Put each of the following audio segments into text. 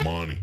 Money.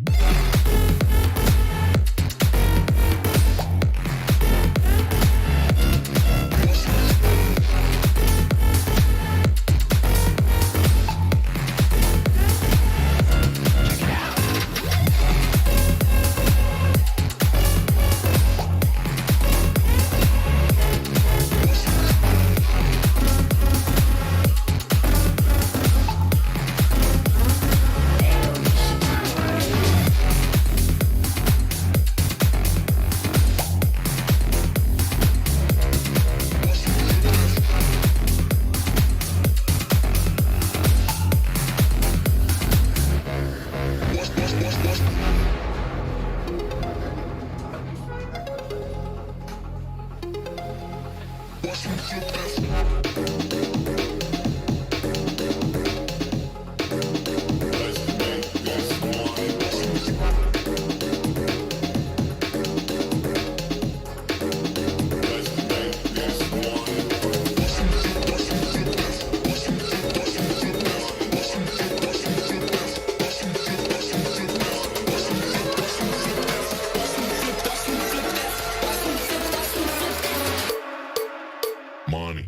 Money.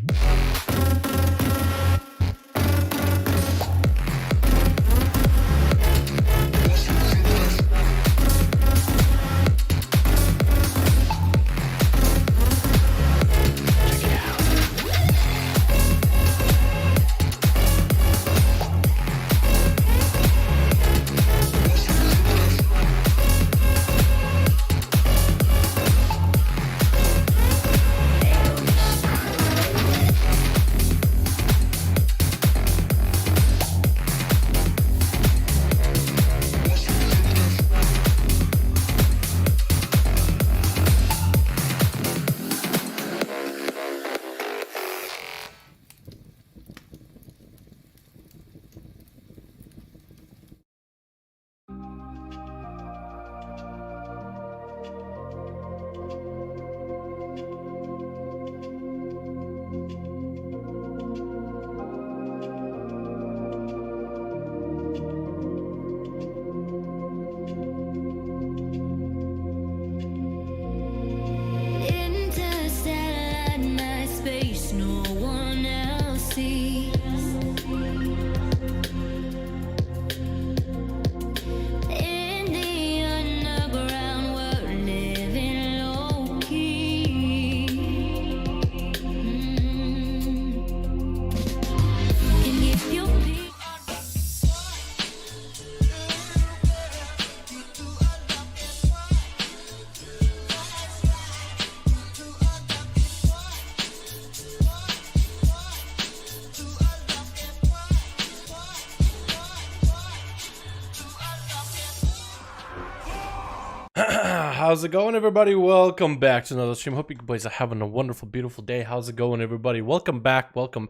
How's it going, everybody? Welcome back to another stream. Hope you boys are having a wonderful, beautiful day. How's it going, everybody? Welcome back. Welcome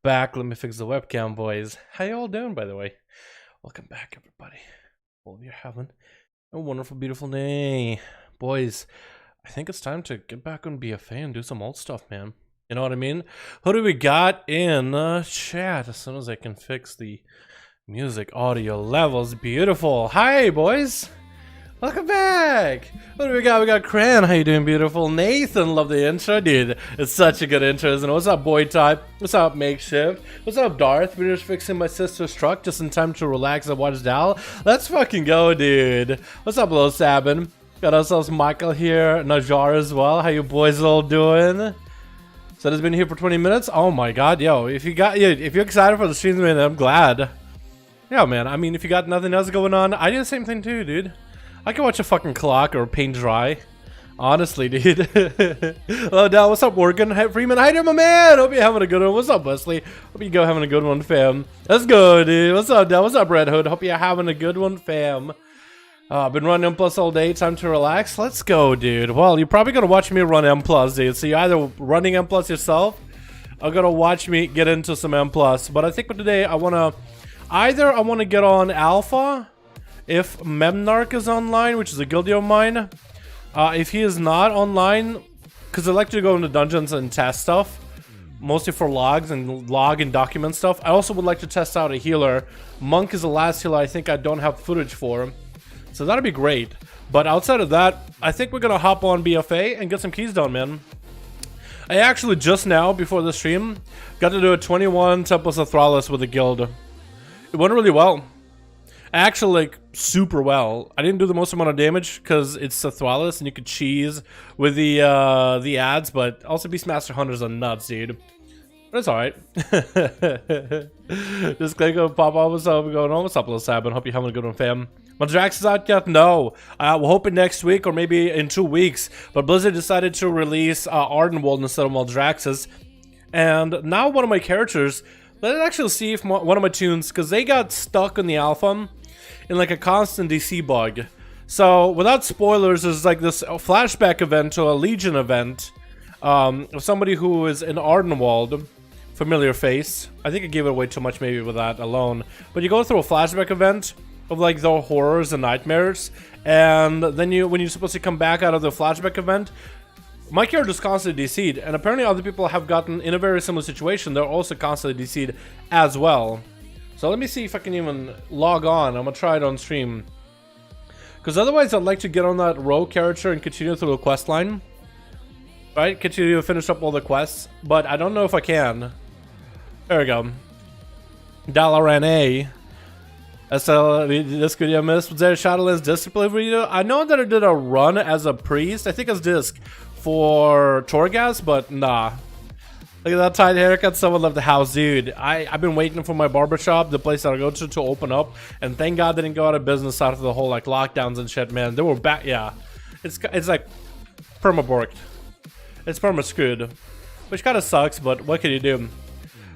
back. Let me fix the webcam, boys. How you all doing, by the way? Welcome back, everybody. Hope you're having a wonderful, beautiful day. Boys, I think it's time to get back on BFA and do some old stuff, man. You know what I mean? Who do we got in chat? As soon as I can fix the music audio levels. Beautiful. Hi, boys. Welcome back! What do we got? We got Cran. How you doing, beautiful? Nathan, love the intro, dude. It's such a good intro, isn't it? What's up, boy type? What's up, Makeshift? What's up, Darth? We're just fixing my sister's truck just in time to relax and watch Dal. Let's fucking go, dude. What's up, Low Sabin? Got ourselves Michael here, Najar as well. How you boys all doing? So it's been here for 20 minutes. Oh my god, yo! If you're excited for the streams, man, I'm glad. Yeah, man. I mean, if you got nothing else going on, I do the same thing too, dude. I can watch a fucking clock or paint dry. Honestly, dude. Hello, Dal. What's up, Morgan? Hi, Freeman. Hi there, my man. Hope you're having a good one. What's up, Wesley? Hope you go having a good one, fam. Let's go, dude. What's up, Dal? What's up, Red Hood? Hope you're having a good one, fam. I've been running M Plus all day. Time to relax. Let's go, dude. Well, you're probably going to watch me run M Plus, dude. So you're either running M Plus yourself or going to watch me get into some M Plus. But I think for today, I want to get on Alpha if Memnarch is online, which is a guildie of mine. If he is not online, because I like to go into dungeons and test stuff, mostly for logs and log and document stuff. I also would like to test out a healer. Monk is the last healer I think I don't have footage for. So that'd be great. But outside of that, I think we're gonna hop on BFA and get some keys done, man. I actually just now, before the stream, got to do a 21 Temples of Thrallus with the guild. It went really well. Actually, like, super well. I didn't do the most amount of damage because it's a Thrallus and you could cheese with the ads, but also Beastmaster Hunters are nuts, dude. But it's alright. Just click on pop up. What's up? Going on? What's up, little Sabin? Hope you're having a good one, fam. My Drax is out yet? No. We're hoping next week or maybe in 2 weeks. But Blizzard decided to release Ardenwald instead of Maldraxxus. And now one of my characters, let's actually see if one of my tunes, because they got stuck in the alpha in like a constant DC bug. So without spoilers, there's like this flashback event to a Legion event of somebody who is in Ardenwald. Familiar face. I think I gave it away too much maybe with that alone. But you go through a flashback event of like the horrors and nightmares, and then when you're supposed to come back out of the flashback event, my character's constantly DC'd, and apparently other people have gotten in a very similar situation. They're also constantly DC'd as well. So let me see if I can even log on. I'm gonna try it on stream, because otherwise I'd like to get on that row character and continue through the quest line, right? Continue to finish up all the quests, but I don't know if I can. There we go. Dalaran A. This video I missed. Was there a Shadowlands discipline video? I know that I did a run as a priest. I think it's disc for Torghast, but nah. Look at that tight haircut. Someone left the house, dude. I've been waiting for my barbershop, the place that I go to open up, and thank God they didn't go out of business after the whole like lockdowns and shit, man. They were back. Yeah, it's like perma borked. It's perma screwed, which kind of sucks, but what can you do?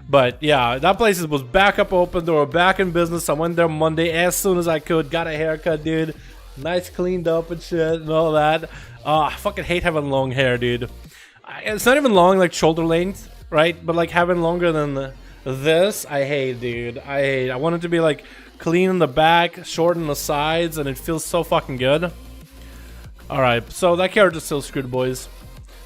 But yeah, that place was back up open. They were back in business. I went there Monday as soon as I could. Got a haircut, dude. Nice cleaned up and shit and all that. I fucking hate having long hair, dude. It's not even long like shoulder length, right? But like having longer than this, I hate, dude. I hate. I want it to be like clean in the back, short in the sides, and it feels so fucking good. Alright, so that character's still screwed, boys.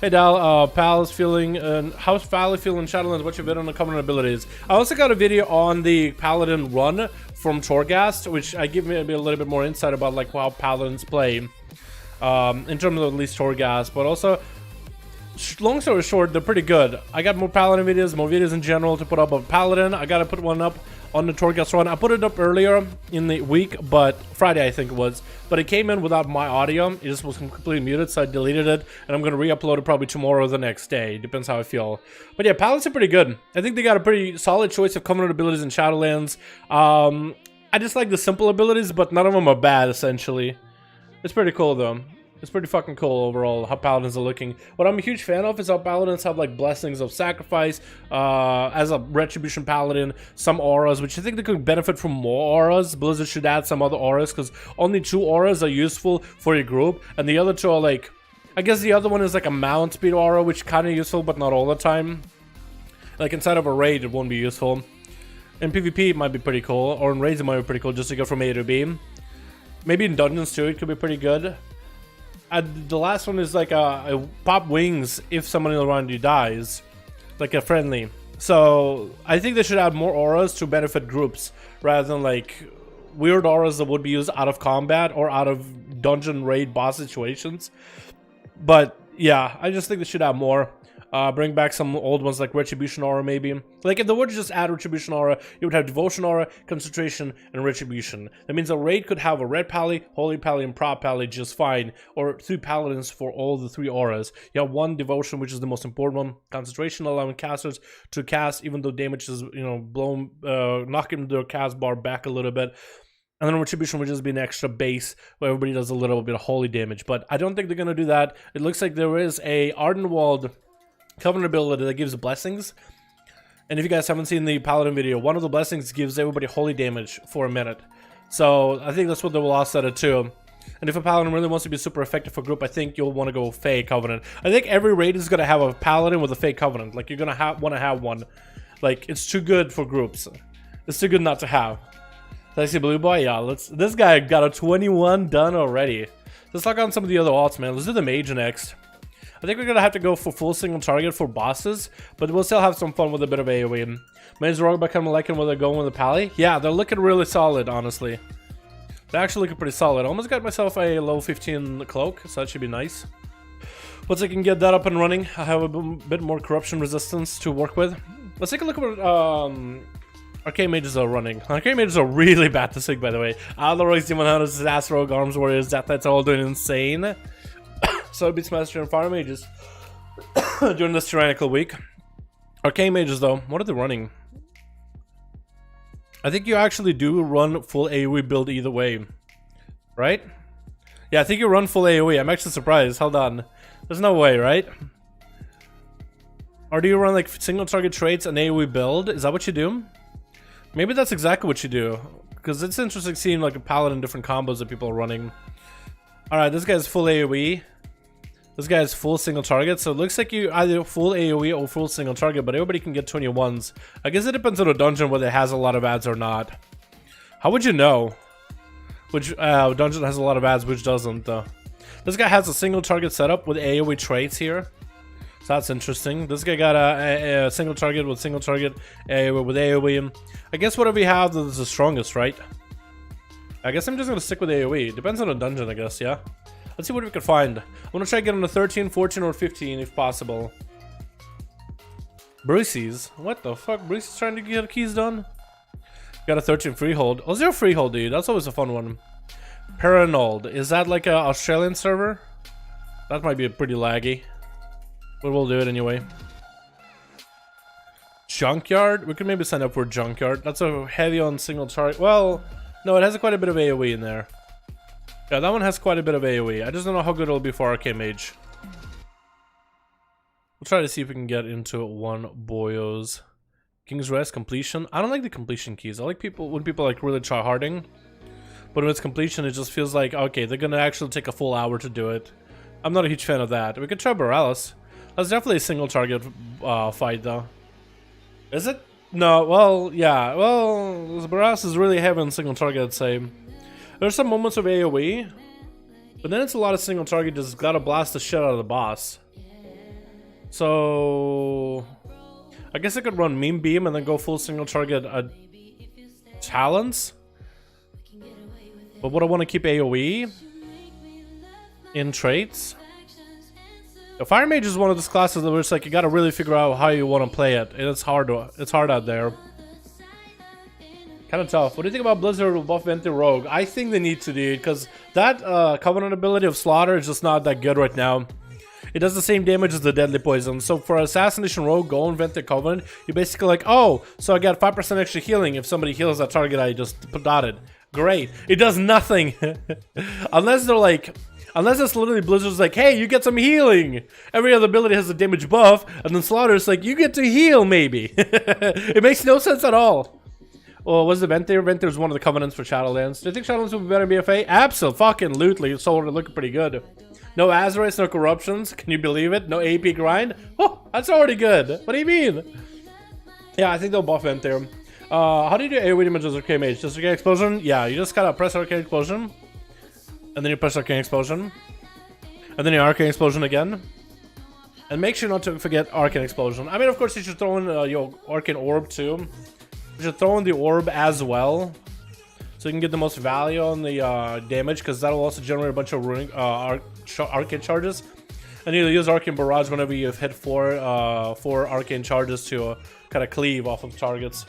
Hey Dal, Pal is feeling, how's Pal feeling in Shadowlands? What's your vid on the covenant abilities? I also got a video on the Paladin run from Torghast, which I give me a little bit more insight about like how Paladins play, in terms of at least Torghast, but also, long story short, they're pretty good. I got more Paladin videos, more videos in general to put up of Paladin. I gotta put one up on the Torghast run. I put it up earlier in the week, but Friday I think it was. But it came in without my audio. It just was completely muted, so I deleted it. And I'm gonna re-upload it probably tomorrow or the next day. Depends how I feel. But yeah, Paladins are pretty good. I think they got a pretty solid choice of covenant abilities in Shadowlands. I just like the simple abilities, but none of them are bad, essentially. It's pretty cool, though. It's pretty fucking cool overall how Paladins are looking. What I'm a huge fan of is how Paladins have like blessings of sacrifice, as a retribution paladin, some auras, which I think they could benefit from more auras. Blizzard should add some other auras, because only 2 auras are useful for your group, and the other 2 are like, I guess the other one is like a mount speed aura, which kind of useful, but not all the time. Like inside of a raid, it won't be useful. In PvP, it might be pretty cool, or in raids, it might be pretty cool just to go from A to B. Maybe in dungeons too, it could be pretty good. The last one is like a pop wings if someone around you dies, like a friendly. So I think they should add more auras to benefit groups rather than like weird auras that would be used out of combat or out of dungeon raid boss situations. But yeah, I just think they should add more. Bring back some old ones like Retribution Aura, maybe. Like, if they were to just add Retribution Aura, you would have Devotion Aura, Concentration, and Retribution. That means a raid could have a Red Pally, Holy Pally, and Prop Pally just fine, or 3 Paladins for all the 3 auras. You have 1 Devotion, which is the most important one. Concentration, allowing casters to cast, even though damage is, you know, blown, knocking their cast bar back a little bit. And then Retribution would just be an extra base where everybody does a little bit of holy damage. But I don't think they're going to do that. It looks like there is a Ardenwald Covenant ability that gives blessings. And if you guys haven't seen the Paladin video, one of the blessings gives everybody holy damage for a minute. So I think that's what they will offset it too. And if a Paladin really wants to be super effective for group, I think you'll want to go Fey Covenant. I think every raid is going to have a Paladin with a Fey Covenant. Like, you're going to want to have one. Like, it's too good for groups. It's too good not to have. Did I see Blue Boy? Yeah, this guy got a 21 done already. Let's look on some of the other alts, man. Let's do the Mage next. I think we're going to have to go for full single target for bosses, but we'll still have some fun with a bit of AoE. Mage Rogue by kind of liking where they're going with the Pally. Yeah, they're looking really solid, honestly. They're actually looking pretty solid. I almost got myself a low 15 cloak, so that should be nice. Once I can get that up and running, I have a bit more corruption resistance to work with. Let's take a look at what Arcane Mages are running. Arcane Mages are really bad to sig, by the way. Alroy's D100s, Ass Rogue, Arms Warriors, that's all doing insane. So it'd be Smasher and Fire Mages during this tyrannical week. Arcane Mages, though, what are they running? I think you actually do run full AoE build either way, right? Yeah, I think you run full AoE. I'm actually surprised. Hold on. There's no way, right? Or do you run like single target traits and AoE build? Is that what you do? Maybe that's exactly what you do. Because it's interesting seeing like a paladin different combos that people are running. Alright, this guy's full AoE. This guy's full single target. So it looks like you either full AoE or full single target, but everybody can get 21s. I guess it depends on the dungeon whether it has a lot of ads or not. How would you know which dungeon has a lot of ads, which doesn't, though? This guy has a single target setup with AoE traits here. So that's interesting. This guy got a single target with single target with AoE. I guess whatever you have is the strongest, right? I guess I'm just going to stick with AoE. Depends on the dungeon, I guess, yeah? Let's see what we can find. I'm going to try to get on a 13, 14, or 15 if possible. Brucey's? What the fuck? Brucey's trying to get keys done? Got a 13 freehold. Oh, zero freehold, dude. That's always a fun one. Paranold. Is that like a Australian server? That might be pretty laggy. But we'll do it anyway. Junkyard? We could maybe sign up for Junkyard. That's a heavy on single target. Well, no, it has quite a bit of AoE in there. Yeah, that one has quite a bit of AoE. I just don't know how good it'll be for Arcane Mage. We'll try to see if we can get into one Boyo's. King's Rest, completion. I don't like the completion keys. I like when people like really try harding. But when it's completion, it just feels like, okay, they're gonna actually take a full hour to do it. I'm not a huge fan of that. We could try Borealis. That's definitely a single target fight, though. Is it? No, well, yeah. Well, Borealis is really heavy on single target, I'd say. There's some moments of AoE, but then it's a lot of single target, just gotta blast the shit out of the boss. So I guess I could run Meme Beam and then go full single target Talents. But would I want to keep AoE in traits? The Fire Mage is one of those classes where it's like you gotta really figure out how you want to play it. And it's hard out there. Kind of tough. What do you think about Blizzard with buff Venti Rogue? I think they need to, dude, because that Covenant ability of Slaughter is just not that good right now. It does the same damage as the Deadly Poison. So for Assassination Rogue, go on Venti Covenant. You're basically like, oh, so I got 5% extra healing if somebody heals that target I just dotted. Great. It does nothing. Unless they're like... Unless it's literally Blizzard's like, hey, you get some healing. Every other ability has a damage buff. And then Slaughter's like, you get to heal, maybe. It makes no sense at all. Well, what's the Venti? Venti is one of the covenants for Shadowlands. Do you think Shadowlands will be better BFA? Absolutely. It's already looking pretty good. No Azrates, no corruptions. Can you believe it? No AP grind. Oh, that's already good. What do you mean? Yeah, I think they'll buff Venti. How do you do AoE damage as Arcane Mage? Just Arcane Explosion? Yeah, you just gotta press Arcane Explosion. And then you press Arcane Explosion. And then you Arcane Explosion again. And make sure not to forget Arcane Explosion. I mean, of course, you should throw in your Arcane Orb too. You should throw in the Orb as well. So you can get the most value on the damage, because that'll also generate a bunch of Arcane charges. And you use Arcane Barrage whenever you've hit four Arcane charges to kind of cleave off of targets.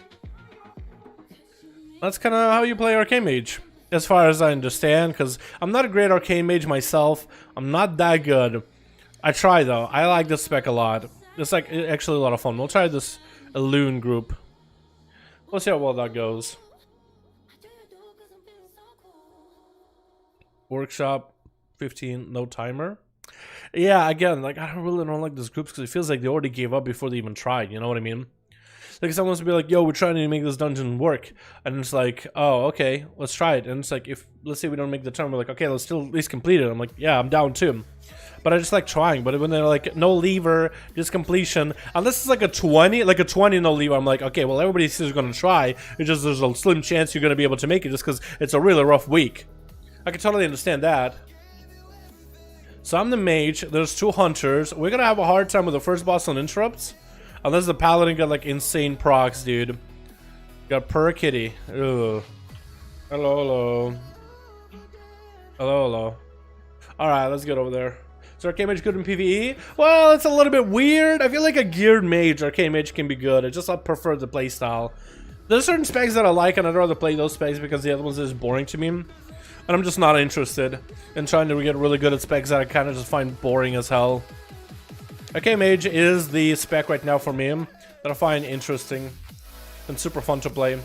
That's kind of how you play Arcane Mage, as far as I understand, because I'm not a great Arcane Mage myself. I'm not that good. I try, though. I like this spec a lot. It's like actually a lot of fun. We'll try this Loon group. We'll see how well that goes. Workshop 15, no timer. Yeah, again, like I don't like these groups because it feels like they already gave up before they even tried. You know what I mean? Like someone wants to be like, "Yo, we're trying to make this dungeon work," and it's like, "Oh, okay, let's try it." And it's like, if let's say we don't make the turn, we're like, "Okay, let's still at least complete it." I'm like, "Yeah, I'm down too." But I just like trying. But when they're like, no lever, just completion, unless it's like a 20 no lever, I'm like, okay, well, everybody says you're gonna try. It's just there's a slim chance you're gonna be able to make it just because it's a really rough week. I can totally understand that. So I'm the mage. There's two hunters. We're gonna have a hard time with the first boss on interrupts, unless the paladin got like insane procs, dude. Got per kitty. Ugh. Hello. Hello, hello. Alright, let's get over there. Is Arcane Mage good in PvE? Well, it's a little bit weird. I feel like a geared mage, Arcane Mage can be good. I just prefer the playstyle. There's certain specs that I like, and I'd rather play those specs because the other ones is boring to me. And I'm just not interested in trying to get really good at specs that I kind of just find boring as hell. Arcane Mage is the spec right now for me that I find interesting and super fun to play.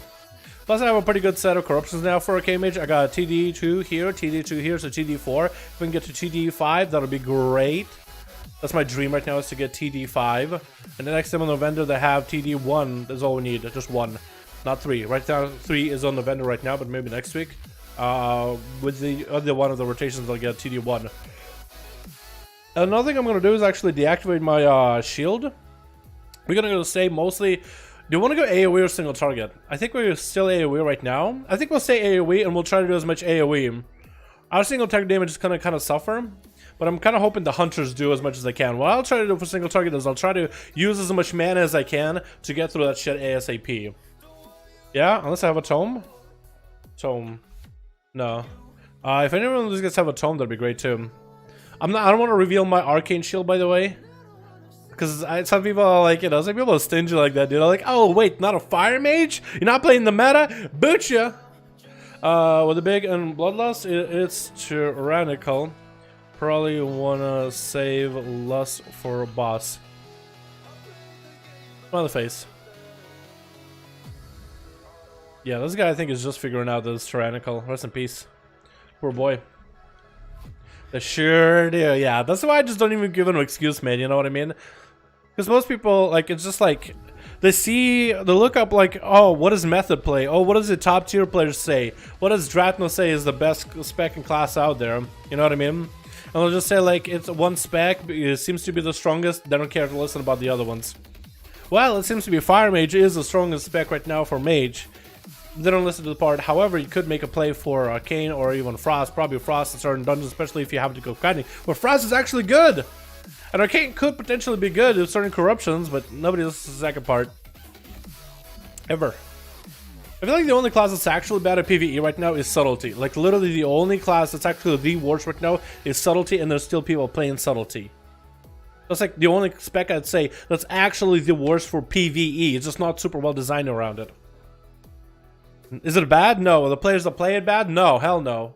Plus, I have a pretty good set of corruptions now for Arcane Mage. I got TD2 here, TD2 here, so TD4. If we can get to TD5, that'll be great. That's my dream right now, is to get TD5. And the next time on the vendor, they have TD1. That's all we need, just one. Not 3. Right now, 3 is on the vendor right now, but maybe next week. With the other one of the rotations, I'll get TD1. Another thing I'm going to do is actually deactivate my shield. We're going to stay mostly... Do you want to go AoE or single target? I think we're still AoE right now. I think we'll stay AoE and we'll try to do as much AoE. Our single target damage is going to kind of suffer. But I'm kind of hoping the hunters do as much as they can. What I'll try to do for single target is I'll try to use as much mana as I can to get through that shit ASAP. Yeah, unless I have a tome. Tome. No. If anyone of these guys have a tome, that'd be great too. I don't want to reveal my arcane shield, by the way. Because some people are like, you know, some people are stingy like that, dude. They're like, oh, wait, not a fire mage? You're not playing the meta? Boot ya! With the big and bloodlust, it's tyrannical. Probably wanna save lust for a boss. Smiley face. Yeah, this guy I think is just figuring out this tyrannical. Rest in peace. Poor boy. They sure do. Yeah, that's why I just don't even give him an excuse, man. You know what I mean? Because most people, like, it's just like, they look up like, oh, what does Method play? Oh, what does the top tier players say? What does Dratno say is the best spec in class out there? You know what I mean? And they'll just say, like, it's one spec, it seems to be the strongest, they don't care to listen about the other ones. Well, it seems to be Fire Mage is the strongest spec right now for Mage. They don't listen to the part. However, you could make a play for Arcane or even Frost. Probably Frost in certain dungeons, especially if you have to go kiting. But Frost is actually good! And Arcane could potentially be good in certain corruptions, but nobody listens to the second part. Ever. I feel like the only class that's actually bad at PvE right now is Subtlety. Like, literally the only class that's actually the worst right now is Subtlety, and there's still people playing Subtlety. That's like the only spec I'd say that's actually the worst for PvE. It's just not super well designed around it. Is it bad? No. Are the players that play it bad? No. Hell no.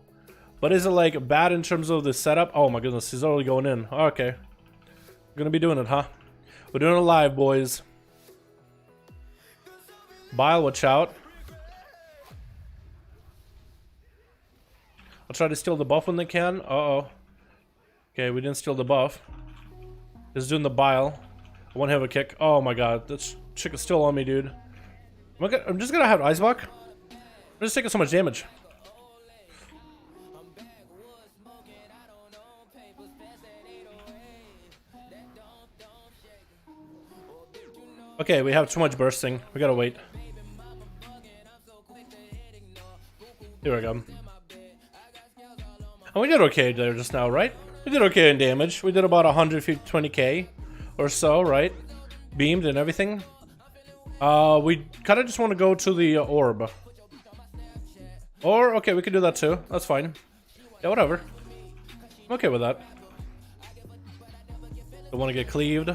But is it like bad in terms of the setup? Oh my goodness, he's already going in. Okay. We're gonna be doing it, huh? We're doing it live, boys. Bile, watch out. I'll try to steal the buff when they can. Uh-oh. Okay, we didn't steal the buff. He's doing the bile. One have a kick. Oh my god, this chick is still on me, dude. I'm just gonna have Icebox. I'm just taking so much damage. Okay, we have too much bursting. We gotta wait. Here we go. And we did okay there just now, right? We did okay in damage. We did about 120k or so, right? Beamed and everything. We kind of just want to go to the orb. Or, okay, we can do that too. That's fine. Yeah, whatever. I'm okay with that. Don't want to get cleaved.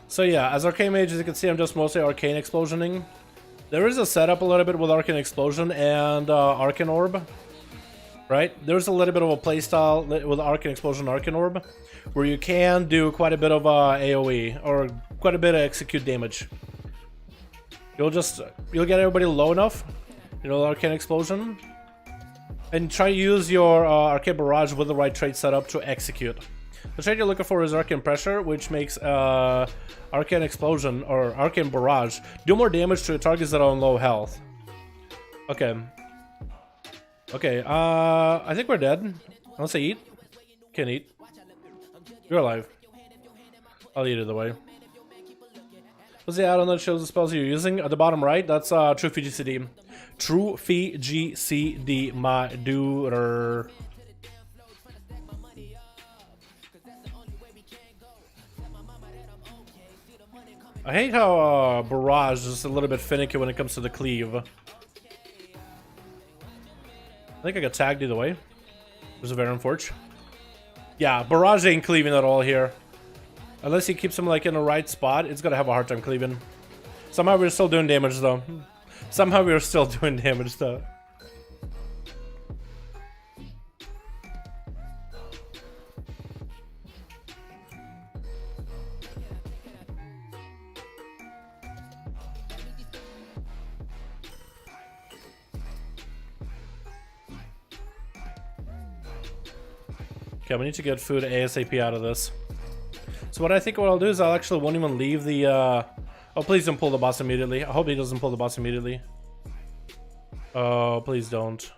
So yeah, as Arcane Mage, as you can see, I'm just mostly Arcane Explosioning. There is a setup a little bit with Arcane Explosion and Arcane Orb. Right? There's a little bit of a playstyle with Arcane Explosion and Arcane Orb, where you can do quite a bit of AoE, or quite a bit of execute damage. You'll get everybody low enough, you know, Arcane Explosion, and try to use your Arcane Barrage with the right trait setup to execute. The trait you're looking for is Arcane Pressure, which makes Arcane Explosion or Arcane Barrage do more damage to targets that are on low health. Okay. Okay, I think we're dead. Unless I eat. Can't eat. You're alive. I'll eat either way. What's the add-on that shows the spells you're using? At the bottom right, that's True GCD. True GCD, my dude. I hate how Barrage is a little bit finicky when it comes to the cleave. I think I got tagged either way. There's a very unfortunate. Yeah, Barrage ain't cleaving at all here. Unless he keeps him like in the right spot, it's gonna have a hard time cleaving. Somehow we're still doing damage though. Somehow we're still doing damage though. Okay, we need to get food ASAP out of this. So what I think what I'll do is I'll actually won't even leave the oh, please don't pull the boss immediately. I hope he doesn't pull the boss immediately. Oh, please don't.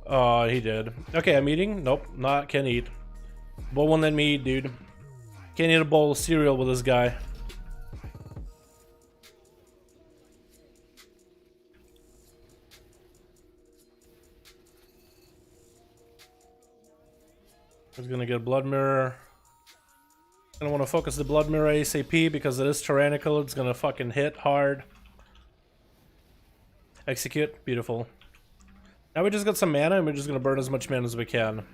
Oh, he did. Okay, I'm eating. Nope, not can't eat. Bowl won't let me eat, dude. Can't eat a bowl of cereal with this guy. He's gonna get blood mirror. I don't want to focus the blood mirror ASAP because it is tyrannical. It's gonna fucking hit hard. Execute. Beautiful. Now we just got some mana and we're just gonna burn as much mana as we can.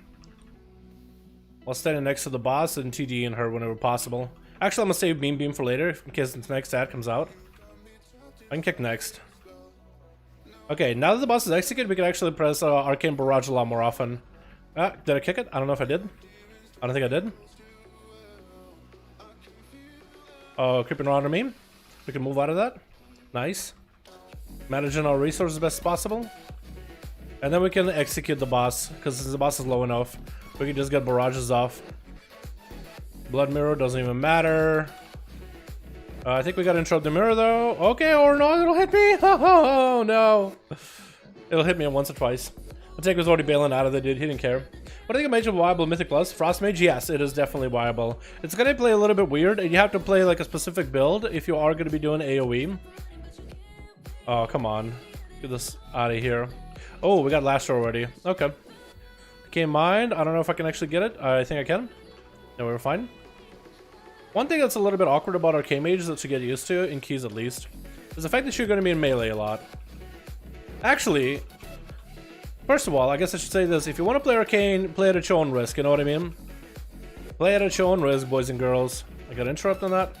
While standing next to the boss and TDing her whenever possible. Actually, I'm gonna save Beam for later in case the next ad comes out. I can kick next. Okay, now that the boss is executed, we can actually press Arcane Barrage a lot more often. Did I kick it? I don't know if I did. I don't think I did. Oh, creeping around on me. We can move out of that. Nice. Managing our resources as best as possible. And then we can execute the boss, because since the boss is low enough, we can just get barrages off. Blood mirror doesn't even matter. I think we gotta interrupt the mirror though. Okay, or no, it'll hit me. Oh no. It'll hit me once or twice. Attack was already bailing out of it, dude. He didn't care. What do you think of Mage of viable Mythic Plus? Frost Mage? Yes, it is definitely viable. It's gonna play a little bit weird, and you have to play like a specific build if you are gonna be doing AoE. Oh, come on. Get this out of here. Oh, we got Lash already. Okay. Arcane Mind. I don't know if I can actually get it. I think I can. No, we're fine. One thing that's a little bit awkward about Arcane Mage that you get used to, in keys at least, is the fact that you're gonna be in melee a lot. Actually, first of all, I guess I should say this. If you want to play Arcane, play at your own risk, you know what I mean? Play at your own risk, boys and girls. I got interrupt on that.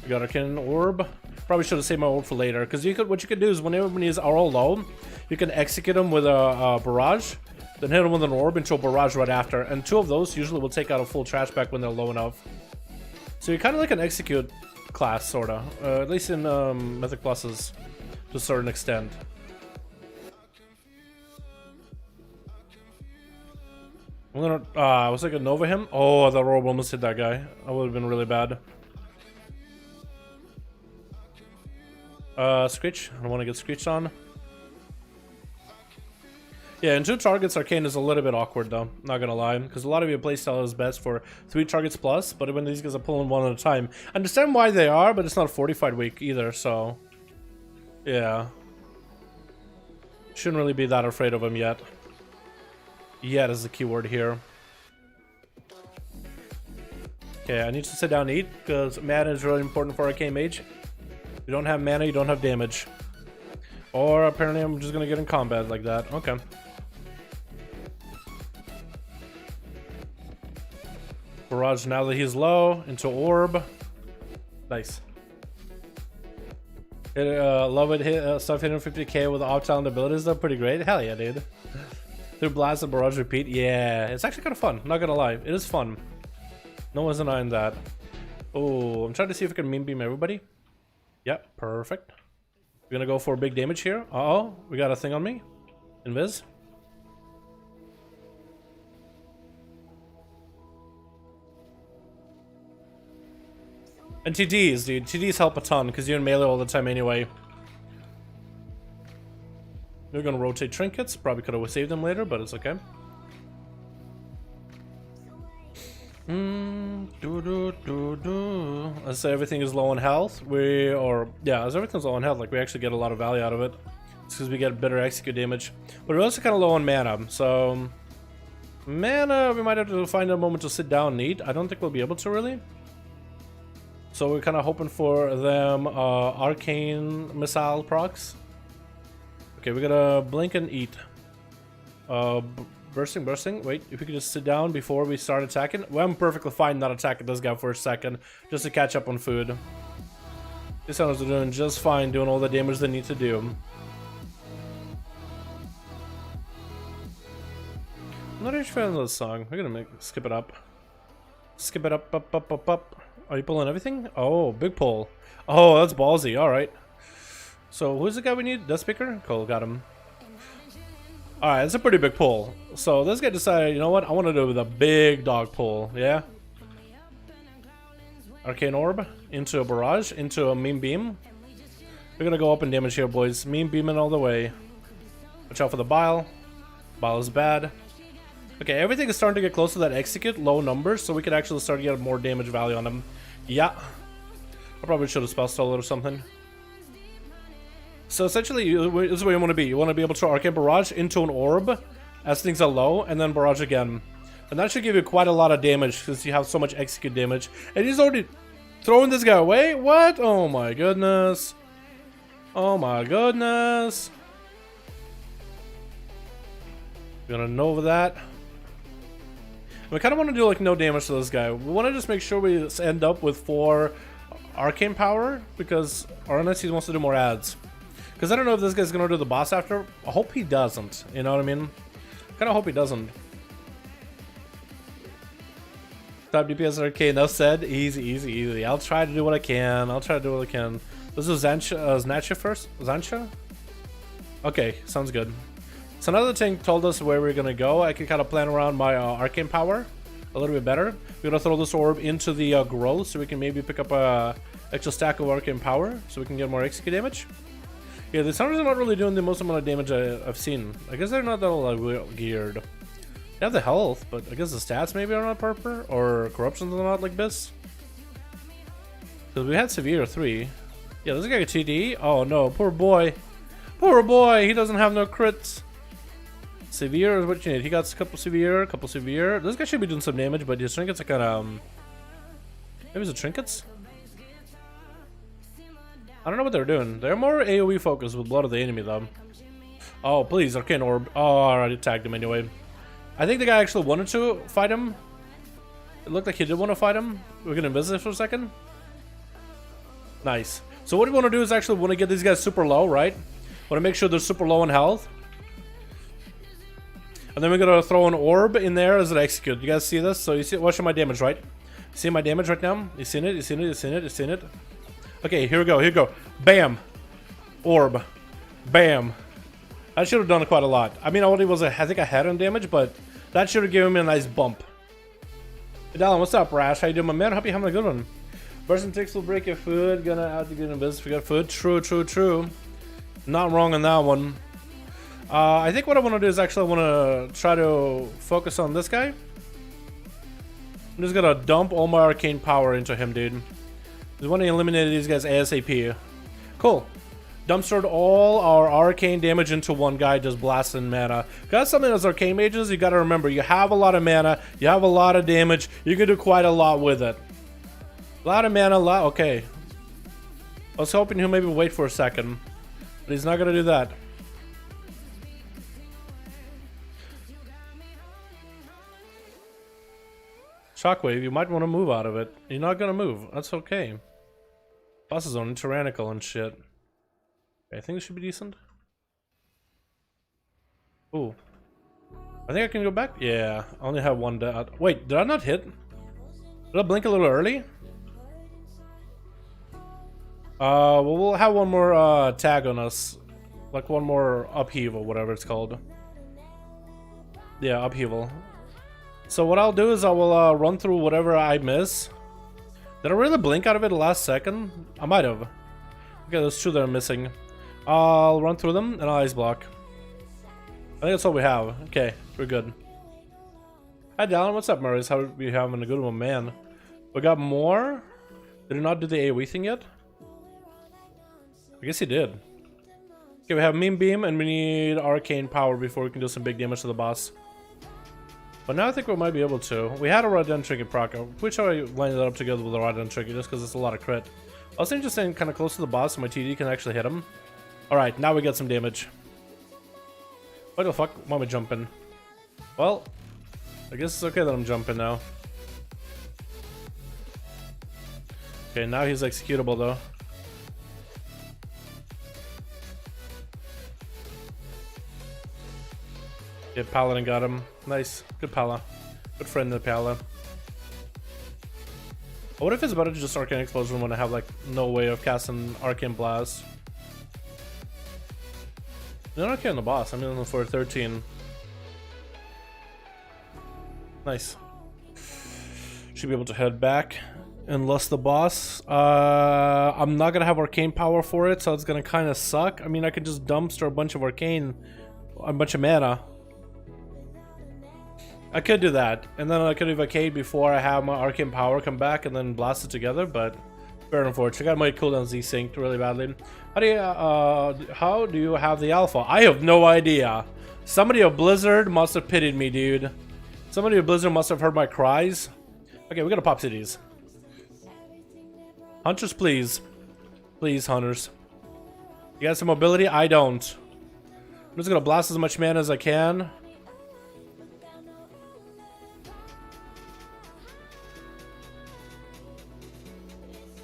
We got Arcane Orb. Probably should have saved my orb for later, because what you could do is when enemies are all low, you can execute them with a barrage, then hit them with an orb into a barrage right after, and two of those usually will take out a full trash back when they're low enough. So you're kind of like an execute class, sorta, at least in Mythic Pluses, to a certain extent. I'm gonna, was I gonna Nova him? Oh, that orb almost hit that guy. That would have been really bad. Screech. I don't want to get screeched on. Yeah, and 2 targets Arcane is a little bit awkward though, not gonna lie. Because a lot of your playstyle is best for 3 targets plus, but when these guys are pulling one at a time. I understand why they are, but it's not a fortified week either, so... yeah. Shouldn't really be that afraid of him yet. Yet is the keyword here. Okay, I need to sit down and eat, because mana is really important for Arcane Mage. If you don't have mana, you don't have damage. Or apparently I'm just gonna get in combat like that. Okay. Barrage now that he's low, into orb. Nice. Love it, hit stuff hitting 50k with off-talent abilities though, pretty great. Hell yeah, dude. Through blast and barrage repeat. Yeah, it's actually kind of fun, not gonna lie. It is fun. No one's denying that. Oh, I'm trying to see if I can mean beam everybody. Yep, perfect. We're gonna go for big damage here. Uh-oh, we got a thing on me. Invis. And TDs, dude. TDs help a ton, because you're in melee all the time anyway. We're gonna rotate trinkets. Probably could have saved them later, but it's okay. Let's say everything is low on health. As everything's low on health, like we actually get a lot of value out of it. It's because we get better execute damage. But we're also kind of low on mana, so mana we might have to find a moment to sit down and eat. I don't think we'll be able to really. So we're kind of hoping for them arcane missile procs. Okay, we're gonna blink and eat. Bursting. Wait, if we could just sit down before we start attacking. Well, I'm perfectly fine not attacking this guy for a second, just to catch up on food. These hunters are doing just fine, doing all the damage they need to do. I'm not a huge fan of this song. We're gonna skip it up. Skip it up. Are you pulling everything? Oh, big pull. Oh, that's ballsy. All right. So who's the guy we need? Death Speaker? Cool, got him. All right, it's a pretty big pull. So this guy decided, you know what? I want to do with a big dog pull. Yeah. Arcane Orb into a barrage into a Meme Beam. We're gonna go up in damage here, boys. Meme Beaming all the way. Watch out for the Bile. Bile is bad. Okay, everything is starting to get close to that execute, low numbers, so we can actually start to get more damage value on them. Yeah. I probably should have spell stole it or something. So essentially, this is where you want to be. You want to be able to Arcane Barrage into an orb as things are low, and then Barrage again. And that should give you quite a lot of damage, since you have so much execute damage. And he's already throwing this guy away? What? Oh my goodness. Oh my goodness. Gonna Nova that. We kind of want to do like no damage to this guy. We want to just make sure we end up with 4 arcane power, because unless he wants to do more ads. Because I don't know if this guy's gonna do the boss after. I hope he doesn't. You know what I mean? Kind of hope he doesn't. Top DPS Arcane. That said, easy. I'll try to do what I can. This is Znacha first. Zancha. Okay, sounds good. So another thing told us where we're gonna go. I can kind of plan around my arcane power a little bit better. We're gonna throw this orb into the growth, so we can maybe pick up a extra stack of arcane power, so we can get more execute damage. Yeah, the Summers are not really doing the most amount of damage I've seen. I guess they're not that well geared. They have the health, but I guess the stats maybe are not proper, or corruptions are not like this. Because we had severe 3. Yeah, this guy got TD. Oh no, poor boy. Poor boy, he doesn't have no crits. Severe is what you need. He got a couple severe. This guy should be doing some damage, but his trinkets are kind of maybe it's the trinkets. I don't know what they're doing. They're more AoE focused with blood of the enemy though. Oh please, Arcane Orb. Oh, I already tagged him anyway. I think the guy actually wanted to fight him. It looked like he did want to fight him. We're gonna visit for a second. Nice. So what we want to do is actually want to get these guys super low, right? Want to make sure they're super low in health. And then we're gonna throw an orb in there as an execute. You guys see this? So you see, watching my damage, right? You see my damage right now? You seen it? Okay, here we go. Bam! Orb. Bam! I should have done quite a lot. I mean, I only was, I think, ahead on damage, but that should have given me a nice bump. Hey, Dalaran, what's up, Rash? How you doing, my man? Hope you're having a good one. Burst and ticks will break your food. Gonna out to get in business. We got food. True. Not wrong on that one. I think what I want to do is actually I want to try to focus on this guy. I'm just gonna dump all my arcane power into him, dude. Just want to eliminate these guys ASAP. Cool. Dumpstered all our arcane damage into one guy, just blasting mana. Got something as Arcane Mages, you gotta remember, you have a lot of mana, you have a lot of damage, you can do quite a lot with it. A lot of mana, okay. I was hoping he'll maybe wait for a second, but he's not gonna do that. Shockwave, you might want to move out of it. You're not gonna move, that's okay. Boss is on tyrannical and shit. I think it should be decent. Ooh. I think I can go back? Yeah, I only have one dot. Wait, did I not hit? Did I blink a little early? Well, we'll have one more tag on us. Like one more upheaval, whatever it's called. Yeah, upheaval. So what I'll do is I will run through whatever I miss. Did I really blink out of it the last second? I might have. Okay, there's 2 that are missing. I'll run through them and I'll ice block. I think that's all we have. Okay, we're good. Hi Dalaran, what's up, Marius? How are we having a good one, man? We got more? Did he not do the AoE thing yet? I guess he did. Okay, we have Meme Beam and we need Arcane Power before we can do some big damage to the boss. But now I think we might be able to. We had a Rod End Trinket proc. Which I lined it up together with a Rod End Trinket just because it's a lot of crit. I was thinking just staying kind of close to the boss so my TD can actually hit him. Alright, now we get some damage. What the fuck? Why am I jumping? Well, I guess it's okay that I'm jumping now. Okay, now he's executable though. Yeah, Paladin got him. Nice. Good Pala. Good friend of Pala. What if it's better to just Arcane Explosion when I have like no way of casting Arcane Blast? No, not killing the boss. I'm in for 13. Nice. Should be able to head back and lust the boss. I'm not gonna have Arcane power for it, so it's gonna kind of suck. I mean, I could just dumpster a bunch of Arcane, a bunch of mana. I could do that, and then I could evocate before I have my Arcane power come back and then blast it together, but very unfortunate. I got my cooldowns desynced really badly. How do you have the alpha? I have no idea. Somebody at Blizzard must have pitied me, dude. Somebody at Blizzard must have heard my cries. Okay, we gotta pop cities. Hunters, please. Please, hunters. You got some mobility? I don't. I'm just gonna blast as much mana as I can.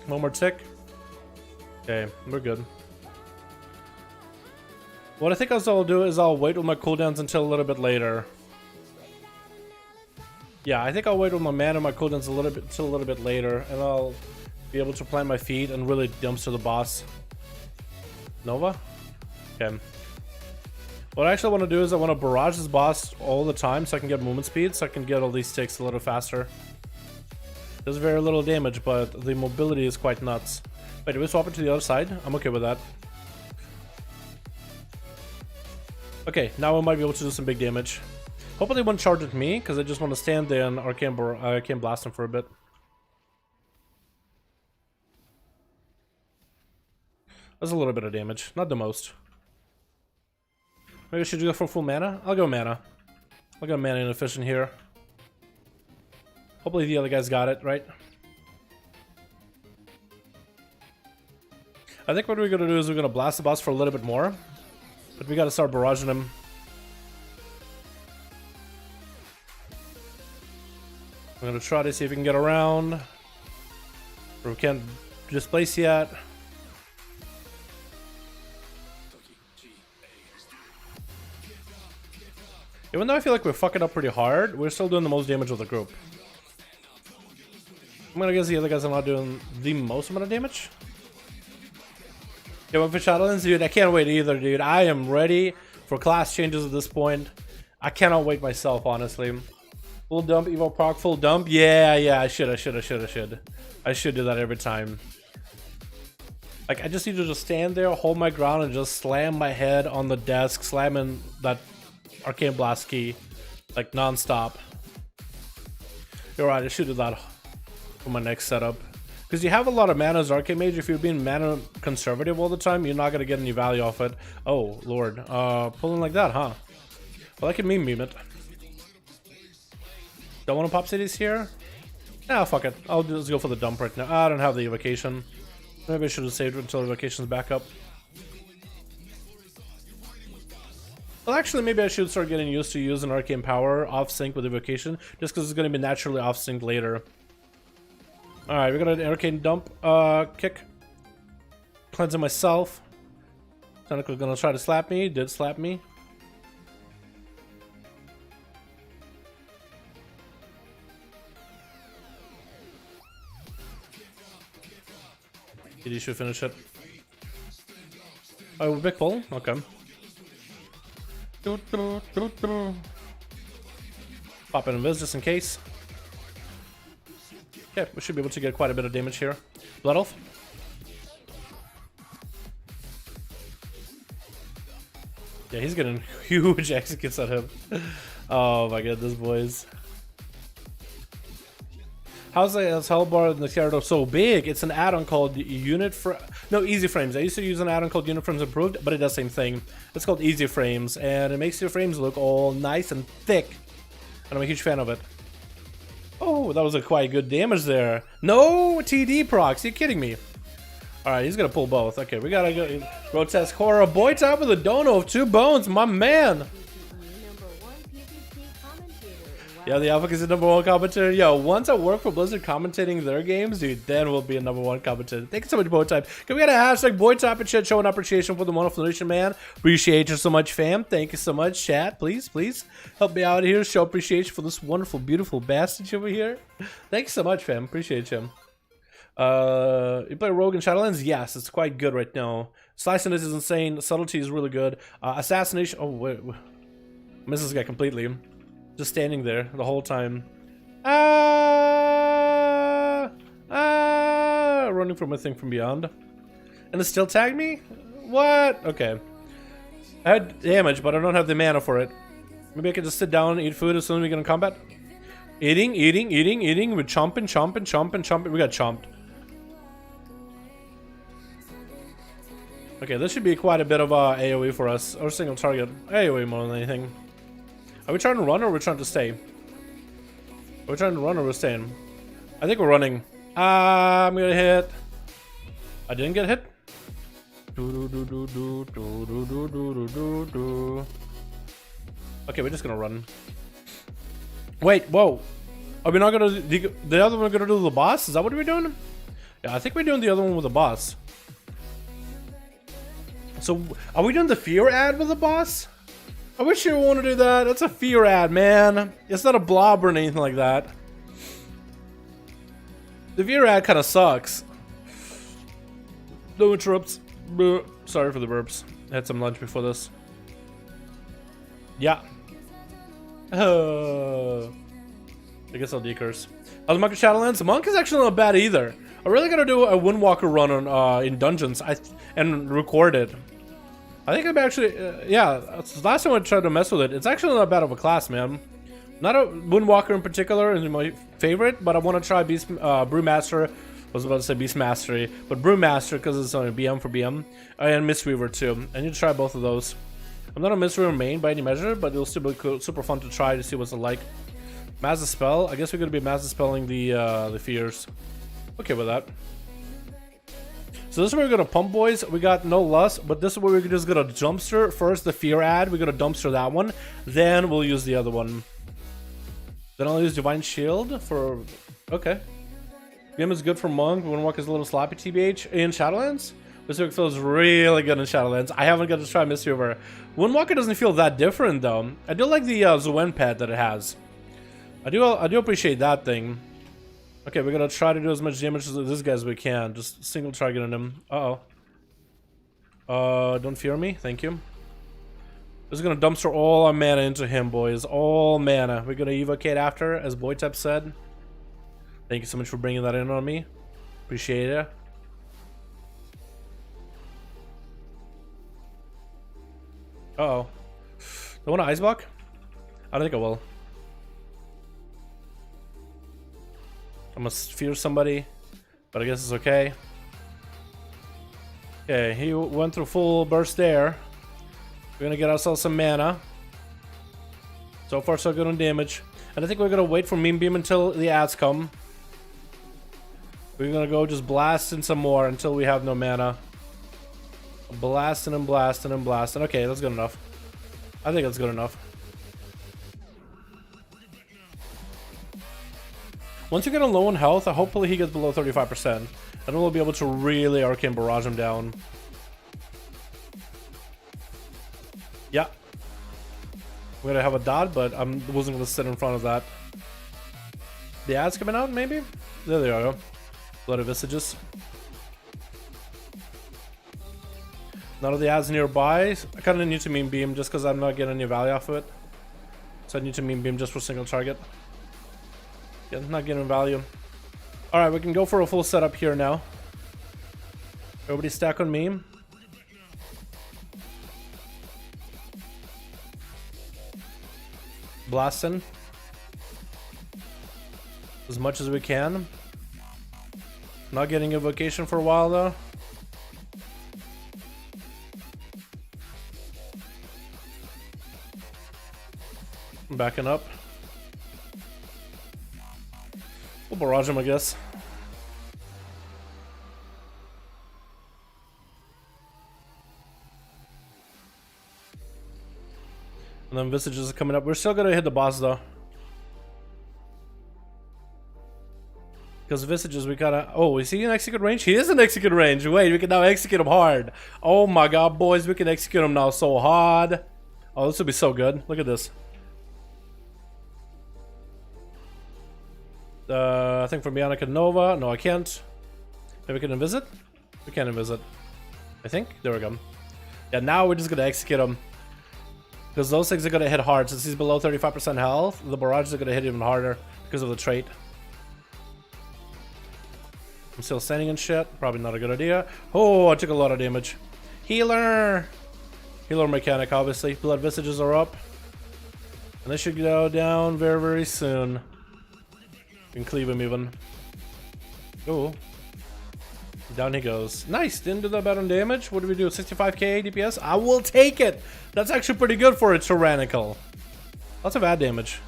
One more tick. Okay, we're good. What I think I'll do is I'll wait with my cooldowns until a little bit later. Yeah, I think I'll wait with my mana and my cooldowns until a little bit later, and I'll be able to plant my feet and really dumpster the boss. Nova? Okay. What I actually want to do is I want to barrage this boss all the time so I can get movement speed, so I can get all these ticks a little faster. Does very little damage, but the mobility is quite nuts. Wait, do we swap it to the other side? I'm okay with that. Okay, now we might be able to do some big damage. Hopefully they won't charge at me, because I just want to stand there and Arcane Blast him for a bit. That's a little bit of damage, not the most. Maybe I should go for full mana? I'll go mana. I'll go mana inefficient here. Hopefully the other guys got it, right? I think what we're gonna do is we're gonna blast the boss for a little bit more. But we gotta start barraging him. I'm gonna try to see if we can get around. Or we can't displace yet. Even though I feel like we're fucking up pretty hard, we're still doing the most damage with the group. I'm gonna guess the other guys are not doing the most amount of damage. Yeah, went for Shadowlands, dude. I can't wait either, dude. I am ready for class changes at this point. I cannot wait myself, honestly. Full dump, Evo proc, full dump. Yeah, I should. I should do that every time. Like, I just need to just stand there, hold my ground, and just slam my head on the desk, slamming that Arcane Blast key, like, non-stop. You're right, I should do that for my next setup. Because you have a lot of mana as Arcane Mage. If you're being mana conservative all the time, you're not going to get any value off it. Oh, lord. Pulling like that, huh? Well, I can meme it. Don't want to pop cities here? Nah, fuck it. I'll just go for the dump right now. I don't have the evocation. Maybe I should have saved it until the evocation's back up. Well, actually, maybe I should start getting used to using Arcane Power off-sync with evocation, just because it's going to be naturally off-sync later. Alright, we're gonna Arcane Dump, kick. Cleansing myself. Technically gonna try to slap me, did slap me. He should finish it. Oh, big pull? Okay. Pop in invis just in case. Okay, we should be able to get quite a bit of damage here. Blood Elf. Yeah, he's getting huge executes at him. Oh my goodness, boys. How's the Hellbar and the Gyarados so big? It's an add-on called Easy Frames. I used to use an add-on called Unit Frames Improved, but it does the same thing. It's called Easy Frames, and it makes your frames look all nice and thick. and I'm a huge fan of it. Oh, that was a quite good damage there. No TD procs, you kidding me? Alright, he's gonna pull both. Okay, we gotta go. Grotesque Horror. Boy top with a dono of 2 bones, my man. Yeah, the Alpha is the #1 commentator. Yo, once I work for Blizzard commentating their games, dude, then we'll be a #1 commentator. Thank you so much, Boytype. Can we get a hashtag Boytype and chat showing appreciation for the wonderful donation, man? Appreciate you so much, fam. Thank you so much, chat. Please help me out here. Show appreciation for this wonderful, beautiful bastard over here. Thank you so much, fam. Appreciate you. You play Rogue in Shadowlands? Yes, it's quite good right now. Sliciness is insane. Subtlety is really good. Assassination. Oh, wait. Missed this guy completely. Just standing there the whole time. Running from a thing from beyond. And it still tagged me? What? Okay. I had damage, but I don't have the mana for it. Maybe I can just sit down and eat food as soon as we get in combat. Eating. We're chomping. We got chomped. Okay, this should be quite a bit of AoE for us. Or single target. AoE more than anything. Are we trying to run or are we trying to stay? Are we trying to run or we're staying? I think we're running. I'm gonna hit. I didn't get hit. Okay, we're just gonna run. Wait, whoa. Are we not gonna do the other one? Gonna do the boss? Is that what we're doing? Yeah, I think we're doing the other one with the boss. So, are we doing the fear ad with the boss? I wish you would want to do that. That's a fear ad, man. It's not a blob or anything like that. The fear ad kind of sucks. No interrupts. Sorry for the burps. I had some lunch before this. Yeah. I guess I'll decurse. How's Monk of Shadowlands? Monk is actually not bad either. I really gotta do a Windwalker run on in dungeons and record it. I think I'm actually, yeah, last time I tried to mess with it, it's actually not bad of a class, man. Not a Windwalker in particular is my favorite, but I want to try Brewmaster. I was about to say Beast Mastery, but Brewmaster because it's on a BM for BM, and Mistweaver too. I need to try both of those. I'm not a Mistweaver main by any measure, but it'll still be cool, super fun to try to see what's it like. Mass Dispel, I guess we're going to be Mass Dispelling the fears. Okay with that. So this is where we're gonna pump, boys. We got no lust, but this is where we're just gonna dumpster first the fear ad. We're gonna dumpster that one, then we'll use the other one. Then I'll use Divine Shield for. Okay. BM is good for Monk. Windwalker is a little sloppy, TBH. In Shadowlands, Mistweaver feels really good in Shadowlands. I haven't got to try Mistweaver. Windwalker doesn't feel that different though. I do like the Zuen pad that it has. I do appreciate that thing. Okay, we're gonna try to do as much damage to this guy as we can. Just single targeting him. Don't fear me. Thank you. We're just gonna dumpster all our mana into him, boys. All mana. We're gonna evocate after, as Boytep said. Thank you so much for bringing that in on me. Appreciate it. Do I want to Ice Block? I don't think I will. I must fear somebody, but I guess it's okay. Okay, he went through full burst there. We're gonna get ourselves some mana. So far, so good on damage. And I think we're gonna wait for Meme Beam until the ads come. We're gonna go just blasting some more until we have no mana. Blasting and blasting and blasting. Okay, that's good enough. I think that's good enough. Once you get on low on health, hopefully he gets below 35%. And then we'll be able to really Arcane Barrage him down. Yeah. We're gonna have a dot, but I wasn't gonna sit in front of that. The ads coming out, maybe? There they are. Blood of Visages. None of the ads nearby. I kinda need to Meme Beam just because I'm not getting any value off of it. So I need to Meme Beam just for single target. Yeah, not getting value. Alright, we can go for a full setup here now. Everybody stack on me. Blasting. As much as we can. Not getting evocation for a while though. I'm backing up. barrage him, I guess. And then Visages are coming up. We're still gonna hit the boss though. Because Visages, we gotta... Oh, is he in execute range? He is in execute range. Wait, we can now execute him hard. Oh my god, boys, we can execute him now so hard. Oh, this would be so good. Look at this. I think from Bionic and Nova. No, I can't. Maybe we can invisit? We can't invisit. I think. There we go. Yeah, now we're just gonna execute him. Because those things are gonna hit hard. Since he's below 35% health, the barrages are gonna hit even harder because of the trait. I'm still standing and shit. Probably not a good idea. Oh, I took a lot of damage. Healer! Healer mechanic, obviously. Blood Visages are up. And they should go down very, very soon. You can cleave him even. Oh. Down he goes. Nice! Didn't do that bad on damage. What do we do? 65k DPS? I will take it! That's actually pretty good for a tyrannical. Lots of ad damage.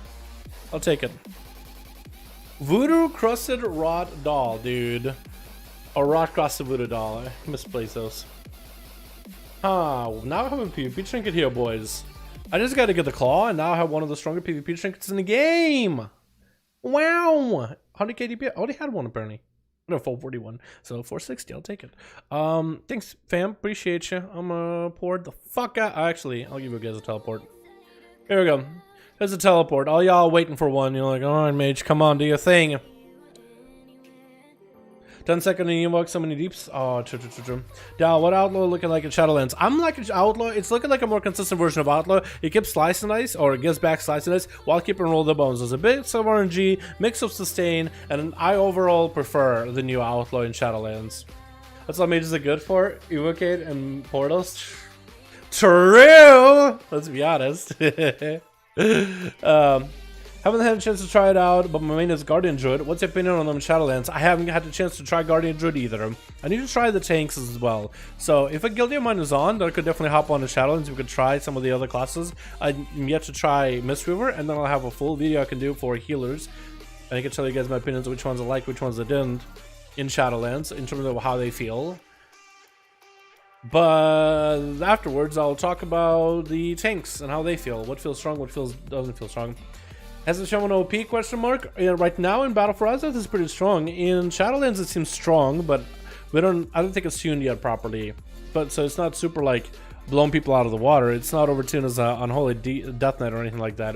I'll take it. Voodoo Crusted Rot Doll, dude. Or Rot Crusted Voodoo Doll. I misplaced those. Now I have a PvP trinket here, boys. I just gotta get the claw, and now I have one of the stronger PvP trinkets in the game. Wow! 100k DPS. I already had one apparently. No, 441. So 460, I'll take it. Thanks, fam. Appreciate you. I'm gonna poured the fuck out. Actually, I'll give you guys a teleport. Here we go. There's a teleport. All y'all waiting for one. You're like, alright, mage, come on, do your thing. 10-second and you invoke so many deeps. Oh, true. Dal, what outlaw looking like in Shadowlands? I'm like an outlaw. It's looking like a more consistent version of outlaw. It keeps slice and dice, or it gives back slice and dice while keeping roll the bones. There's a bit of RNG, mix of sustain, and I overall prefer the new outlaw in Shadowlands. That's what mages are good for. Evocate and portals. True. Let's be honest. Haven't had a chance to try it out, but my main is Guardian Druid. What's your opinion on them in Shadowlands? I haven't had the chance to try Guardian Druid either. I need to try the tanks as well. So if a guilty of mine is on, then I could definitely hop on to Shadowlands. We could try some of the other classes. I'm yet to try Mistweaver, and then I'll have a full video I can do for healers. And I can tell you guys my opinions of which ones I like, which ones I didn't in Shadowlands, in terms of how they feel. But afterwards, I'll talk about the tanks and how they feel. What feels strong, what doesn't feel strong. Has it shown an OP question mark? Yeah, right now in Battle for Azeroth is pretty strong. In Shadowlands it seems strong, but I don't think it's tuned yet properly. But so it's not super like blowing people out of the water. It's not overtuned as a unholy death knight or anything like that.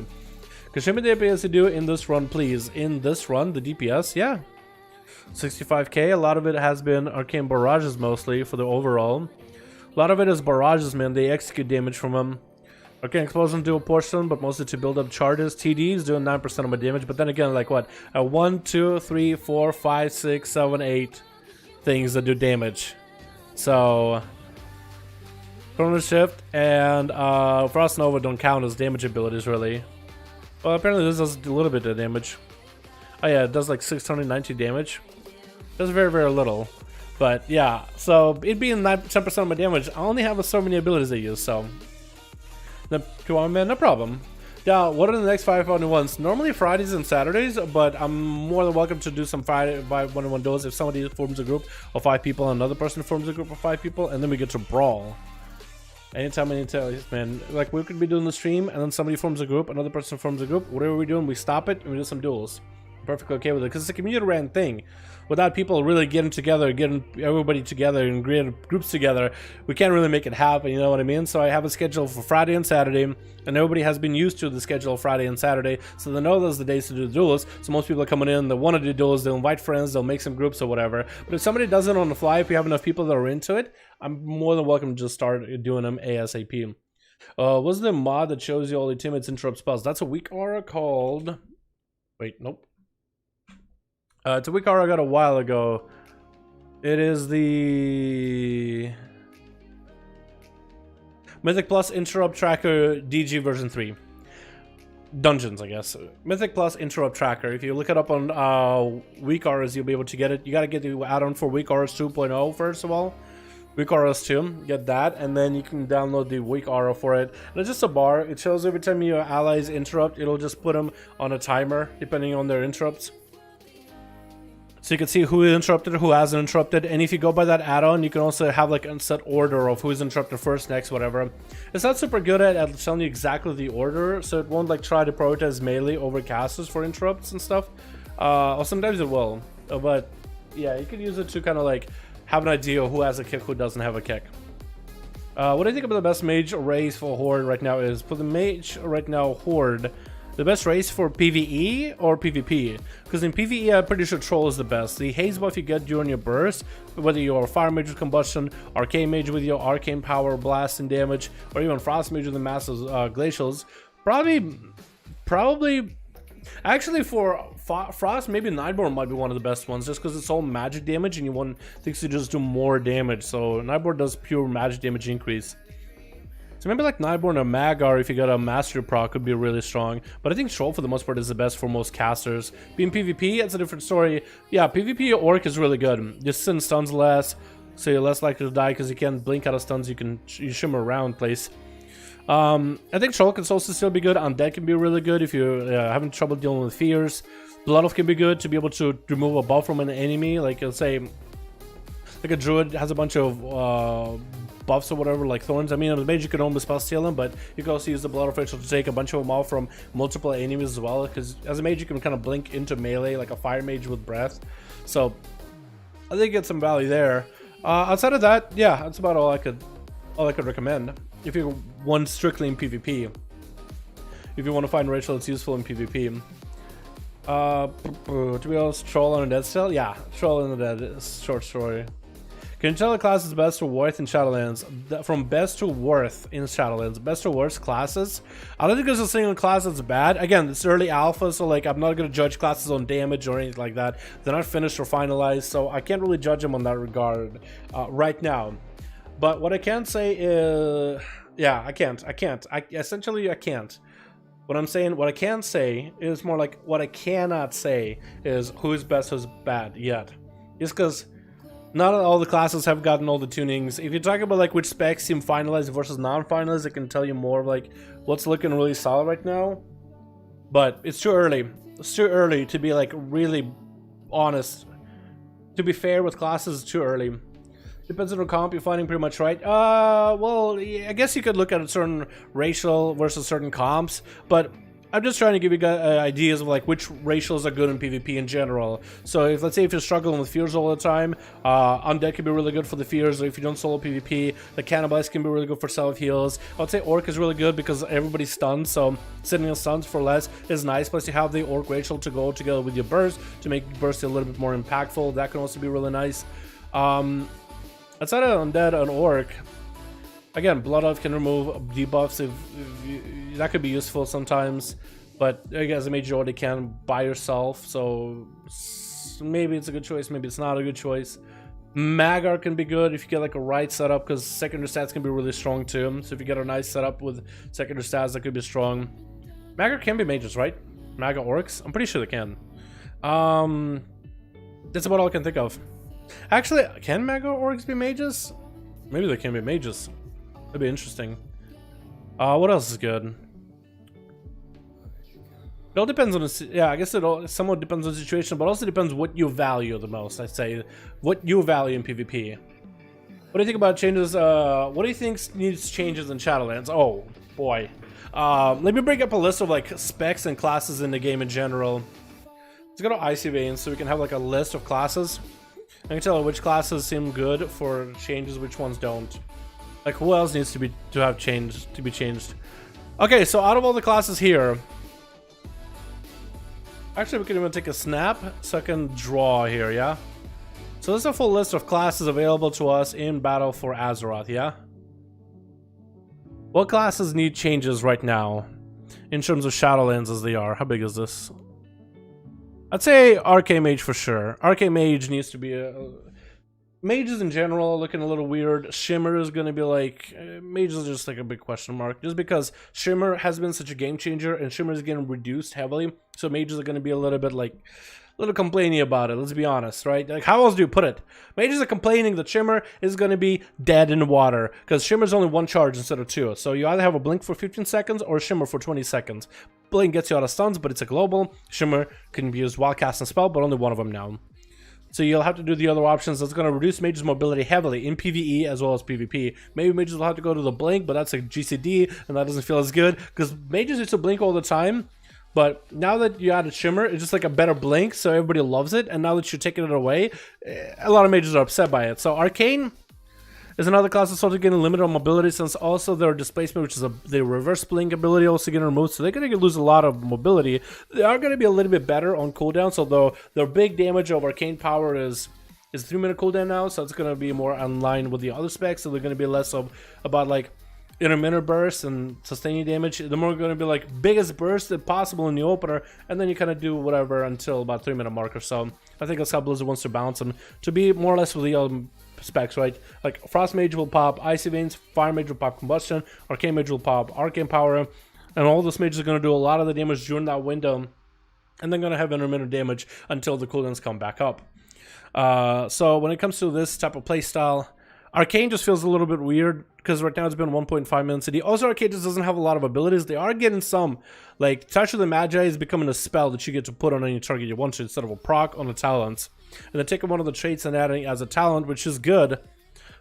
Can show me the DPS you do in this run, please. In this run, the DPS, yeah. 65k. A lot of it has been arcane barrages mostly for the overall. A lot of it is barrages, man. They execute damage from them. Arcane Explosion do a portion, but mostly to build up charges. TDs doing 9% of my damage, but then again, like what? 1, 2, 3, 4, 5, 6, 7, 8 things that do damage. So Chrono Shift and Frost Nova don't count as damage abilities, really. Well, apparently this does a little bit of damage. Oh yeah, it does like 690 damage. That's very, very little. But yeah, so it being 10% of my damage, I only have so many abilities I use, so come on, man, no problem. Yeah, what are the next 5-1-1s? Normally Fridays and Saturdays, but I'm more than welcome to do some Friday 5-1-1 duels if somebody forms a group of 5 people and another person forms a group of 5 people, and then we get to brawl. Anytime, man. Like, we could be doing the stream, and then somebody forms a group, another person forms a group. Whatever we're doing, we stop it, and we do some duels. I'm perfectly okay with it, because it's a community-ran thing. Without people really getting together, getting everybody together and creating groups together, we can't really make it happen, you know what I mean? So I have a schedule for Friday and Saturday, and everybody has been used to the schedule of Friday and Saturday, so they know those are the days to do the duels. So most people are coming in, they want to do duels, they'll invite friends, they'll make some groups or whatever. But if somebody does it on the fly, if you have enough people that are into it, I'm more than welcome to just start doing them ASAP. What's the mod that shows you all the teammates interrupt spells? That's a weak aura called... Wait, nope. It's a weak aura I got a while ago. It is the Mythic Plus Interrupt Tracker DG version 3. Dungeons, I guess. Mythic Plus Interrupt Tracker. If you look it up on weak auras, you'll be able to get it. You gotta get the add-on for weak auras 2.0 first of all. Weak auras 2, get that, and then you can download the weak aura for it. And it's just a bar. It shows every time your allies interrupt, it'll just put them on a timer depending on their interrupts. So you can see who interrupted, who hasn't interrupted, and if you go by that add-on, you can also have like a set order of who's interrupted first, next, whatever. It's not super good at telling you exactly the order, so it won't like try to prioritize melee over casters for interrupts and stuff. Or sometimes it will, but yeah, you can use it to kind of like have an idea of who has a kick, who doesn't have a kick. What I think about the best mage race for Horde right now is, for the mage right now, Horde, the best race for PvE or PvP? Because in PvE, I'm pretty sure Troll is the best. The haze buff you get during your burst, whether you're Fire Mage with Combustion, Arcane Mage with your Arcane Power, Blast and Damage, or even Frost Mage with the Massive Glacials, probably, actually for Frost, maybe Nightborn might be one of the best ones, just because it's all magic damage and you want things to just do more damage. So Nightborn does pure magic damage increase. So maybe like Nightborn or Magar, if you got a Mastery proc, could be really strong. But I think Troll for the most part is the best for most casters. Being PvP, it's a different story. Yeah, PvP Orc is really good. You send stuns less, so you're less likely to die because you can't blink out of stuns. You shimmer around place. I think Troll can also still be good. Undead can be really good if you're having trouble dealing with fears. Blood Elf can be good to be able to remove a buff from an enemy. Like, let's say, like a Druid has a bunch of buffs or whatever, like thorns. I mean, as a mage you can only spell steal them, but you can also use the Blood Elf Ritual to take a bunch of them off from multiple enemies as well, because as a mage you can kind of blink into melee like a Fire Mage with breath. So I think get some value there. Outside of that, yeah, that's about all I could recommend if you want strictly in PvP. If you want to find ritual that's useful in PvP. To be honest, Troll on a Dead still? Yeah, Troll on the Dead is short story. Can you tell the class is best or worst in Shadowlands? From best to worst in Shadowlands. Best to worst classes? I don't think there's a single class that's bad. Again, it's early alpha, so like I'm not going to judge classes on damage or anything like that. They're not finished or finalized, so I can't really judge them on that regard right now. But what I can say is... yeah, I can't. Essentially, I can't. What I can say is more like what I cannot say is who's best, who's bad yet. Just because not all the classes have gotten all the tunings. If you talk about like which specs seem finalized versus non-finalized, it can tell you more of like what's looking really solid right now. But it's too early. It's too early to be like really honest. To be fair with classes, it's too early. Depends on the comp you're finding pretty much right. Well, I guess you could look at a certain racial versus certain comps, but I'm just trying to give you guys ideas of like which racials are good in PvP in general. So if, let's say if you're struggling with fears all the time, Undead can be really good for the fears, or if you don't solo PvP, the Cannibalize can be really good for self-heals. I would say Orc is really good because everybody's stunned, so sitting in stuns for less is nice, plus you have the Orc racial to go together with your burst to make burst a little bit more impactful. That can also be really nice. Outside of Undead and Orc, again, Blood Elf can remove debuffs that could be useful sometimes, but I guess a mage you already can by yourself, so maybe it's a good choice, maybe it's not a good choice. Magar can be good if you get like a right setup, because secondary stats can be really strong too. So if you get a nice setup with secondary stats, that could be strong. Magar can be mages, right? Maga Orcs? I'm pretty sure they can. That's about all I can think of. Actually, can Maga Orcs be mages? Maybe they can be mages. That'd be interesting. What else is good? It all depends on the... yeah, I guess it all somewhat depends on the situation, but also depends what you value the most, I'd say. What you value in PvP. What do you think about changes? What do you think needs changes in Shadowlands? Oh, boy. Let me bring up a list of, like, specs and classes in the game in general. Let's go to Icy Veins so we can have, like, a list of classes. I can tell which classes seem good for changes, which ones don't. Like, who else needs to be changed? Okay, so out of all the classes here, actually we can even take a snap so I can draw here, yeah? So this is a full list of classes available to us in Battle for Azeroth, yeah? What classes need changes right now in terms of Shadowlands as they are? How big is this? I'd say Arcane Mage for sure. Arcane Mage needs to be mages in general looking a little weird. Shimmer is going to be like... mages is just like a big question mark. Just because Shimmer has been such a game changer and Shimmer is getting reduced heavily. So mages are going to be a little bit like... a little complaining about it, let's be honest, right? Like, how else do you put it? Mages are complaining that Shimmer is going to be dead in water. Because Shimmer's only one charge instead of two. So you either have a Blink for 15 seconds or Shimmer for 20 seconds. Blink gets you out of stuns, but it's a global. Shimmer can be used while casting spell, but only one of them now. So you'll have to do the other options. That's going to reduce mages' mobility heavily in PvE as well as PvP. Maybe mages will have to go to the blink, but that's a GCD, and that doesn't feel as good because mages used to blink all the time. But now that you added Shimmer, it's just like a better blink, so everybody loves it. And now that you're taking it away, a lot of mages are upset by it. So Arcane is another class that's also getting limited on mobility, since also their displacement, which is the reverse blink ability, also getting removed. So they're going to lose a lot of mobility. They are going to be a little bit better on cooldowns, although their big damage of Arcane power is 3-minute cooldown now, so it's going to be more in line with the other specs. So they're going to be less about like intermittent bursts and sustaining damage. They're more going to be like biggest burst if possible in the opener, and then you kind of do whatever until about 3-minute mark or so. I think that's how Blizzard wants to balance them to be more or less with the specs, right? Like Frost Mage will pop Icy Veins, Fire Mage will pop Combustion, Arcane Mage will pop Arcane Power, and all those mages are going to do a lot of the damage during that window, and they're going to have intermittent damage until the cooldowns come back up. So when it comes to this type of playstyle, Arcane just feels a little bit weird because right now it's been 1.5 minutes CD. Also, Arcane just doesn't have a lot of abilities. They are getting some, like Touch of the Magi is becoming a spell that you get to put on any target you want to instead of a proc on the talents. And then taking one of the traits and adding as a talent, which is good.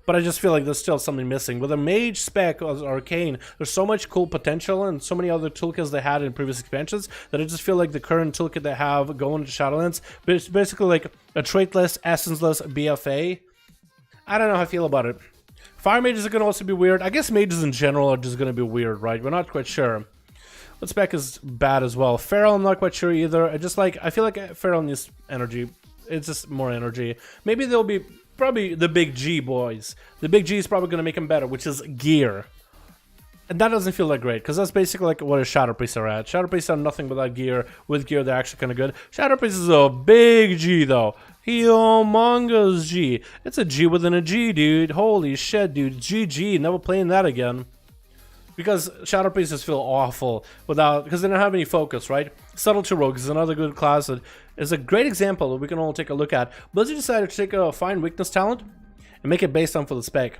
But I just feel like there's still something missing. With a mage spec of Arcane, there's so much cool potential and so many other toolkits they had in previous expansions that I just feel like the current toolkit they have going to Shadowlands, but it's basically like a traitless, essenceless BFA. I don't know how I feel about it. Fire mages are going to also be weird. I guess mages in general are just going to be weird, right? We're not quite sure. What spec is bad as well? Feral, I'm not quite sure either. I feel like Feral needs energy. It's just more energy. Maybe there'll be probably the big G boys. The big G is probably going to make them better, which is gear. And that doesn't feel that great, because that's basically like what a Shadow Priest are at. Shadow Priests are nothing but that gear. With gear, they're actually kind of good. Shadow Priest is a big G, though. Humongous G. It's a G within a G, dude. Holy shit, dude. GG. Never playing that again. Because Shadow Priests feel awful because they don't have any focus, right? Subtlety Rogues is another good class that is a great example that we can all take a look at. Blizzard decided to take a Find Weakness talent and make it based on for the spec.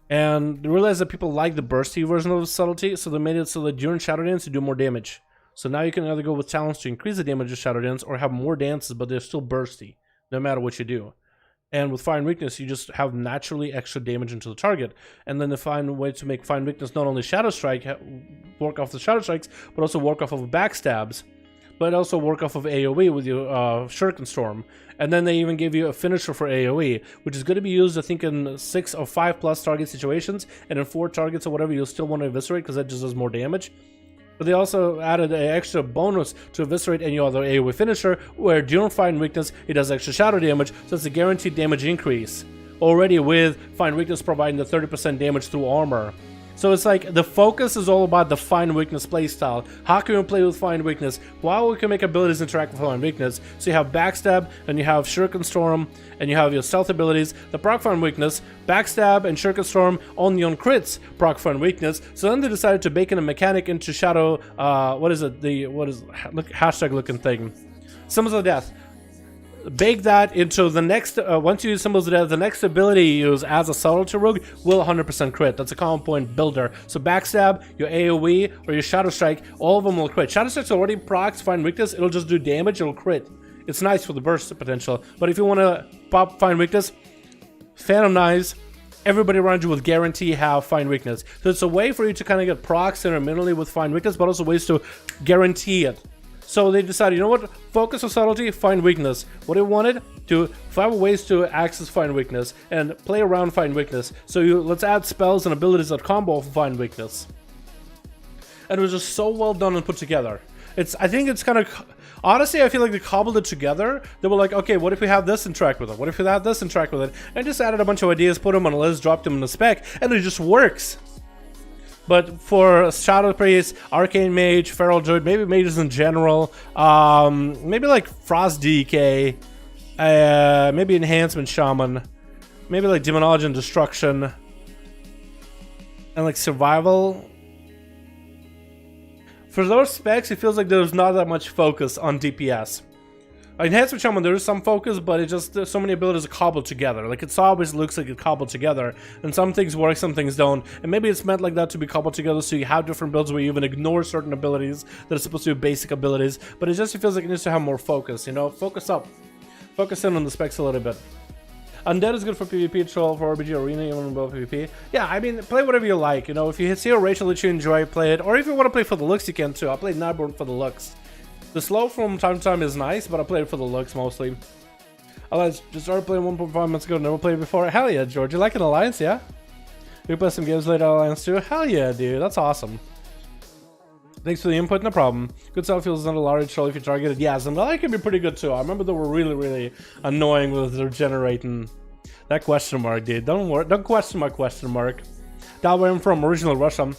And they realized that people like the bursty version of Subtlety, so they made it so that during Shadow Dance you do more damage. So now you can either go with talents to increase the damage of Shadow Dance or have more dances, but they're still bursty, no matter what you do. And with Find Weakness, you just have naturally extra damage into the target. And then they find a way to make Find Weakness not only Shadow Strike, work off the Shadow Strikes, but also work off of backstabs. But also work off of AoE with your Shuriken Storm. And then they even gave you a finisher for AoE, which is going to be used, I think, in 6 or 5+ target situations. And in 4 targets or whatever, you'll still want to eviscerate because that just does more damage. But they also added an extra bonus to eviscerate any other AoE finisher, where during Find Weakness, it does extra shadow damage, so it's a guaranteed damage increase. Already with Find Weakness providing the 30% damage through armor. So it's like the focus is all about the Find Weakness playstyle. How can we play with Find Weakness? While we can make abilities interact with Find Weakness. So you have Backstab, and you have Shuriken Storm, and you have your stealth abilities, the proc Find Weakness, Backstab and Shuriken Storm only on crits, proc Find Weakness. So then they decided to bake in a mechanic into Shadow, hashtag looking thing. Symbols of Death. Bake that into the next, once you use Symbols of Death, the next ability you use as a Subtlety Rogue will 100% crit. That's a common point builder. So Backstab, your AoE, or your Shadow Strike, all of them will crit. Shadow Strike's already procs Find Weakness, it'll just do damage, it'll crit. It's nice for the burst potential. But if you want to pop Find Weakness, Phantom Knives, everybody around you will guarantee have Find Weakness. So it's a way for you to kind of get procs intermittently with Find Weakness, but also ways to guarantee it. So they decided, you know what, focus on subtlety, Find Weakness. What they wanted to find ways to access Find Weakness and play around Find Weakness. So let's add spells and abilities that combo for Find Weakness. And it was just so well done and put together. I think it's kind of, honestly, I feel like they cobbled it together. They were like, okay, what if we have this interact with it? What if we have this interact with it? And just added a bunch of ideas, put them on a list, dropped them in the spec, and it just works. But for Shadow Priest, Arcane Mage, Feral Druid, maybe mages in general, maybe like Frost DK, maybe Enhancement Shaman, maybe like Demonology and Destruction, and like Survival. For those specs, it feels like there's not that much focus on DPS. Enhancement Shaman, there is some focus, but it just, there's so many abilities cobbled together. Like, it always looks like it's cobbled together, and some things work, some things don't. And maybe it's meant like that to be cobbled together, so you have different builds where you even ignore certain abilities that are supposed to be basic abilities. But it just feels like it needs to have more focus, you know? Focus up. Focus in on the specs a little bit. Undead is good for PvP, troll, for RBG Arena, even above PvP. Yeah, I mean, play whatever you like. You know, if you see a racial that you enjoy, play it. Or if you want to play for the looks, you can too. I played Nightborn for the looks. The slow from time to time is nice, but I played it for the looks mostly. Alliance just started playing 1.5 months ago, never played before. Hell yeah, George. You like an Alliance, yeah? We play some games later, Alliance too. Hell yeah, dude. That's awesome. Thanks for the input, no problem. Good self feels under large troll if you target it. Yeah, Zendaya can be pretty good too. I remember they were really annoying with their generating. That question mark, dude. Don't question my question mark. Dalaran from original Russia.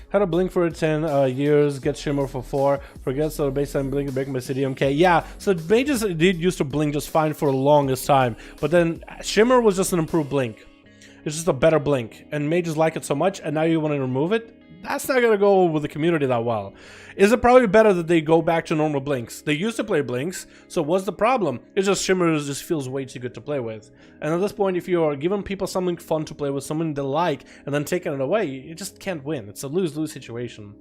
Had a blink for 10 years, get shimmer for 4. Forget so the baseline blink break my CDMK. Yeah, so mages did used to blink just fine for the longest time, but then shimmer was just an improved blink. It's just a better blink, and mages like it so much, and now you want to remove it? That's not gonna go with the community that well. Is it probably better that they go back to normal blinks? They used to play blinks, so what's the problem? It's just shimmer just feels way too good to play with. And at this point, if you are giving people something fun to play with, something they like, and then taking it away, you just can't win. It's a lose-lose situation.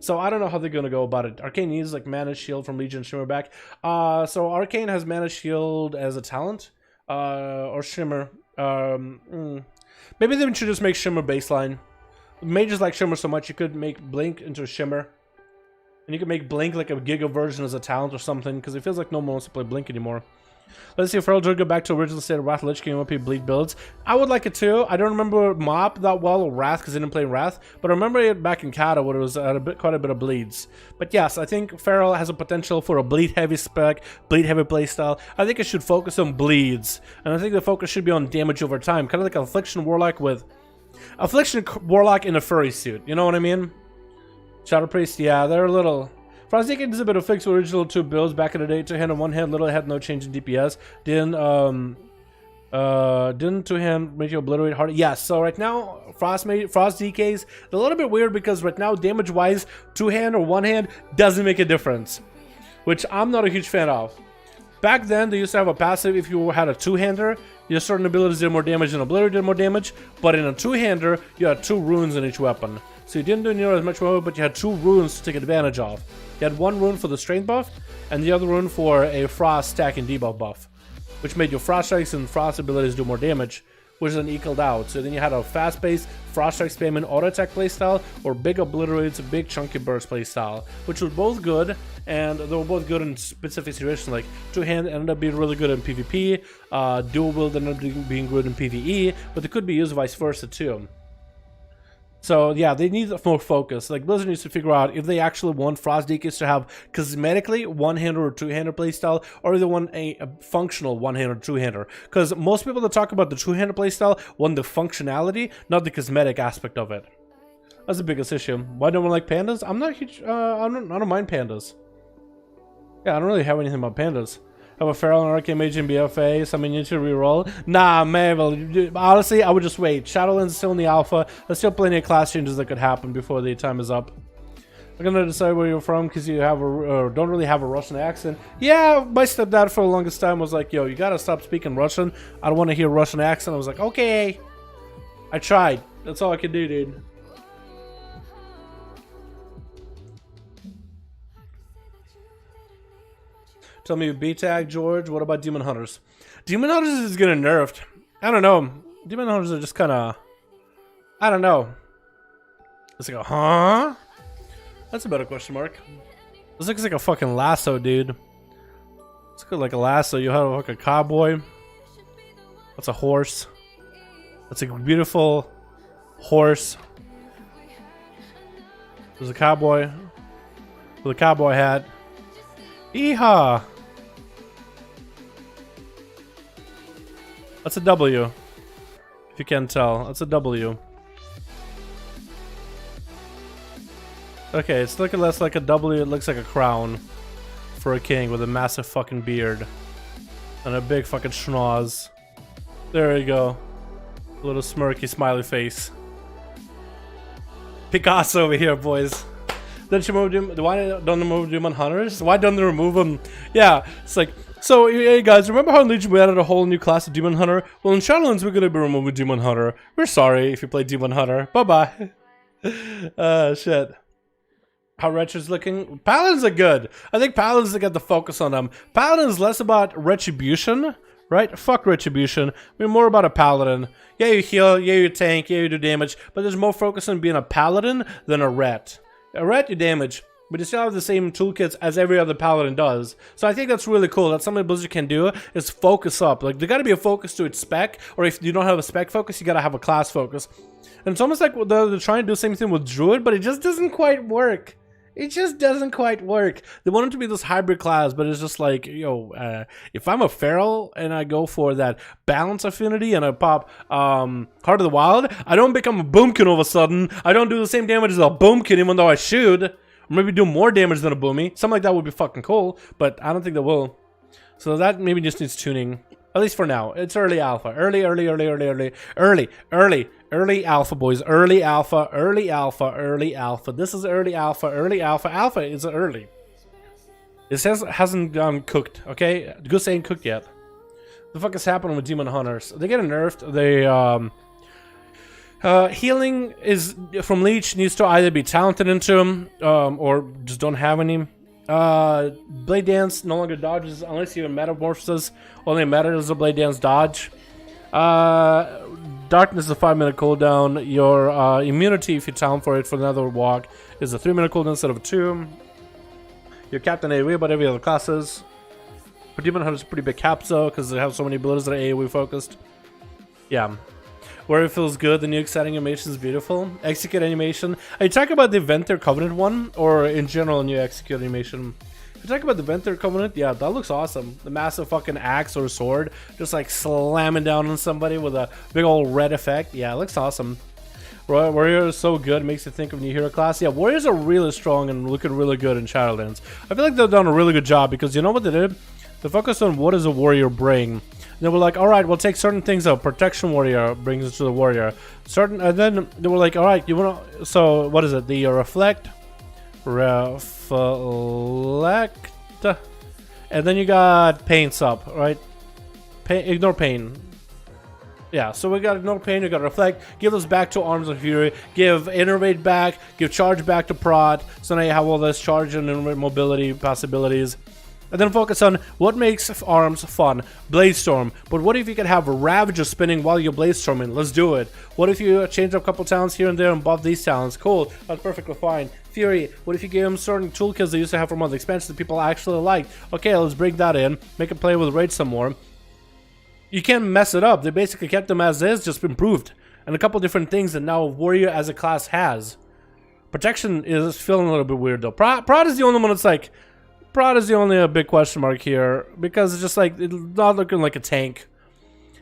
So I don't know how they're gonna go about it. Arcane needs like Mana Shield from Legion Shimmer back. So Arcane has Mana Shield as a talent, or Shimmer. Maybe they should just make Shimmer baseline. Mages like Shimmer so much you could make Blink into Shimmer, and you could make Blink like a Giga version as a talent or something, because it feels like no one wants to play Blink anymore. Let's see if Feral Druid go back to original state of Wrath Lich King OP bleed builds. I would like it too. I don't remember Mop that well or Wrath because I didn't play Wrath, but I remember it back in Kata where it was quite a bit of bleeds. But yes, I think Feral has a potential for a bleed heavy spec, bleed heavy playstyle. I think it should focus on bleeds, and I think the focus should be on damage over time, kind of like Affliction Warlock with Affliction Warlock in a furry suit. You know what I mean? Shadow Priest, yeah, they're a little. Frostdeacon is a bit of fix original 2 builds back in the day. 2-hand on 1-hand, little had no change in DPS. Didn't 2-hand make you obliterate harder? Yes, yeah, so right now, Frost DKs, they're a little bit weird because right now, damage-wise, 2-hand or 1-hand doesn't make a difference, which I'm not a huge fan of. Back then, they used to have a passive if you had a 2-hander, your certain abilities did more damage and obliterate did more damage, but in a 2-hander, you had 2 runes in each weapon. So you didn't do near as much more, but you had 2 runes to take advantage of. You had 1 rune for the strength buff, and the other rune for a frost stack and debuff buff, which made your frost strikes and frost abilities do more damage, which then equaled out. So then you had a fast-paced frost strike spam and auto attack playstyle, or big obliterates, big chunky burst playstyle, which were both good, and they were both good in specific situations. Like 2-hand ended up being really good in PvP, dual wield ended up being good in PvE, but they could be used vice versa too. So yeah, they need more focus. Like Blizzard needs to figure out if they actually want Frost DKs to have cosmetically 1-hander or 2-hander playstyle, or if they want a functional 1-hander or 2-hander. Because most people that talk about the 2-hander playstyle want the functionality, not the cosmetic aspect of it. That's the biggest issue. Why don't we like pandas? I'm not huge. I don't mind pandas. Yeah, I don't really have anything about pandas. Have a Feral and Arcane Mage in BFA, something you should reroll. Nah, man, honestly, I would just wait. Shadowlands is still in the alpha. There's still plenty of class changes that could happen before the time is up. I'm gonna decide where you're from because you have don't really have a Russian accent. Yeah, my stepdad for the longest time was like, yo, you gotta stop speaking Russian. I don't want to hear Russian accent. I was like, okay. I tried. That's all I could do, dude. Tell me B-Tag, George. What about Demon Hunters? Demon Hunters is getting nerfed. I don't know. Demon Hunters are just kind of... I don't know. It's like a... Huh? That's a better question mark. This looks like a fucking lasso, dude. It's like a lasso. You have like a cowboy. That's a horse. That's a beautiful horse. There's a cowboy with a cowboy hat. Yeehaw! That's a W. If you can't tell, that's a W. Okay, it's looking less like a W, it looks like a crown for a king with a massive fucking beard and a big fucking schnoz. There you go. A little smirky smiley face. Picasso over here, boys. Don't you move them? Why don't they move Demon Hunters? Why don't they remove them? Yeah, it's like, so hey guys, remember how in Legion we added a whole new class of Demon Hunter? Well, in Shadowlands we're gonna be removing Demon Hunter. We're sorry if you play Demon Hunter. Bye bye. Shit. How Wretched's looking? Paladins are good. I think Paladins get the focus on them. Paladin's less about Retribution, right? Fuck Retribution. We're more about a Paladin. Yeah, you heal, yeah, you tank, yeah, you do damage, but there's more focus on being a Paladin than a Ret. A Ret, you damage, but you still have the same toolkits as every other Paladin does. So I think that's really cool. That's something Blizzard can do, is focus up. Like, there gotta be a focus to its spec, or if you don't have a spec focus, you gotta have a class focus. And it's almost like they're trying to do the same thing with Druid, but it just doesn't quite work. It just doesn't quite work. They want it to be this hybrid class, but it's just like, yo, if I'm a Feral and I go for that balance affinity and I pop Heart of the Wild, I don't become a Boomkin all of a sudden. I don't do the same damage as a Boomkin even though I should. Or maybe do more damage than a Boomy. Something like that would be fucking cool, but I don't think they will. So that maybe just needs tuning. At least for now. It's early alpha. Early alpha, boys. Early alpha. This is early alpha. Alpha is early. It says hasn't gone cooked, okay? The goose ain't cooked yet. The fuck is happening with Demon Hunters? They get nerfed. They, healing is from Leech needs to either be talented into them, or just don't have any. Blade Dance no longer dodges unless you metamorphosis. Only matters a Blade Dance dodge. Darkness is a 5-minute cooldown. Your immunity, if you talent for it for another walk, is a 3-minute cooldown instead of a 2. Your Captain AoE about every other classes. But Demon Hunter is a pretty big cap though, because they have so many abilities that are AoE focused. Yeah. Where it feels good, the new exciting animation is beautiful. Execute animation. Are you talking about the Venter Covenant one, or in general new execute animation? If you talk about the Venter Covenant, yeah, that looks awesome. The massive fucking axe or sword, just like slamming down on somebody with a big old red effect. Yeah, it looks awesome. Warrior is so good, makes you think of new hero class. Yeah, Warriors are really strong and looking really good in Shadowlands. I feel like they've done a really good job because you know what they did? They focused on what does a warrior bring. They were like, all right, we'll take certain things out. Protection warrior brings us to the warrior. Certain, and then they were like, all right, you want to, so what is it? The reflect, and then you got pain sub, right? Ignore pain. Yeah, so we got ignore pain, we got reflect, give us back to arms of fury, give innervate back, give charge back to prod. So now you have all this charge and mobility possibilities. And then focus on what makes arms fun. Bladestorm. But what if you could have Ravager spinning while you're Bladestorming? Let's do it. What if you change up a couple talents here and there and buff these talents? Cool. That's perfectly fine. Fury. What if you gave them certain toolkits they used to have from other expansions that people actually liked? Okay, let's bring that in. Make it play with Rage some more. You can't mess it up. They basically kept them as is, just improved. And a couple different things that now Warrior as a class has. Protection is feeling a little bit weird though. Prod is the only one that's like... Prod is the only big question mark here, because it's just like, it's not looking like a tank.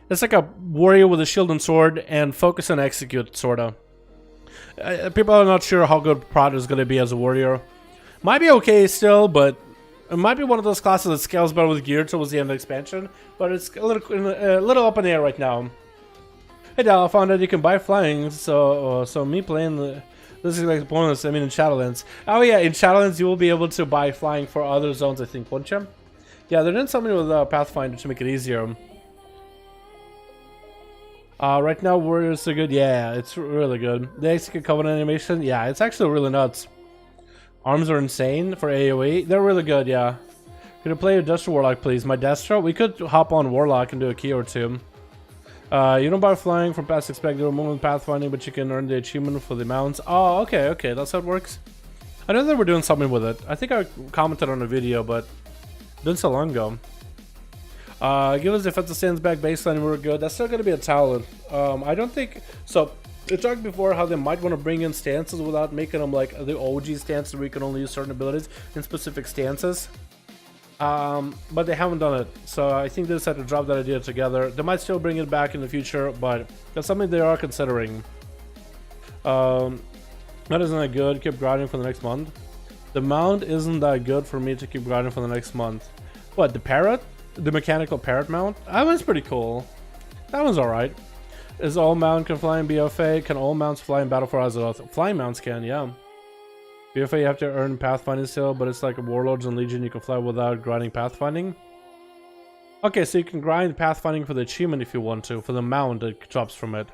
It's like a warrior with a shield and sword, and focus and execute, sorta. People are not sure how good Prod is going to be as a warrior. Might be okay still, but it might be one of those classes that scales better with gear towards the end of the expansion, but it's a little up in the air right now. Hey Dal, I found out you can buy flying, so me playing the... This is like a bonus, I mean in Shadowlands. Oh yeah, in Shadowlands you will be able to buy flying for other zones, I think, won't you? Yeah, they're doing something with Pathfinder to make it easier. Right now Warriors are good, yeah, it's really good. The Execute Covenant animation, yeah, it's actually really nuts. Arms are insane for AoE, they're really good, yeah. Could you play a Destro Warlock please? My Destro? We could hop on Warlock and do a key or two. You don't buy flying from past expected or movement pathfinding, but you can earn the achievement for the mounts. Oh, okay, that's how it works. I know they were doing something with it. I think I commented on a video, but didn't so long ago. Give us defensive stance back baseline, we're good. That's still gonna be a talent. I don't think so. We talked before how they might want to bring in stances without making them like the OG stances where you can only use certain abilities in specific stances. But they haven't done it, so I think they just had to drop that idea together. They might still bring it back in the future, but that's something they are considering. That isn't that good. Keep grinding for the next month. The mount isn't that good for me to keep grinding for the next month. What, the parrot? The mechanical parrot mount? That one's pretty cool. That one's alright. Is all mount can fly in BFA? Can all mounts fly in Battle for Azeroth? Flying mounts can, yeah. BFA you have to earn pathfinding still, but it's like a Warlords and Legion you can fly without grinding pathfinding. Okay, so you can grind pathfinding for the achievement if you want to, for the mount that drops from it.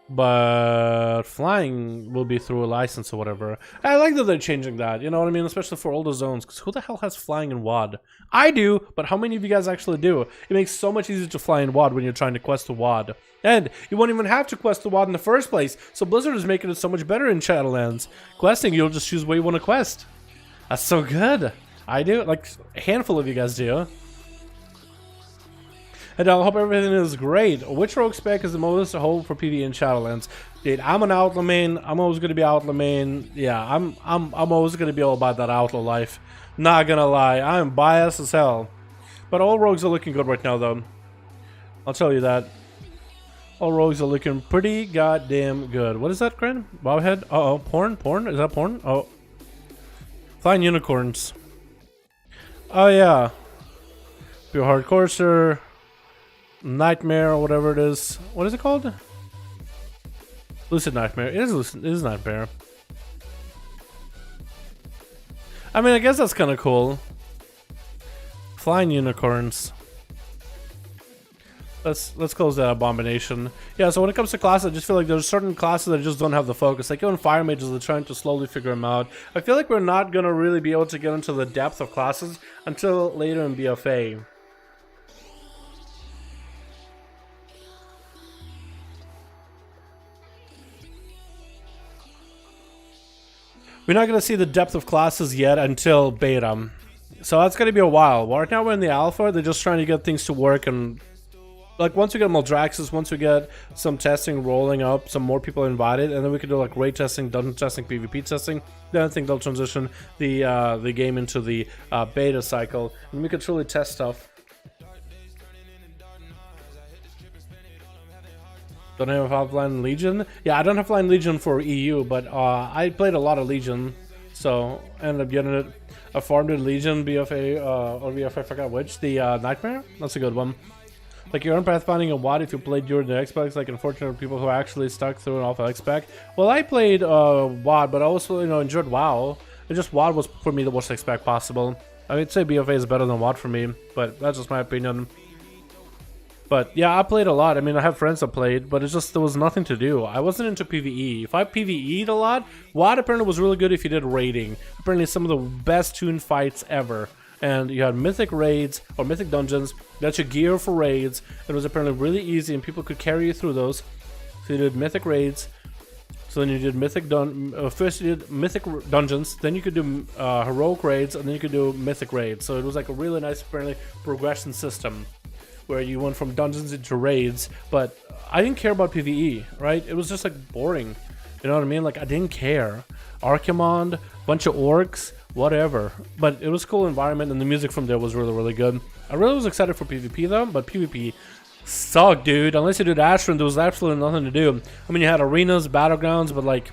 but flying will be through a license or whatever. I like that they're changing that, you know what I mean? Especially for older zones, because who the hell has flying in WoD? I do, but how many of you guys actually do? It makes so much easier to fly in WoD when you're trying to quest a WoD. And you won't even have to quest the WoD in the first place, so Blizzard is making it so much better in Shadowlands. Questing, you'll just choose where you want to quest. That's so good. I do, like a handful of you guys do. And I hope everything is great. Which rogue spec is the most hope for PvE in Shadowlands? Dude, I'm an outlaw main. I'm always gonna be outlaw main. Yeah, I'm always gonna be all about that outlaw life. Not gonna lie, I'm biased as hell. But all rogues are looking good right now, though. I'll tell you that. All rogues are looking pretty goddamn good. What is that, Gren? Bobhead? Uh-oh, porn? Porn? Is that porn? Oh. Flying unicorns. Oh, yeah. Pure Hard Corsair. Nightmare or whatever it is. What is it called? Lucid Nightmare. It is Nightmare. I mean, I guess that's kind of cool. Flying unicorns. Let's close that abomination. Yeah, so when it comes to classes, I just feel like there's certain classes that just don't have the focus. Like even Fire Mages are trying to slowly figure them out. I feel like we're not gonna really be able to get into the depth of classes until later in BFA. We're not going to see the depth of classes yet until beta. So that's going to be a while. Right now we're in the alpha. They're just trying to get things to work. And like once we get Maldraxxus, once we get some testing rolling up, some more people invited, and then we can do like raid testing, dungeon testing, PvP testing, then I think they'll transition the game into the beta cycle. And we can truly test stuff. Don't have Flying Legion? Yeah, I don't have Flying Legion for EU, but I played a lot of Legion, so ended up getting it. I farmed in Legion, BFA, or BFA, I forgot which. The Nightmare? That's a good one. Like, you earn pathfinding in WoD if you played during the Xbox, like unfortunate people who actually stuck through an alpha XPAC. Well, I played WoD, but I also, you know, enjoyed WoW. It just WoD was, for me, the worst XPAC possible. I would say BFA is better than WoD for me, but that's just my opinion. But yeah, I played a lot. I mean, I have friends that played, but it's just there was nothing to do. I wasn't into PvE. If I PvE'd a lot, WoD apparently was really good if you did raiding. Apparently some of the best tuned fights ever. And you had mythic raids or mythic dungeons that you gear for raids. It was apparently really easy and people could carry you through those. So you did mythic raids. So then you did first you did mythic dungeons, then you could do heroic raids, and then you could do mythic raids. So it was like a really nice apparently progression system, where you went from dungeons into raids, but I didn't care about PvE, right? It was just like boring, you know what I mean? Like I didn't care. Archimond, bunch of orcs, whatever. But it was a cool environment, and the music from there was really, really good. I really was excited for PvP though, but PvP sucked, dude. Unless you did Ashran, there was absolutely nothing to do. I mean, you had arenas, battlegrounds, but like,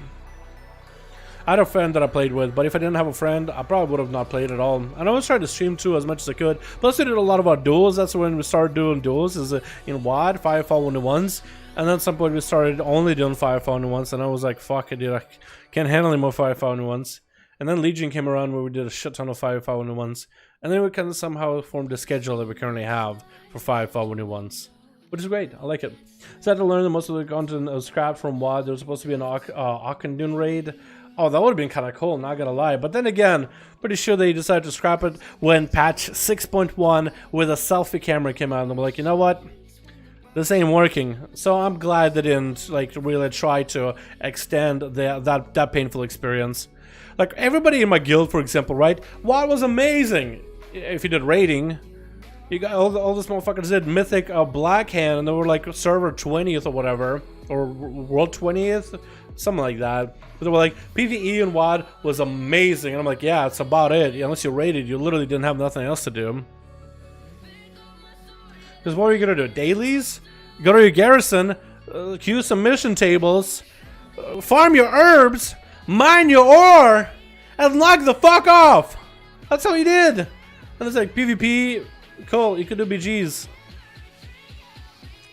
I had a friend that I played with, but if I didn't have a friend, I probably would have not played at all. And I was trying to stream too as much as I could. Plus, we did a lot of our duels. That's when we started doing duels, is in WoD, Firefall 1-to-1s. And then at some point we started only doing Firefall 1-to-1s, and I was like, fuck it, dude, I can't handle any more Firefall 1-to-1s. And then Legion came around where we did a shit ton of Firefall 1-to-1s. And then we kind of somehow formed the schedule that we currently have for Firefall 1-to-1s. Which is great, I like it. So I had to learn that most of the content was scrapped from WoD. There was supposed to be an Akandun raid. Oh, that would have been kind of cool, not gonna lie. But then again, pretty sure they decided to scrap it when patch 6.1 with a selfie camera came out, and they were like, you know what? This ain't working. So I'm glad they didn't like really try to extend that painful experience. Like everybody in my guild, for example, right? WoD was amazing. If you did raiding, you got all these motherfuckers did mythic black hand, and they were like server 20th or whatever, or world 20th, something like that. But they were like, PvE in WoD was amazing, and I'm like, yeah, it's about it. Unless you raided, you literally didn't have nothing else to do. Because what are you gonna do? Dailies? Go to your garrison, queue some mission tables, farm your herbs, mine your ore, and log the fuck off. That's how he did. And it's like PvP, cool. You could do BGs.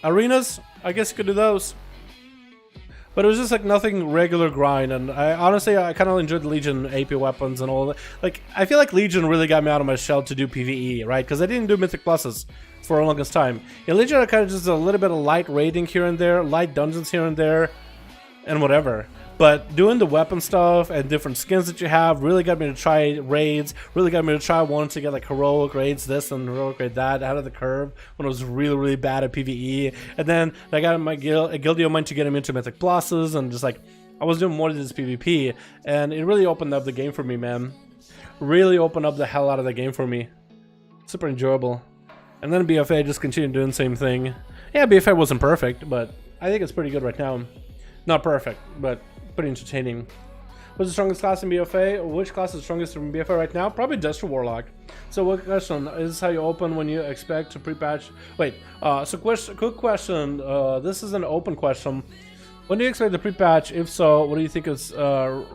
Arenas, I guess you could do those. But it was just like nothing regular grind, and I honestly kind of enjoyed the Legion AP weapons and all that. Like I feel like Legion really got me out of my shell to do PvE, right? Because I didn't do Mythic Pluses for the longest time. In Legion, I kind of just a little bit of light raiding here and there, light dungeons here and there, and whatever. But doing the weapon stuff and different skins that you have really got me to try raids, really got me to try wanting to get like heroic raids this and heroic raid that out of the curve when I was really bad at PvE. And then I got my a guilty of mine to get him into Mythic Pluses, and just like I was doing more than this PvP, and it really opened up the game for me, man. Really opened up the hell out of the game for me. Super enjoyable. And then BFA just continued doing the same thing. Yeah, BFA wasn't perfect, but I think it's pretty good right now. Not perfect, but pretty entertaining. What's the strongest class in BFA? Which class is the strongest in BFA right now? Probably Destro Warlock. So what question? Is this how you open when you expect to pre-patch? Wait, so quick question. This is an open question. When do you expect the pre-patch? If so, what do you think is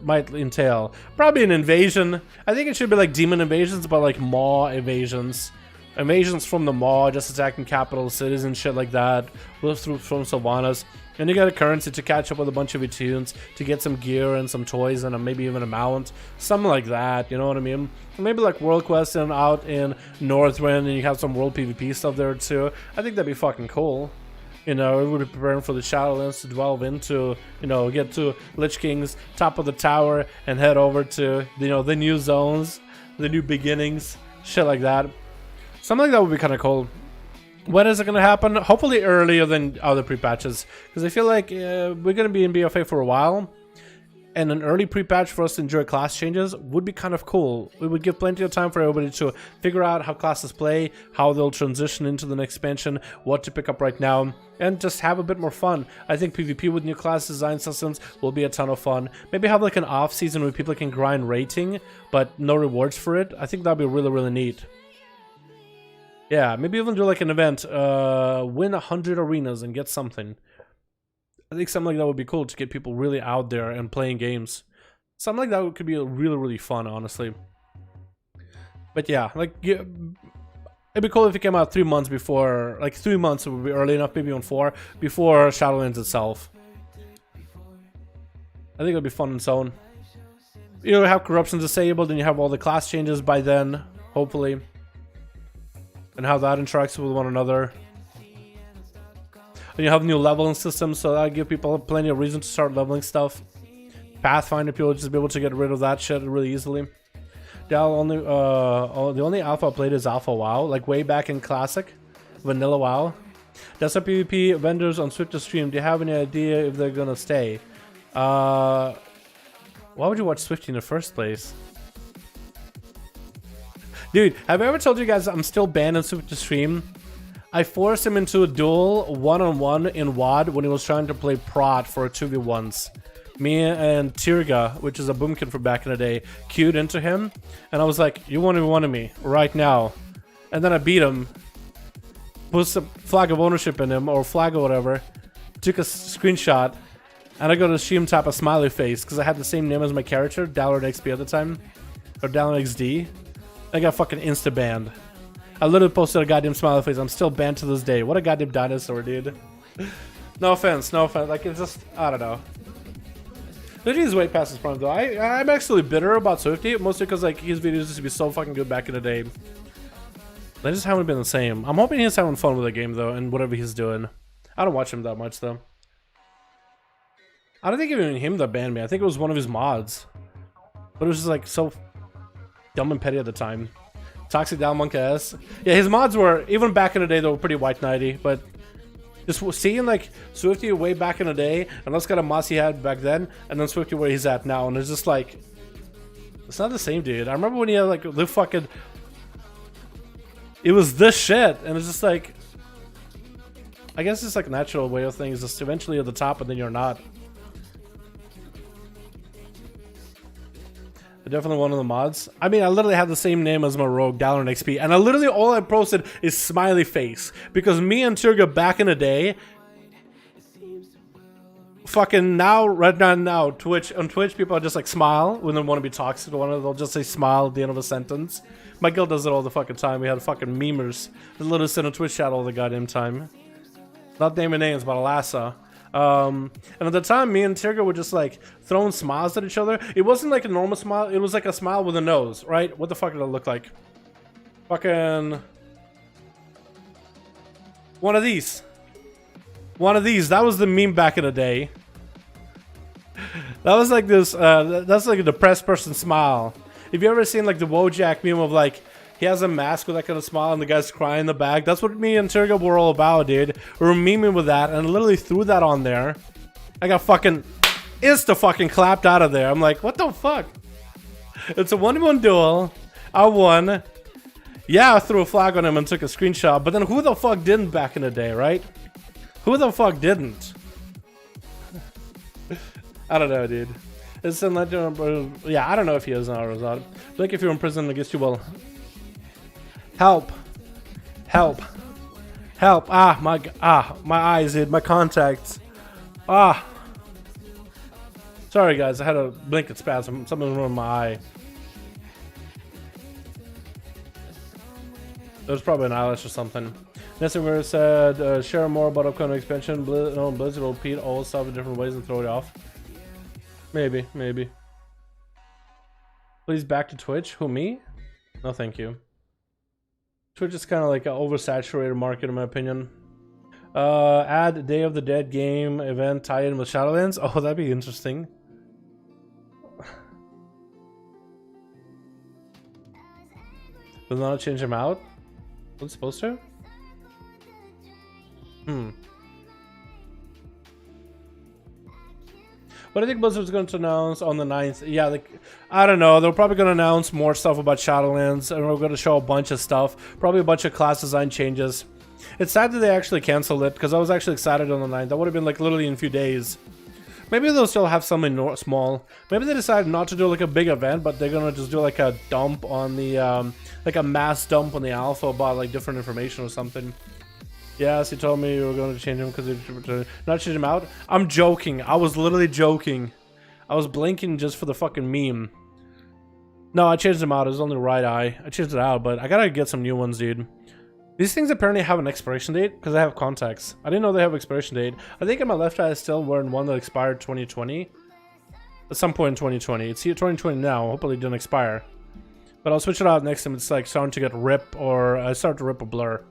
might entail? Probably an invasion. I think it should be like demon invasions, but like maw invasions. Invasions from the maw, just attacking capital cities and shit like that. From Sylvanas. And you get a currency to catch up with a bunch of Etunes, to get some gear and some toys and maybe even a mount. Something like that, you know what I mean? Maybe like World Quest and out in Northrend, and you have some World PvP stuff there too. I think that'd be fucking cool. You know, we would be preparing for the Shadowlands to delve into, you know, get to Lich King's top of the tower and head over to, you know, the new zones, the new beginnings, shit like that. Something like that would be kind of cool. When is it going to happen? Hopefully earlier than other pre-patches, because I feel like we're going to be in BFA for a while, and an early pre-patch for us to enjoy class changes would be kind of cool. We would give plenty of time for everybody to figure out how classes play, how they'll transition into the next expansion, what to pick up right now, and just have a bit more fun. I think PvP with new class design systems will be a ton of fun. Maybe have like an off season where people can grind rating, but no rewards for it. I think that'd be really neat. Yeah, maybe even do like an event, win 100 arenas and get something. I think something like that would be cool to get people really out there and playing games. Something like that could be really fun, honestly. But yeah, like, yeah, it'd be cool if it came out 3 months before, like 3 months would be early enough, maybe on 4, before Shadowlands itself. I think it'd be fun and so on. You have corruption disabled and you have all the class changes by then, hopefully. And how that interacts with one another. And you have new leveling systems, so that give people plenty of reason to start leveling stuff. Pathfinder, people just be able to get rid of that shit really easily. The only alpha I played is Alpha WoW, like way back in Classic, Vanilla WoW. That's a PvP vendors on Switch to stream. Do you have any idea if they're gonna stay? Why would you watch Swifty in the first place? Dude, have I ever told you guys I'm still banned on Switch to stream? I forced him into a duel one-on-one in WoD when he was trying to play Prot for 2v1s. Me and Tirga, which is a boomkin from back in the day, queued into him, and I was like, you 1v1 me right now. And then I beat him, put a flag of ownership in him, or flag or whatever, took a screenshot, and I got to see him tap a smiley face, because I had the same name as my character, Dalaran XP at the time, or Dalaran XD. I got fucking insta-banned. I literally posted a goddamn smiley face. I'm still banned to this day. What a goddamn dinosaur, dude. No offense, no offense. Like, it's just, I don't know. Swifty is way past his prime, though. I'm actually bitter about Swifty, mostly because, like, his videos used to be so fucking good back in the day. They just haven't been the same. I'm hoping he's having fun with the game, though, and whatever he's doing. I don't watch him that much, though. I don't think even him that banned me. I think it was one of his mods. But it was just, like, so dumb and petty at the time. Toxic Down Monk S. Yeah, his mods were, even back in the day, they were pretty white knighty, but just seeing like Swifty way back in the day, and let's get a mods he had back then, and then Swifty where he's at now, and it's just like, it's not the same, dude. I remember when he had like the fucking, it was this shit, and it's just like, I guess it's like a natural way of things, just eventually at the top, and then you're not. Definitely one of the mods. I mean, I literally have the same name as my rogue, Dalaran XP, and I literally all I posted is smiley face, because me and Tirga back in the day, fucking now, right now, Twitch, on Twitch, people are just like smile when they want to be toxic to one another. They'll just say smile at the end of a sentence. My guild does it all the fucking time. We had fucking memers that literally sit on Twitch chat all the goddamn time. Not naming names, but Alassa. And at the time, me and Tirga were just like throwing smiles at each other. It wasn't like a normal smile, it was like a smile with a nose, right? What the fuck did it look like? Fucking one of these. One of these. That was the meme back in the day. That was like this, that's like a depressed person smile. Have you ever seen like the Wojak meme of like, he has a mask with that kind of smile and the guy's crying in the back? That's what me and Turgo were all about, dude. We were memeing with that and I literally threw that on there. I got fucking fucking clapped out of there. I'm like, what the fuck? It's a 1v1 duel. I won. Yeah, I threw a flag on him and took a screenshot, but then who the fuck didn't back in the day, right? Who the fuck didn't? I don't know, dude. It's in legend. Yeah, I don't know if he is now or not. Like if you're in prison against you, well. Help! Help! Help! My eyes, dude. My contacts. Sorry, guys. I had a blinking spasm. Something wrong with my eye. It was probably an eyelash or something. Nessie where it said, share more about upcoming expansion. Blizzard will repeat all stuff in different ways and throw it off. Maybe, maybe. Please back to Twitch. Who, me? No, thank you. Twitch is kind of like an oversaturated market, in my opinion. Add Day of the Dead game event tie-in with Shadowlands. Oh, that'd be interesting. Will not change him out? Was it supposed to? What do you think Blizzard's going to announce on the 9th? Yeah, like, I don't know. They're probably going to announce more stuff about Shadowlands, and we're going to show a bunch of stuff. Probably a bunch of class design changes. It's sad that they actually canceled it, because I was actually excited on the 9th. That would have been like literally in a few days. Maybe they'll still have something small. Maybe they decided not to do like a big event, but they're going to just do like a dump on the, like a mass dump on the alpha about like different information or something. Yes, you told me you were going to change him because you not change him out. I'm joking. I was literally joking. I was blinking just for the fucking meme. No, I changed him out. It was only the right eye. I changed it out, but I gotta get some new ones, dude. These things apparently have an expiration date because I have contacts. I didn't know they have expiration date. I think in my left eye I still wearing one that expired 2020. At some point in 2020. It's here 2020 now. Hopefully it didn't expire. But I'll switch it out next time it's like starting to get rip or start to rip or blur.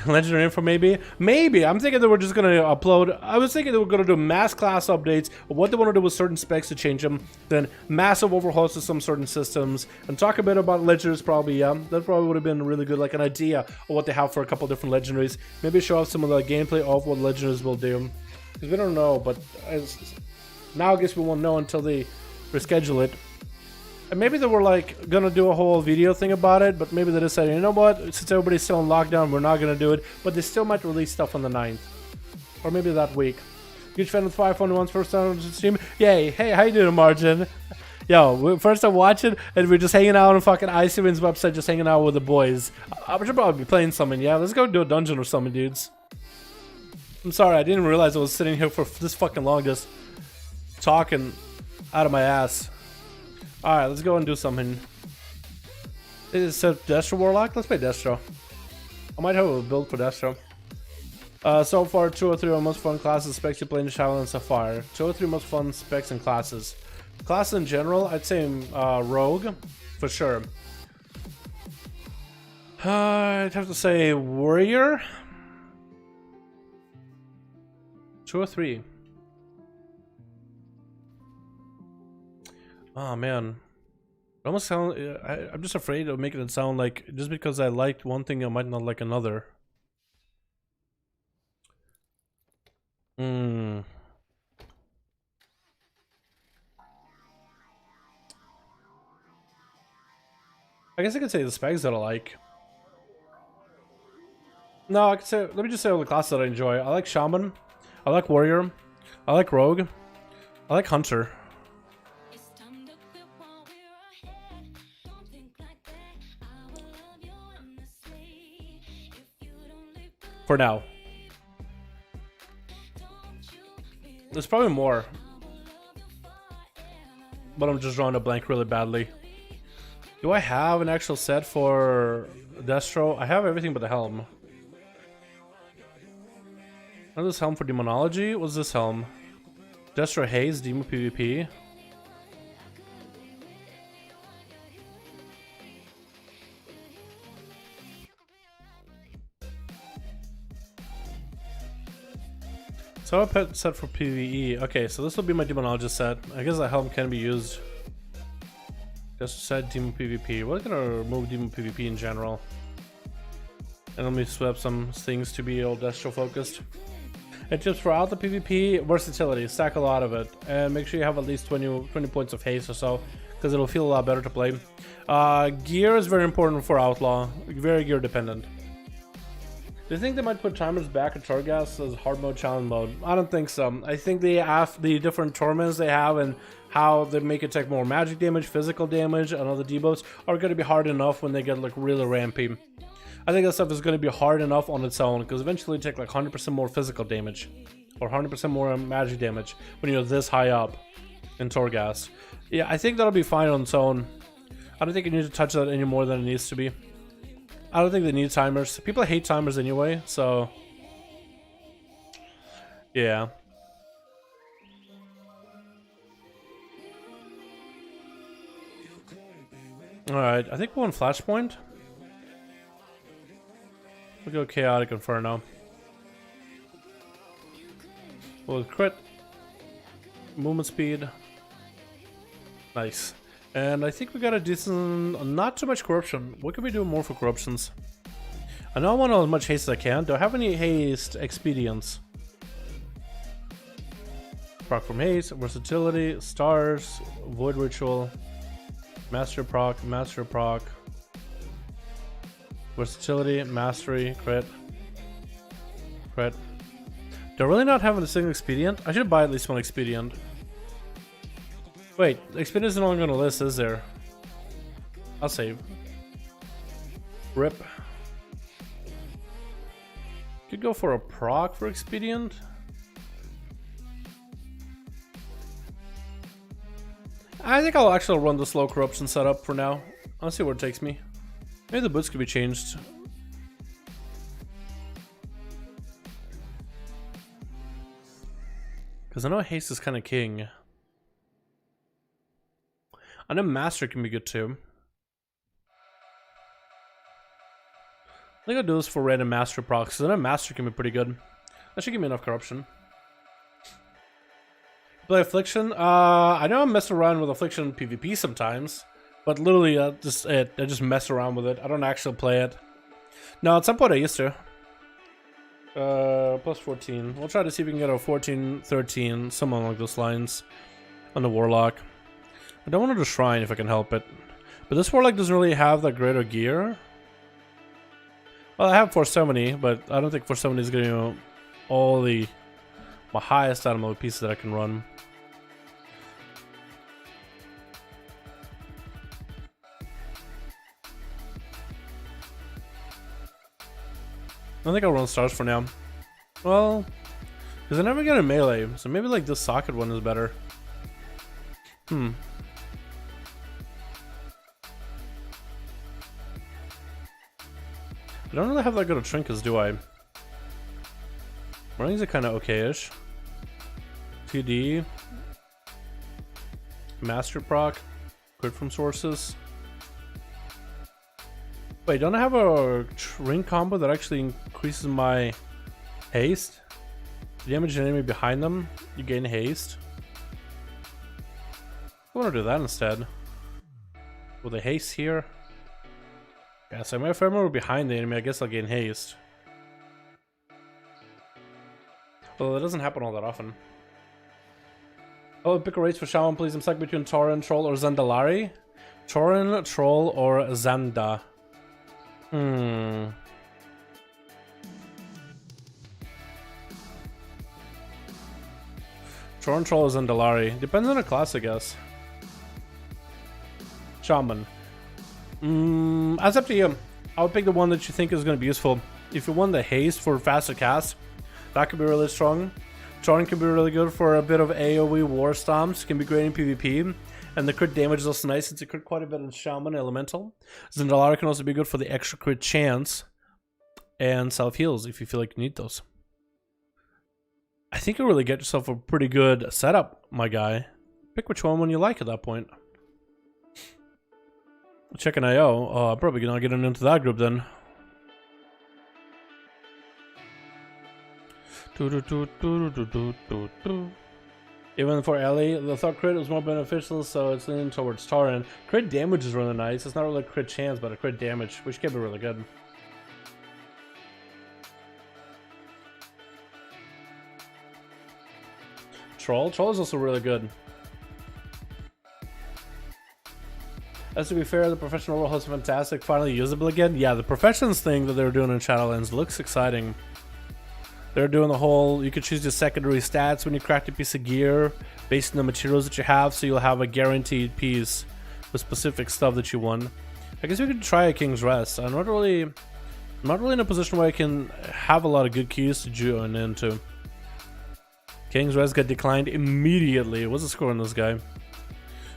Legendary info, maybe? Maybe. I'm thinking that we're just going to upload. I was thinking that we're going to do mass class updates of what they want to do with certain specs to change them. Then massive overhauls to some certain systems. And talk a bit about legendaries, probably, yeah. That probably would have been really good, like an idea of what they have for a couple different legendaries. Maybe show off some of the gameplay of what legendaries will do. Because we don't know, but now I guess we won't know until they reschedule it. And maybe they were like gonna do a whole video thing about it, but maybe they decided, you know what, since everybody's still in lockdown, we're not gonna do it. But they still might release stuff on the 9th. Or maybe that week. Huge fan of 5.1's first time on stream. Yay, hey, how you doing, Margin? Yo, first time watching, and we're just hanging out on fucking ICWin's website, just hanging out with the boys. I should probably be playing something, yeah? Let's go do a dungeon or something, dudes. I'm sorry, I didn't realize I was sitting here for this fucking long, just talking out of my ass. Alright, let's go and do something. Is it Destro Warlock? Let's play Destro. I might have a build for Destro. So far, 2 or 3 are most fun classes specs you play in Shadowlands so far. 2 or 3 most fun specs and classes. Classes in general, I'd say Rogue, for sure. I'd have to say Warrior. 2 or 3. Oh man, it almost sound. I'm just afraid of making it sound like just because I liked one thing, I might not like another. I guess I could say the specs that I like. No, I could say. Let me just say all the classes that I enjoy. I like Shaman. I like Warrior. I like Rogue. I like Hunter. For now. There's probably more. But I'm just drawing a blank really badly. Do I have an actual set for Destro? I have everything but the helm. What is this helm for Demonology? What's this helm? Destro Haze, Demo PvP. So I put set for PvE. Okay, so this will be my demonologist set. I guess the helm can be used. Just set demon PvP. We're gonna remove demon PvP in general. And let me swap some things to be all destro focused. And just throughout the PvP, versatility, stack a lot of it. And make sure you have at least 20 points of haste or so, because it'll feel a lot better to play. Gear is very important for Outlaw. Very gear dependent. Do you think they might put timers back at Torghast as hard mode, challenge mode? I don't think so. I think they have the different torments they have and how they make it take more magic damage, physical damage, and other debuffs are going to be hard enough when they get like really rampy. I think that stuff is going to be hard enough on its own, because eventually you take like 100% more physical damage or 100% more magic damage when you're this high up in Torghast. Yeah, I think that'll be fine on its own. I don't think you need to touch that any more than it needs to be. I don't think they need timers. People hate timers anyway, so yeah. Alright, I think we're on Flashpoint. We'll go Chaotic Inferno. We'll crit. Movement speed. Nice. And I think we got a decent, not too much corruption. What can we do more for corruptions? I know I want as much haste as I can. Do I have any haste expedients? Proc from haste, versatility, stars, void ritual, master proc, versatility, mastery, crit. Do I really not have a single expedient? I should buy at least one expedient. Wait, expedient isn't on the list, is there? I'll save. Rip. Could go for a proc for expedient. I think I'll actually run the slow corruption setup for now. I'll see where it takes me. Maybe the boots could be changed. Because I know haste is kind of king. I know master can be good too. I think I'll do this for random master procs. I know master can be pretty good. That should give me enough corruption. Play affliction. I know I'm messing around with affliction PvP sometimes, but literally just it. I just mess around with it. I don't actually play it. No, at some point I used to. Plus 14. We'll try to see if we can get a 14, 13, something along those lines on the Warlock. I don't want to do Shrine if I can help it. But this Warlock doesn't really have that greater gear. Well, I have 470, but I don't think 470 is going to be all my highest animal pieces that I can run. I think I'll run stars for now. Well, because I never get a melee, so maybe like this socket one is better. I don't really have that good of trinkets, do I? Runnings are kind of okay-ish. 2D. Master proc. Crit from sources. Wait, don't I have a ring combo that actually increases my haste? Damage an enemy behind them, you gain haste. I want to do that instead. With a haste here. Yeah, so if I'm over behind the enemy, I guess I'll gain haste. Well, it doesn't happen all that often. Oh, pick a race for Shaman, please. I'm stuck between Tauren, Troll, or Zandalari. Tauren, Troll, or Zanda. Tauren, Troll, or Zandalari. Depends on the class, I guess. Shaman. That's up to you. I would pick the one that you think is going to be useful. If you want the haste for faster cast, that could be really strong. Tauren can be really good for a bit of AoE war stomps. Can be great in PvP. And the crit damage is also nice since it crit quite a bit in Shaman Elemental. Zandalari can also be good for the extra crit chance. And self heals if you feel like you need those. I think you'll really get yourself a pretty good setup, my guy. Pick which one when you like at that point. Check an IO. Oh, I'm probably gonna get into that group then. Even for Ellie, the thought crit was more beneficial, so it's leaning towards Tauren. Crit damage is really nice. It's not really a crit chance, but a crit damage, which can be really good. Troll is also really good. As to be fair, the professional role is fantastic. Finally usable again. Yeah, the professions thing that they're doing in Shadowlands looks exciting. They're doing the whole, you can choose your secondary stats when you craft a piece of gear based on the materials that you have, so you'll have a guaranteed piece with specific stuff that you want. I guess we could try a King's Rest. I'm not really in a position where I can have a lot of good keys to join into. King's Rest got declined immediately. What's the score on this guy?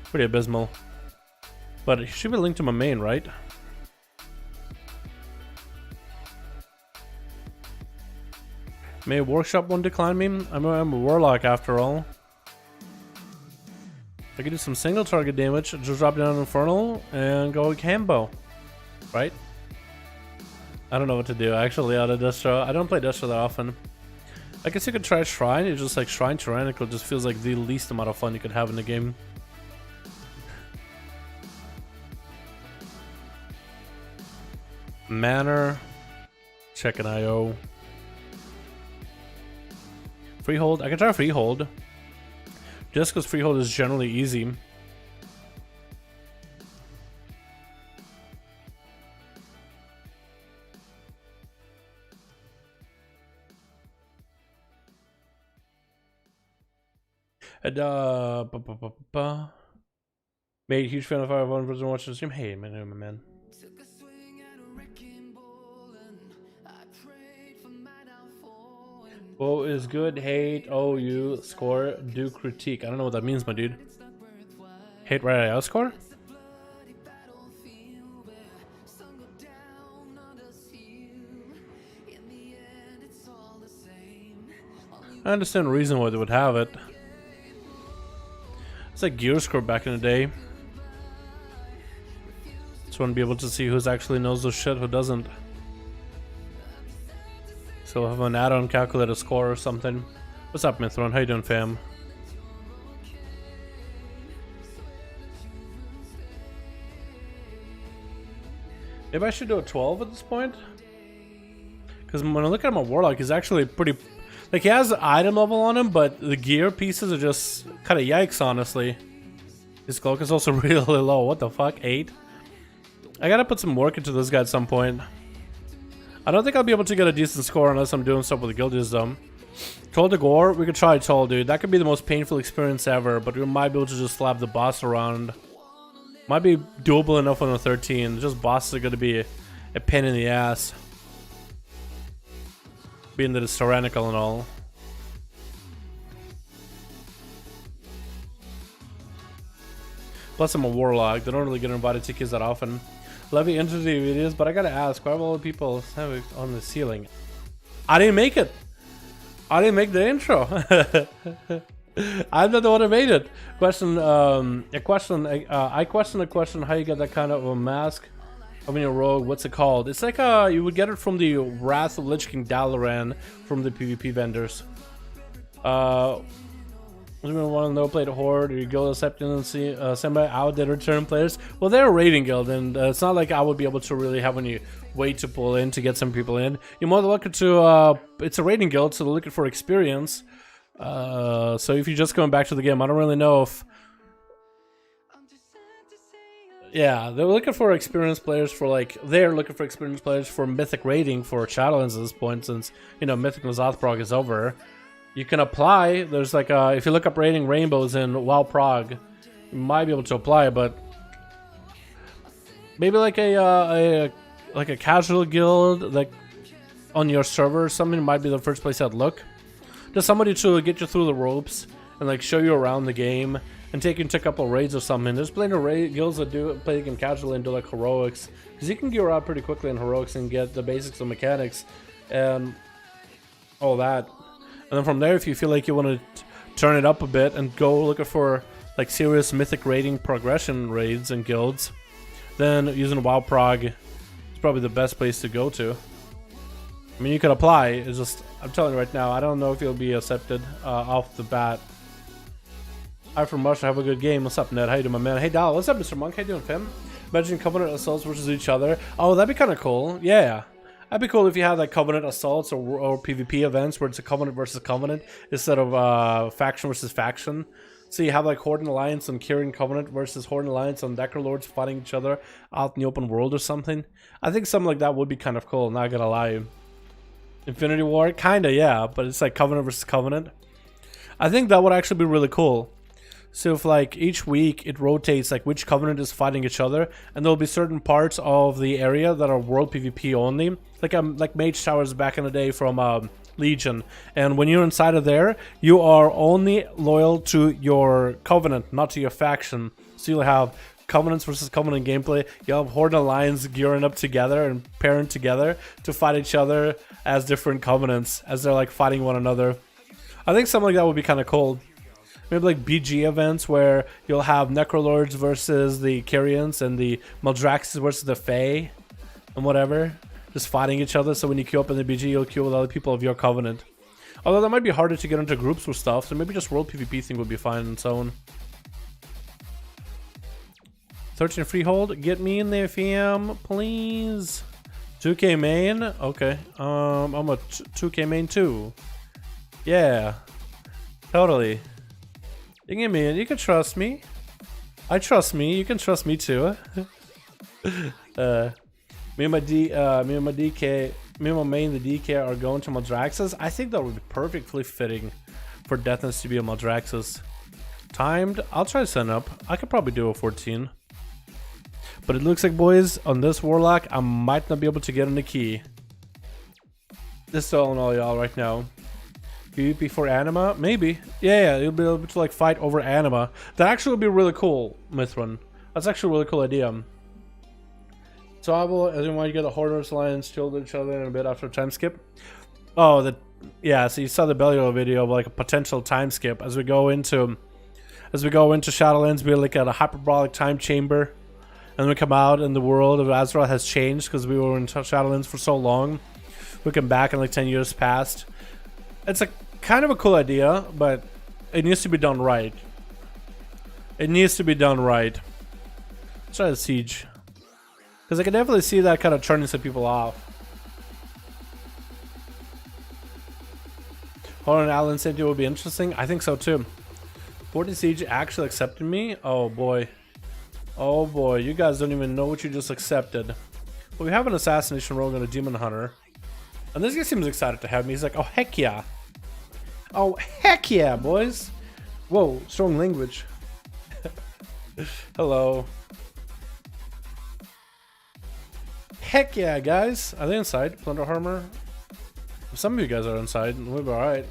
Pretty abysmal. But it should be linked to my main, right? May Workshop won't decline me? I'm a Warlock after all. I could do some single target damage, just drop down Infernal and go Cambo. Right? I don't know what to do actually out of Destro. I don't play Destro that often. I guess you could try Shrine. It's just like Shrine Tyrannical just feels like the least amount of fun you could have in the game. Manor. Check an IO. Freehold. I can try Freehold. Just because Freehold is generally easy. And made huge fan of Fire One person watching the stream. Hey man. WoW is good, hate, OU, score, do critique. I don't know what that means, my dude. Hate right out score? I understand the reason why they would have it. It's like gear score back in the day. Just want to be able to see who's actually knows this shit, who doesn't. So we'll have an add-on calculator score or something. What's up, Mithron? How you doing, fam? Maybe I should do a 12 at this point? Because when I look at my Warlock, he's actually pretty... Like, he has the item level on him, but the gear pieces are just kind of yikes, honestly. His cloak is also really low. What the fuck? 8? I gotta put some work into this guy at some point. I don't think I'll be able to get a decent score unless I'm doing stuff with the guildies, though. Troll de Gore, we could try Troll, dude. That could be the most painful experience ever, but we might be able to just slap the boss around. Might be doable enough on the 13. Just bosses are going to be a pain in the ass. Being that it's tyrannical and all. Plus I'm a Warlock. They don't really get invited to kids that often. Levy into the videos, but I gotta ask, why have all the people have it on the ceiling? I didn't make it. I didn't make the intro. I'm not the one who made it. I question a question how you get that kind of a mask of your rogue. What's it called? It's like you would get it from the Wrath of Lich King Dalaran from the PvP vendors. Anyone want to know play the Horde or you guild acceptance semi-outdid return players? Well, they're a raiding guild, and it's not like I would be able to really have any way to pull in to get some people in. You're more looking to it's a raiding guild, so they're looking for experience. So if you're just going back to the game, I don't really know if... Yeah, they're looking for experienced players for they're looking for experienced players for Mythic raiding for Shadowlands at this point, since, you know, Mythic Nazoth prog is over. You can apply. There's if you look up raiding rainbows in WoW prog, you might be able to apply, but maybe like a casual guild on your server or something might be the first place I'd look. Just somebody to get you through the ropes and show you around the game and take you into a couple of raids or something. There's plenty of guilds that do play the game casually and do heroics, because you can gear out pretty quickly in heroics and get the basics of mechanics and all that. And then from there, if you feel like you want to turn it up a bit and go looking for serious mythic raiding progression raids and guilds, then using WoW prog is probably the best place to go to. I mean, you could apply. It's just I'm telling you right now, I don't know if he'll be accepted off the bat. Hi from Russia, have a good game. What's up, Ned? How you doing, my man? Hey, Dal, what's up, Mr. Monk? How you doing, fam? Imagine Covenant assaults versus each other. Oh, that'd be kind of cool. Yeah. That'd be cool if you had like Covenant assaults or PvP events where it's a Covenant versus Covenant instead of faction versus faction. So you have like Horde and Alliance and Kyrian Covenant versus Horde and Alliance and Necrolords fighting each other out in the open world or something. I think something like that would be kind of cool, not gonna lie. Infinity War? Kinda, yeah, but it's like Covenant versus Covenant. I think that would actually be really cool. So if like each week it rotates like which Covenant is fighting each other, and there'll be certain parts of the area that are world PvP only, like Mage Towers back in the day from Legion, and when you're inside of there, you are only loyal to your Covenant, not to your faction. So you'll have Covenants versus Covenant gameplay. You'll have Horde and Alliance gearing up together and pairing together to fight each other as different Covenants as they're like fighting one another. I think something like that would be kind of cool. Maybe like BG events where you'll have Necrolords versus the Kyrians and the Maldraxxus versus the Fae and whatever, just fighting each other. So when you queue up in the BG, you'll queue with other people of your Covenant. Although that might be harder to get into groups with stuff, so maybe just world PvP thing would be fine and so on. 13 Freehold, get me in there, fam, please. 2K main, okay. I'm a 2K main too. Yeah, totally. You can get me in. You can trust me. I trust me. You can trust me too. Me and my DK, me and my main, the DK, are going to Maldraxxus. I think that would be perfectly fitting for Deathness to be a Maldraxxus. Timed. I'll try to sign up. I could probably do a 14. But it looks like, boys, on this Warlock, I might not be able to get in the key. Just telling all y'all right now. PvP for Anima? Maybe. Yeah, you'll be able to like fight over Anima. That actually would be really cool, Mithrin. That's actually a really cool idea. So I will, as in why you get the Horde Alliance killed each other in a bit after a time skip. Oh, yeah, so you saw the Belial video of like a potential time skip as we go into Shadowlands. We look at a hyperbolic time chamber, and we come out and the world of Azeroth has changed because we were in Shadowlands for so long. We come back and like 10 years passed. It's a kind of a cool idea, but it needs to be done right. It needs to be done right. Let's try the siege, because I can definitely see that kind of turning some people off. Hold on, Alan said it would be interesting. I think so too. 40 Siege actually accepted me? Oh boy. Oh boy, you guys don't even know what you just accepted. Well, we have an assassination rogue and a demon hunter. And this guy seems excited to have me. He's like, oh heck yeah. Oh heck yeah, boys. Whoa, strong language. Hello. Heck yeah, guys. Are they inside? Plunder Armor? Some of you guys are inside. We'll be alright.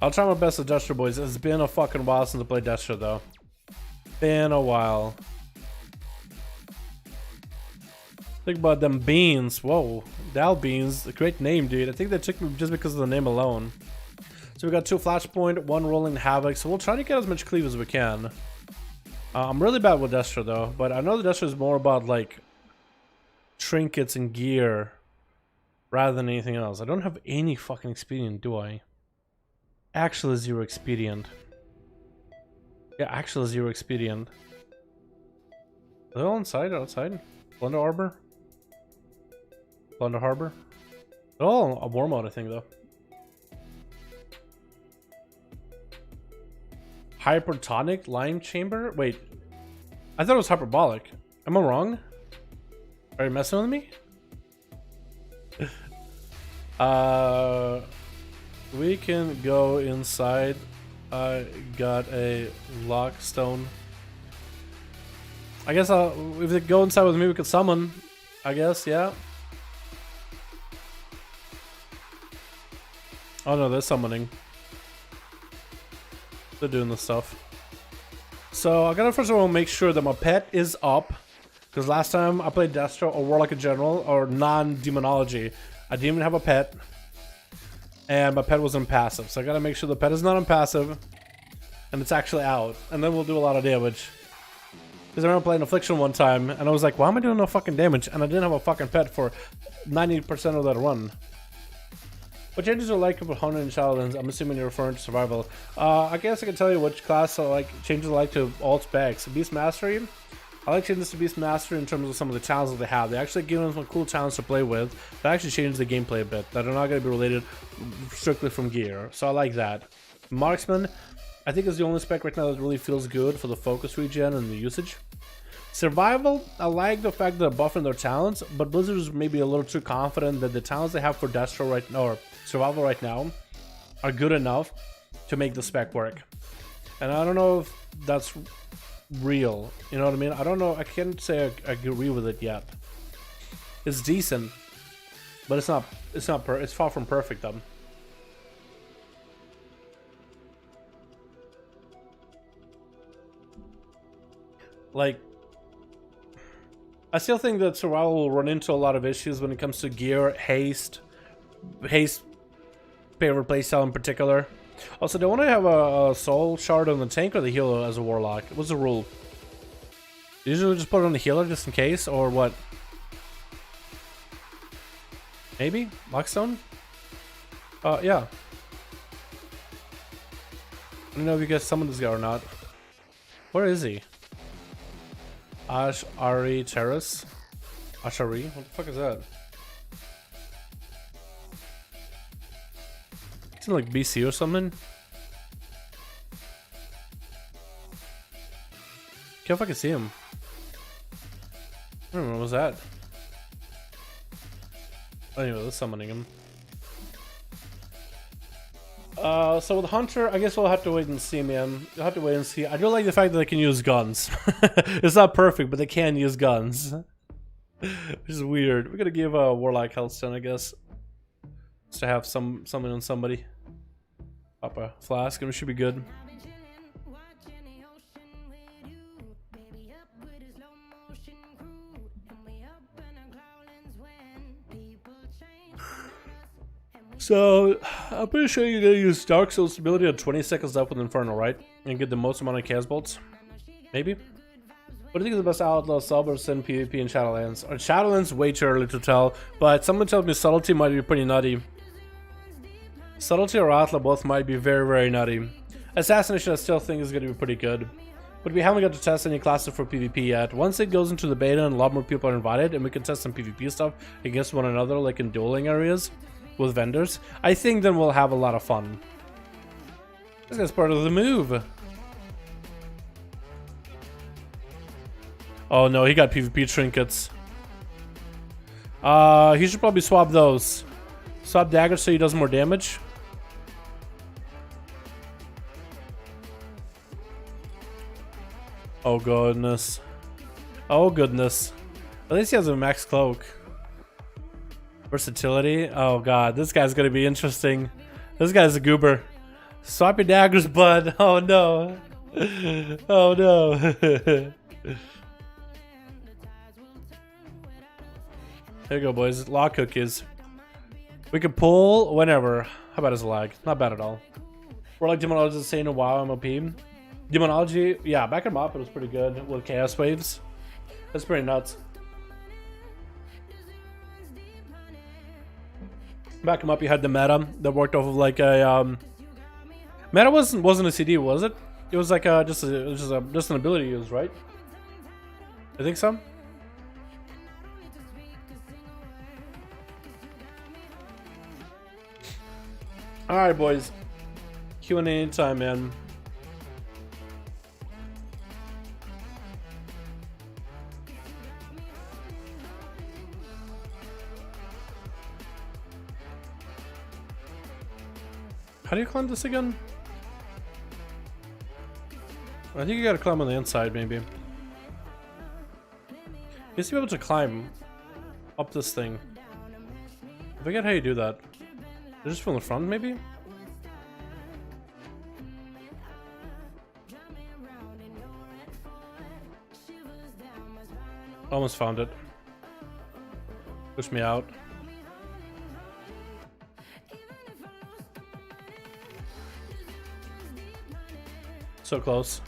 I'll try my best with Destra, boys. It's been a fucking while since I played Destra, though. Been a while. Think about them beans. Whoa. Dal Beans. A great name, dude. I think they took me just because of the name alone. So we got 2 Flashpoint, 1 Rolling Havoc. So we'll try to get as much cleave as we can. I'm really bad with Destra, though. But I know the Destra is more about, like, trinkets and gear rather than anything else. I don't have any fucking expedient, do I? Actually 0 expedient. Yeah, actually 0 expedient. Are they all inside or outside? Plunder Harbor? Plunder Harbor? They're all a war mode, I think, though. Hypertonic Line Chamber? Wait. I thought it was hyperbolic. Am I wrong? Are you messing with me? We can go inside. I got a lockstone. I guess if they go inside with me, we could summon. I guess, yeah. Oh no, they're summoning. They're doing this stuff. So I gotta first of all make sure that my pet is up. Because last time I played Destra or Warlock in general, or non-demonology, I didn't even have a pet. And my pet was on passive. So I gotta make sure the pet is not on passive. And it's actually out. And then we'll do a lot of damage. Because I remember playing Affliction one time, and I was like, why am I doing no fucking damage? And I didn't have a fucking pet for 90% of that run. What changes are like about Hunter and Shadowlands? I'm assuming you're referring to survival. I guess I can tell you which class I like, changes I like to all specs. Beast Mastery, I like changes to Beast Mastery in terms of some of the challenges that they have. They actually give them some cool challenges to play with that actually change the gameplay a bit, that are not going to be related strictly from gear. So I like that. Marksman, I think is the only spec right now that really feels good for the focus regen and the usage. Survival, I like the fact that they're buffing their talents, but Blizzard is maybe a little too confident that the talents they have for Destro right now, or Survival right now, are good enough to make the spec work. And I don't know if that's real, you know what I mean? I don't know, I can't say I agree with it yet. It's decent, but it's far from perfect though. Like, I still think that Survival will run into a lot of issues when it comes to gear, haste favorite playstyle in particular. Also, do I want to have a soul shard on the tank or the healer as a warlock? What's the rule? Usually just put it on the healer just in case, or what? Maybe? Lockstone? Yeah. I don't know if you guys summoned this guy or not. Where is he? Ashari Terrace? Ashari? What the fuck is that? It's in like BC or something? Can't fucking see him. I don't know, what was that? Anyway, let's summoning him. So with Hunter, I guess we'll have to wait and see, man. You'll have to wait and see. I do like the fact that they can use guns. It's not perfect, but they can use guns. Which is weird. We're gonna give a Warlock Healthstone, I guess. Just to have something on somebody. Pop a flask, and we should be good. So, I'm pretty sure you're gonna use Dark Soul stability at 20 seconds left with Inferno, right? And get the most amount of Chaos Bolts? Maybe? What do you think is the best Outlaw sub versus in PvP in Shadowlands? Or Shadowlands, way too early to tell, but someone tells me Subtlety might be pretty nutty. Subtlety or Outlaw both might be very, very nutty. Assassination I still think is gonna be pretty good. But we haven't got to test any classes for PvP yet. Once it goes into the beta and a lot more people are invited and we can test some PvP stuff against one another like in dueling areas, with vendors, I think then we'll have a lot of fun. This guy's part of the move. Oh no, he got PvP trinkets. He should probably swap those. Swap daggers so he does more damage. Oh goodness. Oh goodness. At least he has a max cloak. Versatility. Oh god, this guy's gonna be interesting. This guy's a goober. Swap your daggers, bud. Oh no. Oh no. Here you go, boys. Law cookies. We can pull whenever. How about his lag? Not bad at all. We're like Demonology is saying a WoW MOP. Demonology, yeah, back in MOP it was pretty good with Chaos Waves. That's pretty nuts. Back him up, you had the meta that worked off of like a meta wasn't a CD, was it? It was like just an ability use, right? I think so. All right, boys. Q&A anytime, man. How do you climb this again? I think you gotta climb on the inside, maybe. You used to be able to climb up this thing. I forget how you do that. Just from the front, maybe? Almost found it. Push me out. So close.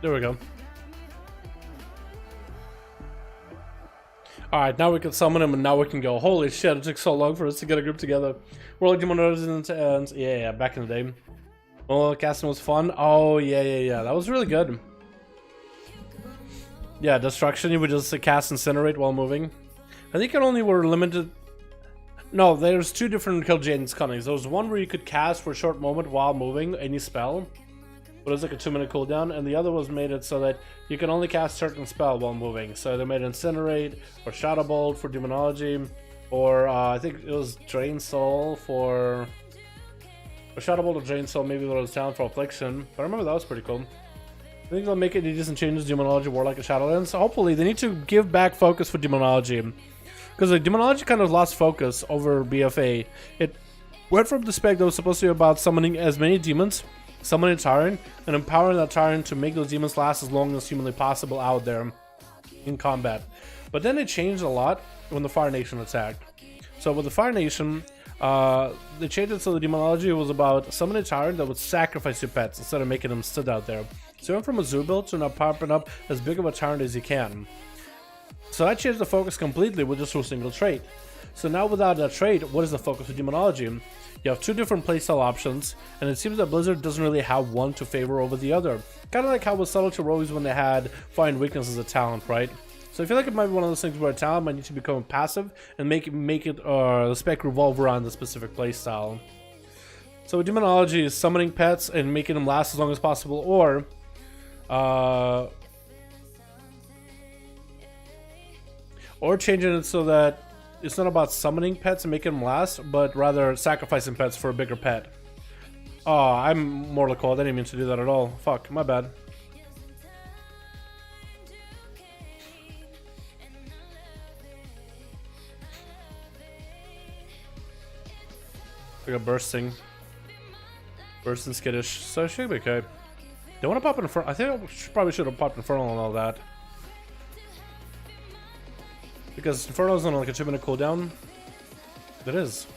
There we go. Alright, now we can summon him and now we can go. Holy shit, it took so long for us to get a group together. World Demon Residents and yeah, back in the day. Oh, casting was fun. Oh, yeah. That was really good. Yeah, destruction, you would just cast Incinerate while moving. I think it only were limited. No, there's two different Kill Jaden's Cunnings. There was one where you could cast for a short moment while moving any spell, but it was like a 2-minute cooldown, and the other was made it so that you can only cast certain spell while moving. So they made Incinerate or Shadow Bolt for Demonology, or I think it was Drain Soul for Shadow Bolt or Drain Soul. Maybe there was Talent for Affliction, but I remember that was pretty cool. I think they'll make it decent changes to Demonology, Warlock, and Shadowlands. So hopefully they need to give back focus for Demonology, because like Demonology kind of lost focus over BFA. It went from the spec that was supposed to be about summoning as many demons, summoning a Tyrant, and empowering that Tyrant to make those demons last as long as humanly possible out there in combat. But then it changed a lot when the Fire Nation attacked. So with the Fire Nation, they changed it so the Demonology was about summoning a Tyrant that would sacrifice your pets instead of making them sit out there. So you went from a zoo build to now popping up as big of a Tyrant as you can. So that changed the focus completely with just a single trait. So now without that trait, what is the focus of Demonology? You have two different playstyle options, and it seems that Blizzard doesn't really have one to favor over the other. Kind of like how with Subtlety Rogues when they had Find Weakness as a talent, right? So I feel like it might be one of those things where a talent might need to become passive and make it the spec revolve around the specific playstyle. So with Demonology is summoning pets and making them last as long as possible, or changing it so that it's not about summoning pets and making them last, but rather sacrificing pets for a bigger pet. Oh, I'm Mortal Cold. I didn't mean to do that at all. Fuck, my bad. We got Bursting. Bursting Skittish. So it should be okay. They want to pop Infernal. I think I probably should have popped Infernal and all that. Because Inferno's on like a 2-minute cooldown. It is.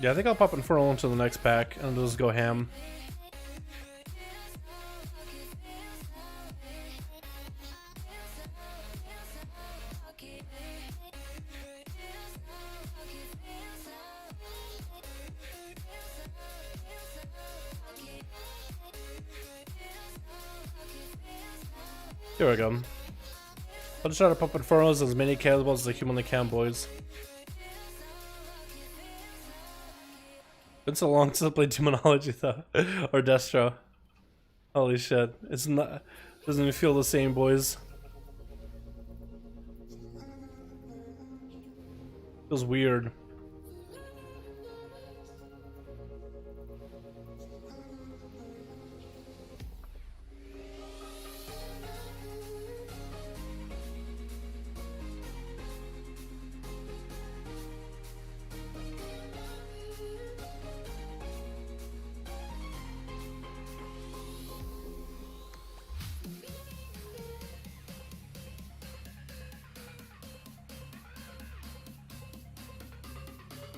Yeah, I think I'll pop Infernal into the next pack and just go ham. Here we go. I'll just try to pop Infernos as many cannibals as I humanly can, boys. Been so long since I played Demonology though, or Destro. Holy shit, it's not. Doesn't even feel the same, boys. Feels weird.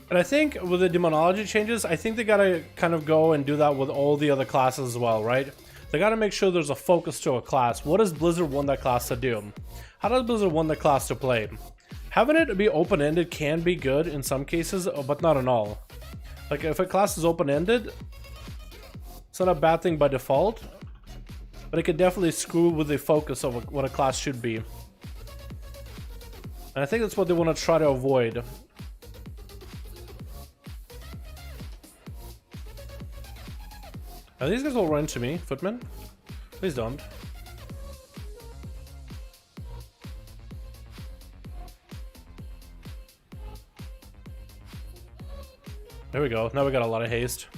And I think with the Demonology changes, I think they gotta kind of go and do that with all the other classes as well, right? They gotta make sure there's a focus to a class. What does Blizzard want that class to do? How does Blizzard want that class to play? Having it be open-ended can be good in some cases, but not in all. Like if a class is open-ended, it's not a bad thing by default, but it could definitely screw with the focus of what a class should be. And I think that's what they want to try to avoid. Are these guys all run into me, Footman? Please don't. There we go. Now we got a lot of haste.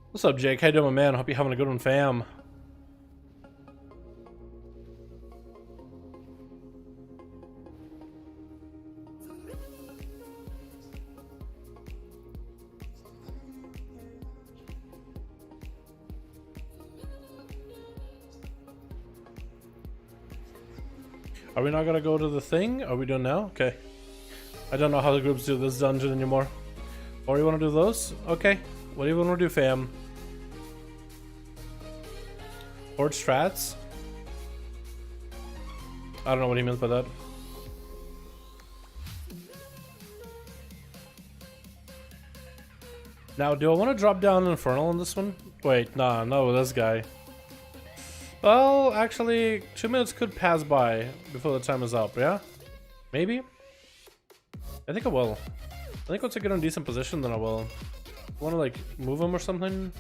What's up, Jake? How you doing, my man? Hope you're having a good one, fam. Are we not gonna go to the thing? Are we doing now? Okay. I don't know how the groups do this dungeon anymore. Or you want to do those? Okay. What do you want to do, fam? Horde strats? I don't know what he means by that. Now, do I want to drop down Infernal on this one? Wait, nah, no, this guy. Well, actually, 2 minutes could pass by before the time is up, yeah? Maybe? I think I will. I think once I get in a decent position, then I will. Want to, like, move him or something?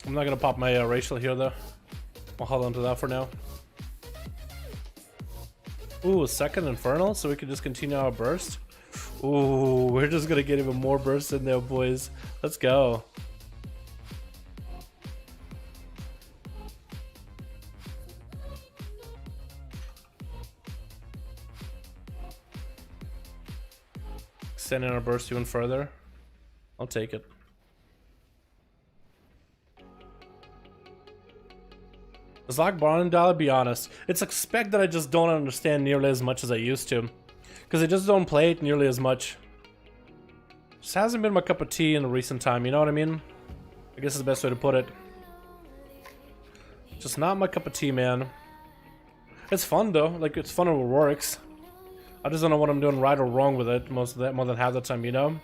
I'm not gonna pop my racial here though. I'll hold on to that for now. Ooh, a second Infernal, so we can just continue our burst. Ooh, we're just gonna get even more bursts in there, boys. Let's go. Extending our burst even further. I'll take it. It's like Barnendale, be honest. It's a spec that I just don't understand nearly as much as I used to. Because I just don't play it nearly as much. Just hasn't been my cup of tea in the recent time, you know what I mean? I guess is the best way to put it. Just not my cup of tea, man. It's fun though, like it's fun when it works. I just don't know what I'm doing right or wrong with it more than half the time, you know?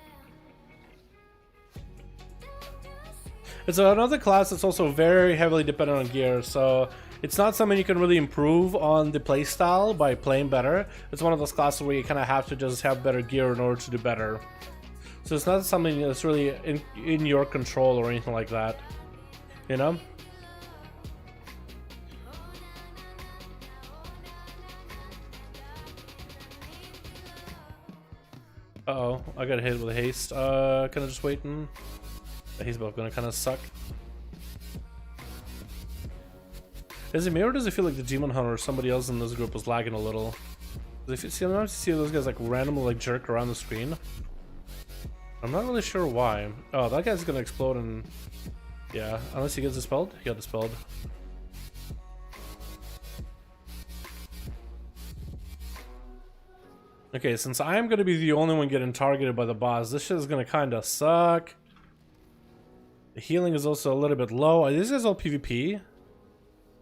It's another class that's also very heavily dependent on gear, so it's not something you can really improve on the playstyle by playing better. It's one of those classes where you kind of have to just have better gear in order to do better. So it's not something that's really in your control or anything like that, you know? Uh-oh, I got hit with haste. Can I just wait and... He's both gonna kind of suck. Is it me or does it feel like the Demon Hunter or somebody else in this group was lagging a little? If you see those guys like randomly like jerk around the screen. I'm not really sure why. Oh, that guy's gonna explode and yeah, unless he gets dispelled. He got dispelled. Okay, since I am gonna be the only one getting targeted by the boss, this shit is gonna kind of suck. The healing is also a little bit low. Are these guys all PvP?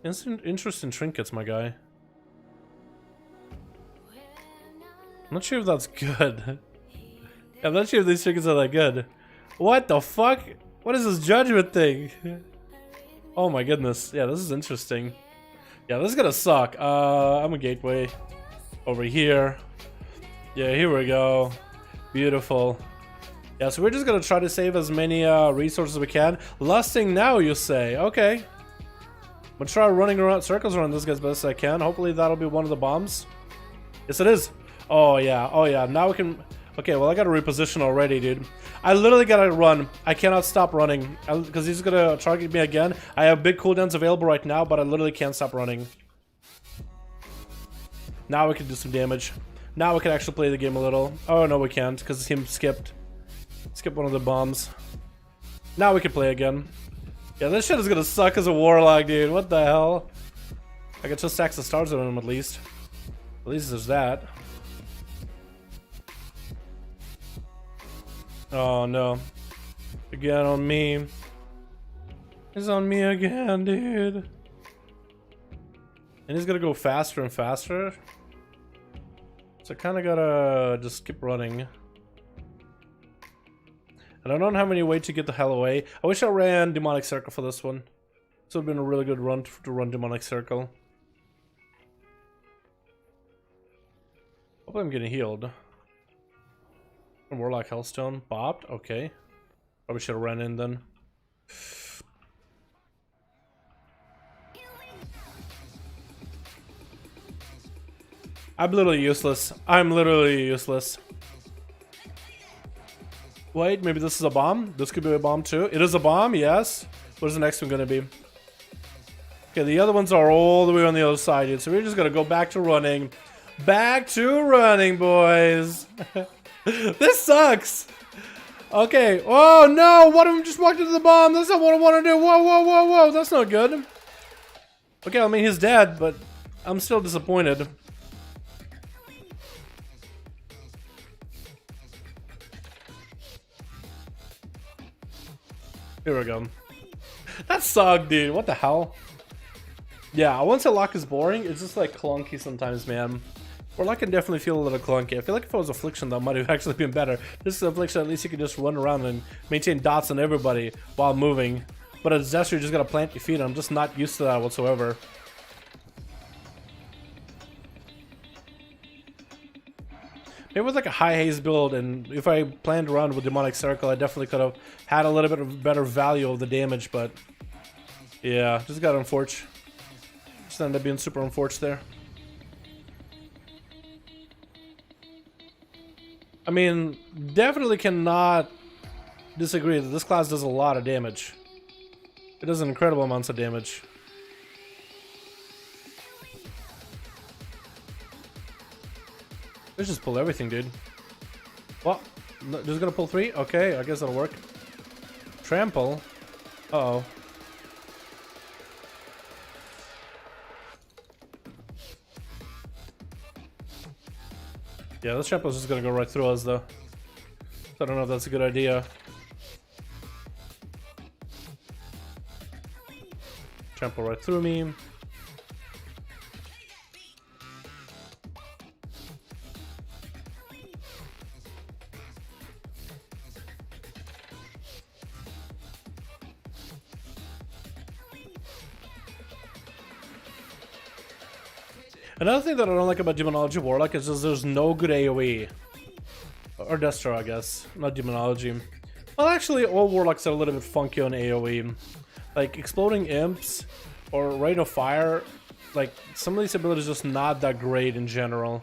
Interesting trinkets, my guy. I'm not sure if that's good. I'm not sure if these trinkets are that good. What the fuck? What is this judgment thing? Oh my goodness. Yeah, this is interesting. Yeah, this is gonna suck. I'm a gateway. Over here. Yeah, here we go. Beautiful. Yeah, so we're just gonna try to save as many resources as we can. Lusting now, you say? Okay. I'm gonna try running around circles around this guy as best as I can. Hopefully that'll be one of the bombs. Yes, it is. Oh yeah, oh yeah. Now we can. Okay, well I gotta reposition already, dude. I literally gotta run. I cannot stop running because he's gonna target me again. I have big cooldowns available right now, but I literally can't stop running. Now we can do some damage. Now we can actually play the game a little. Oh no, we can't because him skipped. Skip one of the bombs. Now we can play again. Yeah, this shit is gonna suck as a warlock, dude. What the hell? I got 2 stacks of stars on him at least. At least there's that. Oh no. Again on me. He's on me again, dude. And he's gonna go faster and faster. So I kinda gotta just keep running. And I don't have any way to get the hell away. I wish I ran Demonic Circle for this one. This would have been a really good run to run Demonic Circle. Hopefully I'm getting healed. Warlock Hellstone. Bopped? Okay. Probably should have ran in then. I'm literally useless. I'm literally useless. Wait, maybe this is a bomb? This could be a bomb too. It is a bomb, yes. What is the next one gonna be? Okay, the other ones are all the way on the other side, dude. So we're just gonna go back to running. Back to running, boys. This sucks. Okay. Oh no! One of them just walked into the bomb. That's not what I want to do. Whoa, whoa, whoa, whoa! That's not good. Okay, I mean he's dead, but I'm still disappointed. Here we go. That sucked, dude. What the hell? Yeah, I wouldn't say lock is boring. It's just like clunky sometimes, man. Or lock can definitely feel a little clunky. I feel like if it was Affliction, that might have actually been better. This is Affliction, at least you can just run around and maintain dots on everybody while moving. But as Zester, you just gotta plant your feet. I'm just not used to that whatsoever. Maybe with like a high haze build, and if I planned around with Demonic Circle, I definitely could have had a little bit of better value of the damage, but yeah, just got unfortunate. Just ended up being super unfortunate there. I mean, definitely cannot disagree that this class does a lot of damage. It does an incredible amounts of damage. Let's just pull everything, dude. What? No, just gonna pull 3? Okay, I guess that'll work. Trample. Uh-oh. Yeah, this trample's just gonna go right through us, though. I don't know if that's a good idea. Trample right through me. Another thing that I don't like about Demonology Warlock is just there's no good AoE. Or Destro, I guess. Not Demonology. Well, actually, all Warlocks are a little bit funky on AoE. Like, Exploding Imps or Rain of Fire, like, some of these abilities are just not that great in general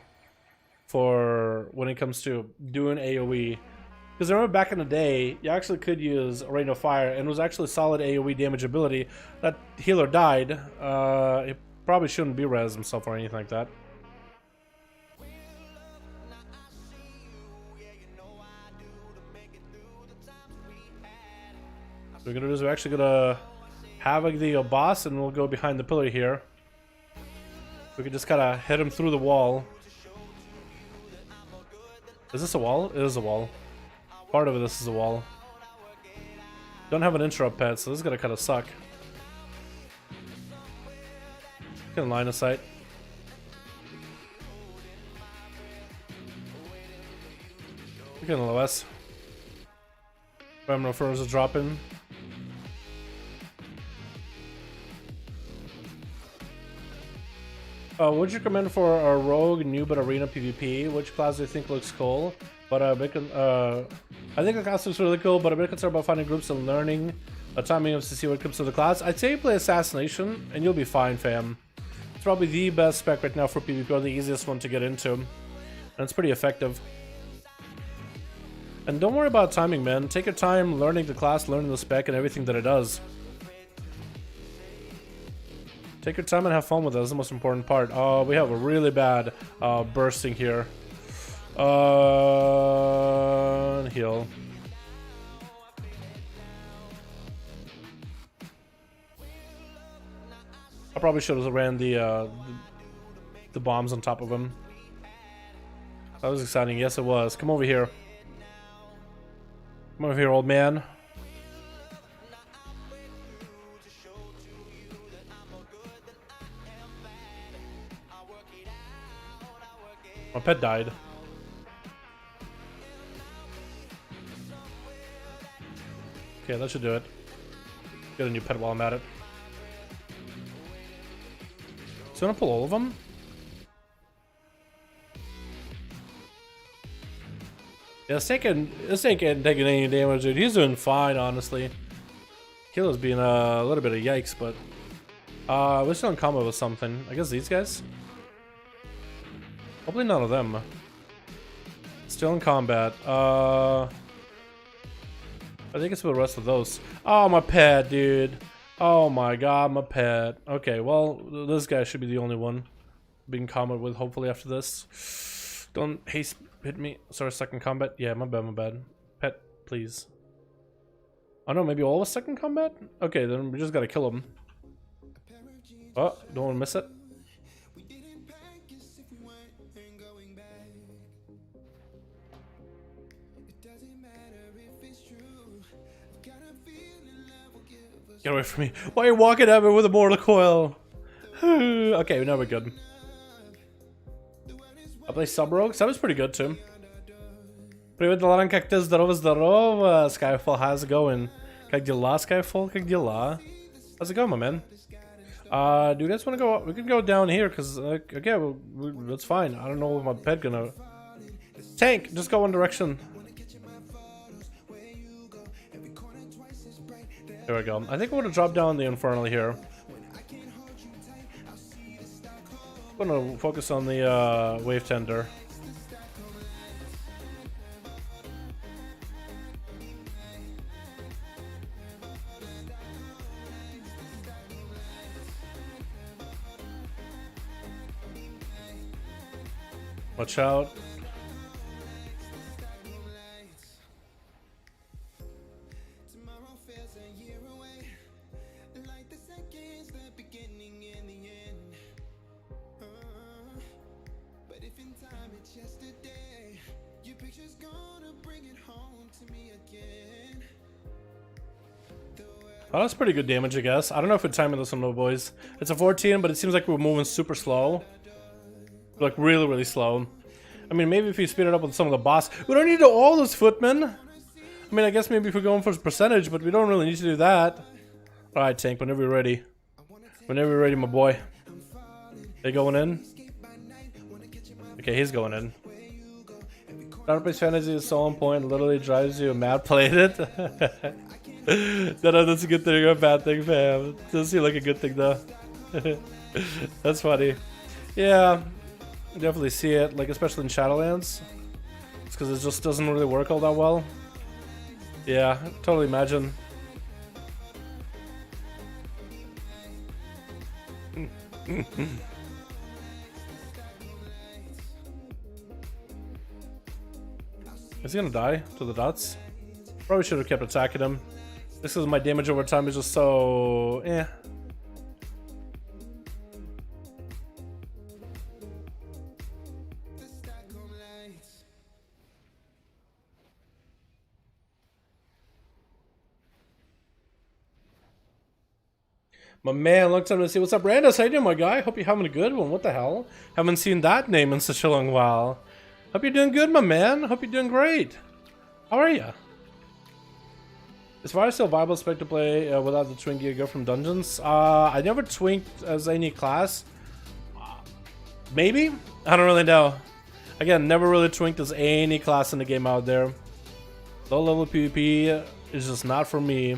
for when it comes to doing AoE. Because I remember back in the day, you actually could use Rain of Fire, and it was actually solid AoE damage ability. That healer died. It probably shouldn't be res himself or anything like that. What we're gonna do is we're actually gonna havoc the boss, and we'll go behind the pillar here. We can just kind of hit him through the wall. Is this a wall? It is a wall. Part of this is a wall. Don't have an interrupt pad, so this is gonna kind of suck. Get in line of sight. We're getting low S. Remnant Furs are dropping. Would you recommend for a rogue noob at arena PvP? Which class do you think looks cool? But I think the class looks really cool, but I'm a bit concerned about finding groups and learning the timing of CC when it comes to the class. I'd say you play Assassination, and you'll be fine, fam. It's probably the best spec right now for PvP, or the easiest one to get into. And it's pretty effective. And don't worry about timing, man. Take your time learning the class, learning the spec, and everything that it does. Take your time and have fun with it. That's the most important part. We have a really bad bursting here. Heal. I probably should have ran the bombs on top of him. That was exciting. Yes, it was. Come over here. Come over here, old man. My pet died. Okay, that should do it. Get a new pet while I'm at it. So I'm gonna pull all of them. Yeah, this ain't taking any damage, dude. He's doing fine, honestly. Killer's being a little bit of yikes, but we're still in combo with something. I guess these guys. Probably none of them. Still in combat. I think it's with the rest of those. Oh, my pet, dude. Oh my god, my pet. Okay, well, this guy should be the only one. be in combat with hopefully after this. Don't haste hit me. Sorry, second combat. Yeah, my bad, my bad. Pet, please. Oh no, maybe all was second combat? Okay, then we just gotta kill him. Oh, don't want to miss it. Get away from me. Why are you walking at me with a mortal coil? Okay, now we're good. I play Sub-Rogues. That was pretty good too. Привет, Dalaran, как ты? Здорово, здорово. Skyfall, how's it going? Как дела, Skyfall? Как дела? How's it going, my man? Do you guys want to go? We can go down here, because, okay, that's fine. I don't know if my pet gonna... Tank, just go one direction. There we go. I think we're gonna drop down the Infernal here. I'm gonna focus on the Wave Tender. Watch out. Oh, that's pretty good damage, I guess. I don't know if we're timing this one though, boys. It's a 14, but it seems like we're moving super slow. Like, really, really slow. I mean, maybe if you speed it up with some of the boss... We don't need to do all those footmen! I mean, I guess maybe if we're going for percentage, but we don't really need to do that. Alright, Tank, whenever you're ready. Whenever you're ready, my boy. They going in? Okay, he's going in. RMP Fantasy is so on point, literally drives you mad played it. No, that's a good thing or a bad thing, fam. It doesn't seem like a good thing though. That's funny. Yeah, definitely see it, like especially in Shadowlands. It's because it just doesn't really work all that well. Yeah, totally imagine. Is he gonna die to the dots? Probably should have kept attacking him. This is my damage over time is just so eh. My man, long time to see. What's up, Randus? How you doing, my guy? Hope you're having a good one. What the hell? Haven't seen that name in such a long while. Hope you're doing good, my man. Hope you're doing great. How are you? Is fire still viable spec to play without the twink gear go from dungeons? I never twinked as any class. Maybe? I don't really know. Again, never really twinked as any class in the game out there. Low level PvP is just not for me.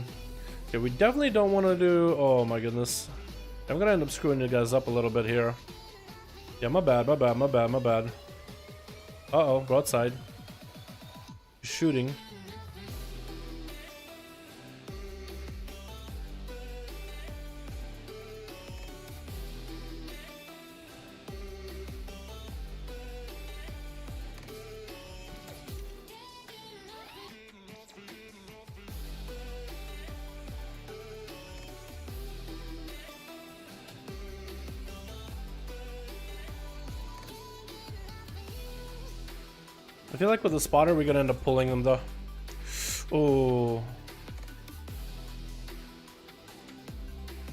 Okay, we definitely don't want to do... Oh my goodness. I'm gonna end up screwing you guys up a little bit here. Yeah, my bad, my bad, my bad, my bad. Uh-oh, broadside. Shooting. I feel like with the spotter we're gonna end up pulling him though. Oh.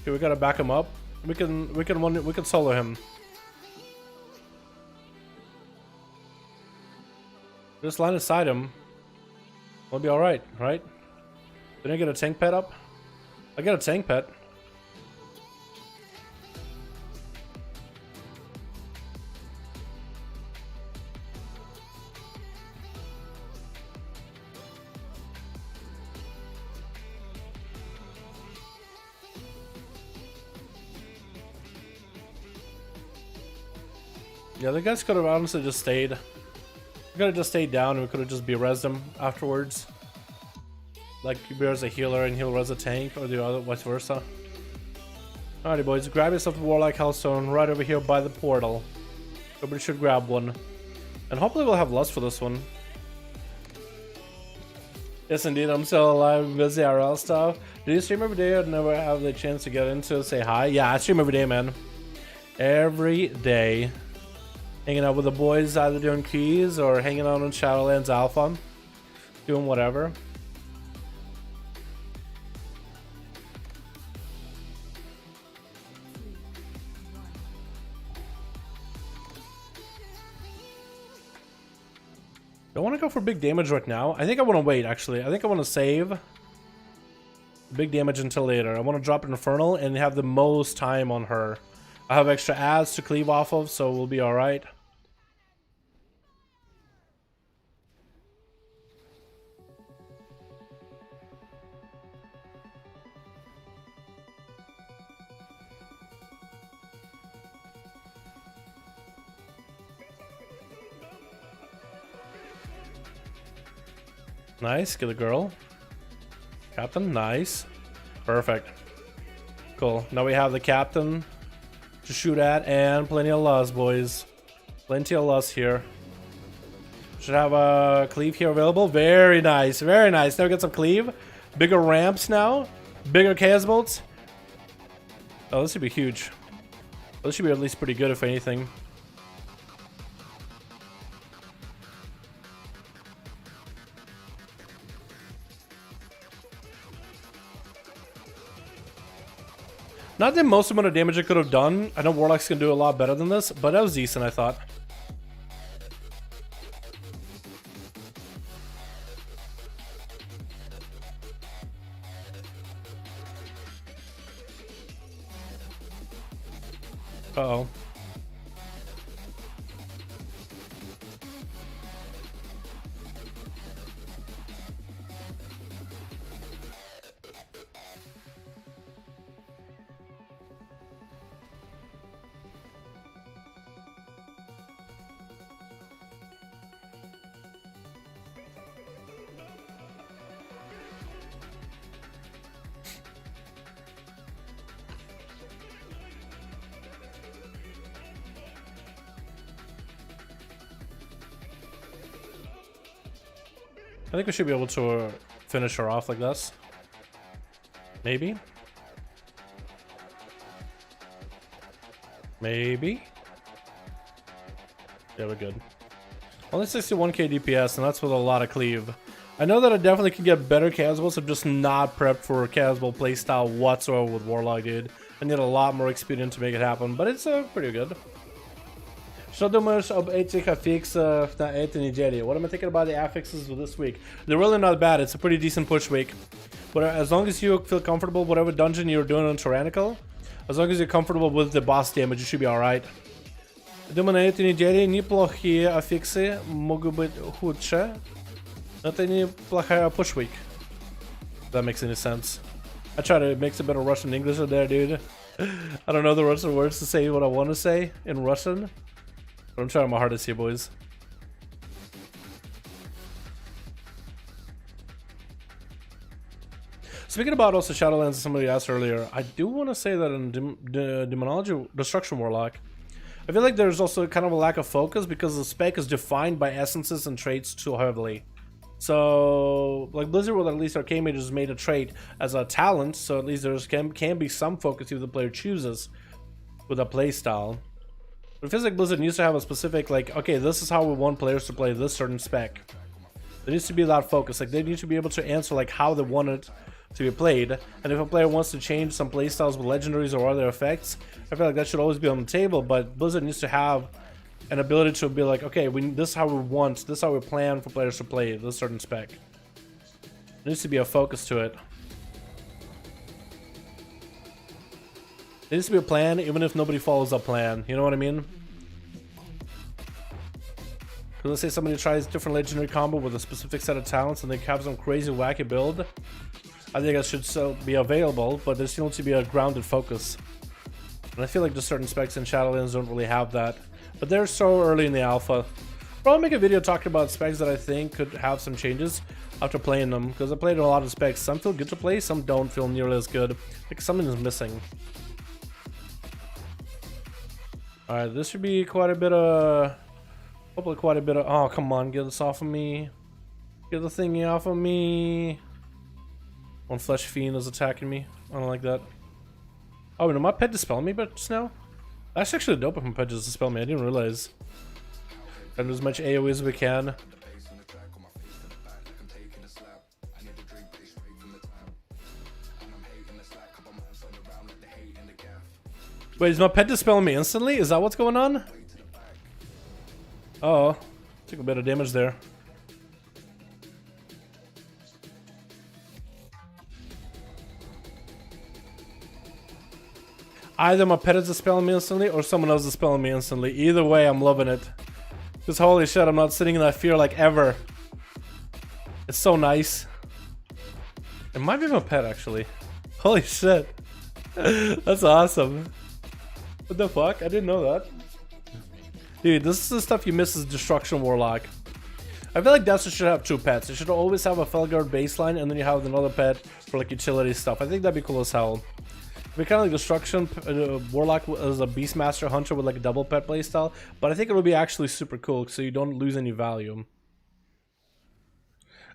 Okay, we gotta back him up. We can solo him. Just line aside him. We'll be alright, right? Did I get a tank pet up? I got a tank pet. Yeah, the guys could have honestly just stayed. We could have just stayed down and we could have just be-rezzed him afterwards. Like, you be-res a healer and he'll res a tank, or the other, vice versa. Alrighty boys, grab yourself a Warlock Hellstone right over here by the portal. Everybody should grab one. And hopefully we'll have lust for this one. Yes, indeed. I'm still alive, busy RL stuff. Do you stream every day or never have the chance to get into say hi? Yeah, I stream every day, man. Every day. Hanging out with the boys, either doing keys or hanging out on Shadowlands Alpha. Doing whatever. I want to go for big damage right now. I think I want to wait, actually. I think I want to save big damage until later. I want to drop Infernal and have the most time on her. I have extra adds to cleave off of, so we'll be alright. Nice, get a girl. Captain, nice. Perfect. Cool. Now we have the captain to shoot at and plenty of lust, boys. Plenty of lust here. Should have a cleave here available. Very nice, very nice. Now we get some cleave. Bigger ramps now. Bigger chaos bolts. Oh, this should be huge. This should be at least pretty good, if anything. Not the most amount of damage it could have done. I know Warlock's can do a lot better than this, but that was decent, I thought. Uh-oh. I think we should be able to finish her off like this. Maybe. Maybe. Yeah, we're good. Only 61k DPS, and that's with a lot of cleave. I know that I definitely could get better casuals. I'm just not prepped for a casual playstyle whatsoever with Warlock, dude. I need a lot more experience to make it happen, but it's pretty good. Co думаешь об этих affixes на этой неделе? What am I thinking about the affixes for this week? They're really not bad. It's a pretty decent push week. But as long as you feel comfortable, whatever dungeon you're doing on Tyrannical, as long as you're comfortable with the boss damage, you should be alright. Думаю, на этой неделе неплохие аффиксы могут быть худше. Это неплохая push week. If that makes any sense. I try to mix a bit of Russian and English in there, dude. I don't know the Russian words to say what I want to say in Russian. But I'm trying my hardest here, boys. Speaking about also Shadowlands, somebody asked earlier, I do want to say that in Demonology Destruction Warlock, I feel like there's also kind of a lack of focus because the spec is defined by essences and traits too heavily. So, like Blizzard with at least Arcane Mage has made a trait as a talent, so at least there can be some focus if the player chooses with a playstyle. But it feels like Blizzard needs to have a specific, like, okay, this is how we want players to play this certain spec. There needs to be that focus. Like, they need to be able to answer, like, how they want it to be played. And if a player wants to change some playstyles with legendaries or other effects, I feel like that should always be on the table. But Blizzard needs to have an ability to be like, okay, this is how we want, this is how we plan for players to play this certain spec. There needs to be a focus to it. There needs to be a plan, even if nobody follows that plan. You know what I mean? Because let's say somebody tries different legendary combo with a specific set of talents and they have some crazy wacky build. I think that should still be available, but there still needs to be a grounded focus. And I feel like the certain specs in Shadowlands don't really have that. But they're so early in the alpha. I'll make a video talking about specs that I think could have some changes after playing them. Because I played a lot of specs. Some feel good to play, some don't feel nearly as good. Like something is missing. Alright, this should be quite a bit of... Hopefully quite a bit of... Oh, come on, get this off of me. Get the thingy off of me. One flesh fiend is attacking me. I don't like that. Oh, no, my pet dispelled me but just now? That's actually dope if my pet just dispelled me. I didn't realize. And as much AoE as we can. Wait, is my pet dispelling me instantly? Is that what's going on? Oh, took a bit of damage there. Either my pet is dispelling me instantly or someone else is dispelling me instantly. Either way, I'm loving it. Because holy shit, I'm not sitting in that fear like ever. It's so nice. It might be my pet actually. Holy shit. That's awesome. What the fuck? I didn't know that. Dude, this is the stuff you miss as Destruction Warlock. I feel like Destro should have two pets. You should always have a Felguard baseline and then you have another pet for like utility stuff. I think that'd be cool as hell. It'd be kind of like Destruction Warlock as a Beastmaster Hunter with like a double pet playstyle. But I think it would be actually super cool so you don't lose any value.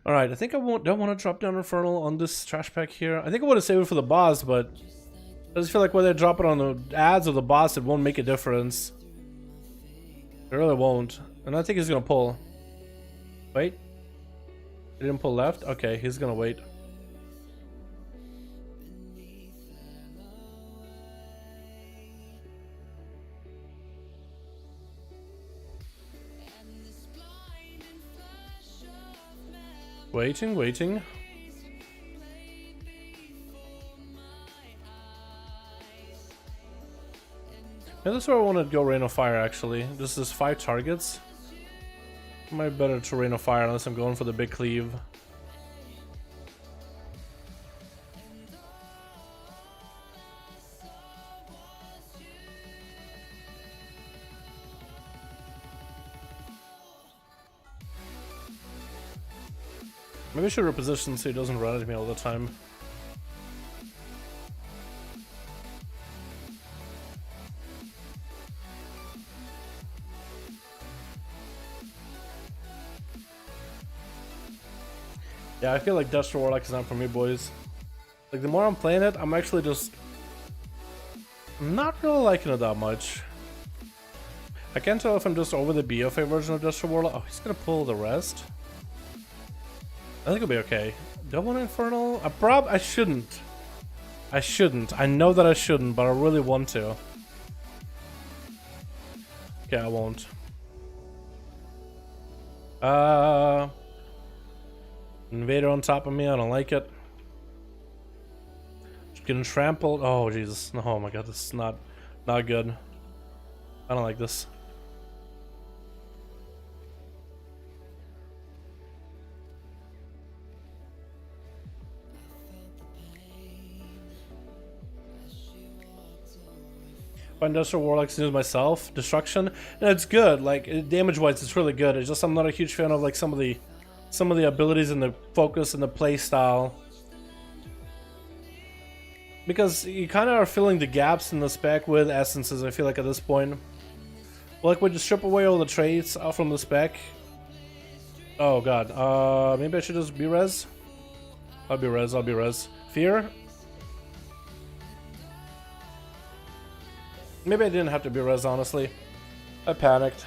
Alright, I think I don't want to drop down Infernal on this trash pack here. I think I want to save it for the boss, but I just feel like whether I drop it on the ads or the boss, it won't make a difference. It really won't. And I think he's gonna pull. Wait. He didn't pull left? Okay, he's gonna wait. Waiting. Yeah, this is where I want to go Rain of Fire actually. This is 5 targets. Might be better to Rain of Fire unless I'm going for the big cleave. Maybe I should reposition so he doesn't run at me all the time. Yeah, I feel like Destro Warlock is not for me, boys. Like, the more I'm playing it, I'm actually just not really liking it that much. I can't tell if I'm just over the BFA version of Destro Warlock. Oh, he's gonna pull the rest. I think it'll be okay. Do I want Infernal? I shouldn't. I shouldn't. I know that I shouldn't, but I really want to. Okay, I won't. Invader on top of me, I don't like it. Just getting trampled. Oh Jesus. Oh my god, this is not good. I don't like this. Industrial Warlock to use myself. Destruction. No, it's good. Like damage wise, it's really good. It's just I'm not a huge fan of like some of the abilities and the focus and the play style. Because you kind of are filling the gaps in the spec with essences, I feel like at this point. Like when you strip away all the traits from the spec. Oh god. Maybe I should just be res. I'll be res. Fear. Maybe I didn't have to be res, honestly. I panicked.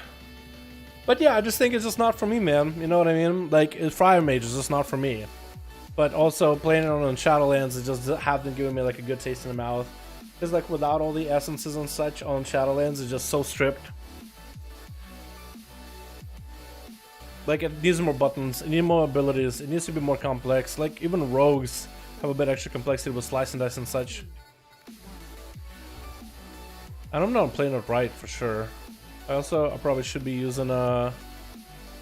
But yeah, I just think it's just not for me, man. You know what I mean? Like, Fire Mage is just not for me. But also, playing it on Shadowlands, it just hasn't given me, like, a good taste in the mouth. Because, like, without all the essences and such on Shadowlands, it's just so stripped. Like, it needs more buttons, it needs more abilities, it needs to be more complex. Like, even rogues have a bit extra complexity with slice and dice and such. And I'm not playing it right, for sure. I probably should be using a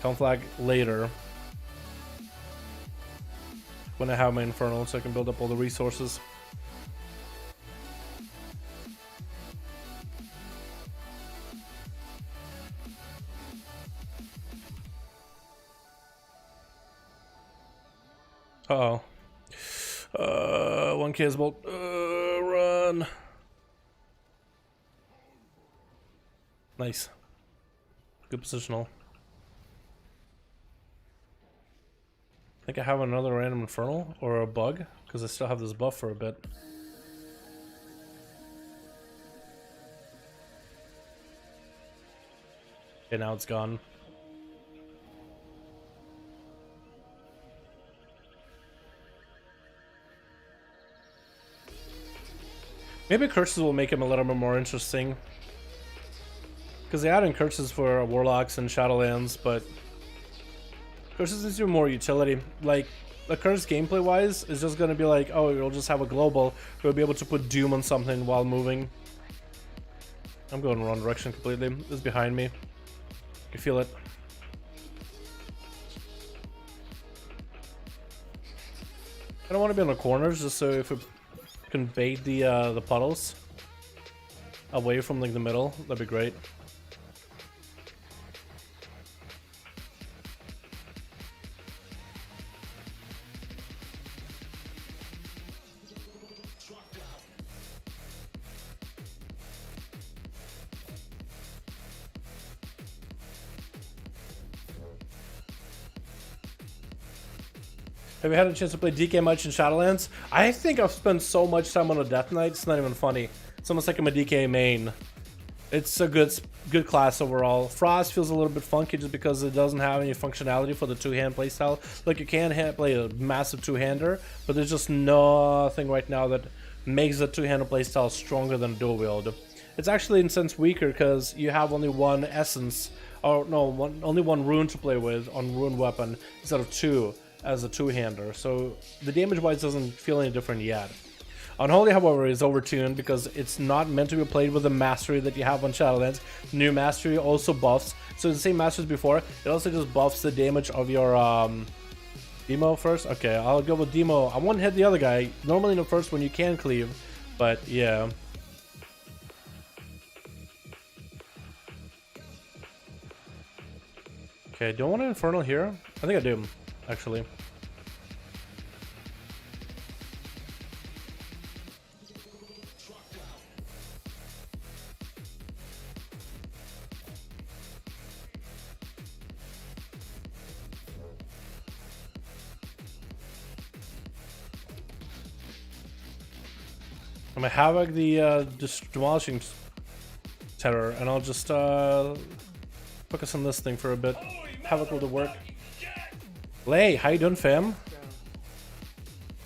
Conflag later. When I have my Infernal, so I can build up all the resources. Uh-oh. 1K's bolt. Run. Nice. Good positional. I think I have another random infernal or a bug because I still have this buff for a bit. Okay, now it's gone. Maybe curses will make him a little bit more interesting. Because they add in curses for warlocks and Shadowlands, but curses is more utility. Like, the curse gameplay wise is just gonna be like, oh, you'll just have a global, you'll be able to put doom on something while moving. I'm going the wrong direction completely. It's behind me. You feel it. I don't want to be in the corners, just so if we can bait the puddles away from like the middle, that'd be great. Have you had a chance to play DK much in Shadowlands? I think I've spent so much time on a Death Knight, it's not even funny. It's almost like I'm a DK main. It's a good class overall. Frost feels a little bit funky just because it doesn't have any functionality for the two-hand playstyle. Like, you can play a massive two-hander, but there's just nothing right now that makes the two-handed playstyle stronger than a dual wield. It's actually in a sense weaker because you have only one essence, or no, only one rune to play with on rune weapon instead of two as a two-hander, so the damage-wise doesn't feel any different yet. Unholy, however, is overtuned because it's not meant to be played with the mastery that you have on Shadowlands. New mastery also buffs, so the same mastery as before, it also just buffs the damage of your Demo first? Okay, I'll go with Demo. I won't hit the other guy, normally in the first one you can cleave, but yeah. Okay, do I want an Infernal here? I think I do, actually. I'm gonna Havoc the demolishing terror, and I'll just focus on this thing for a bit. Havoc will work. Lay, how you doing, fam?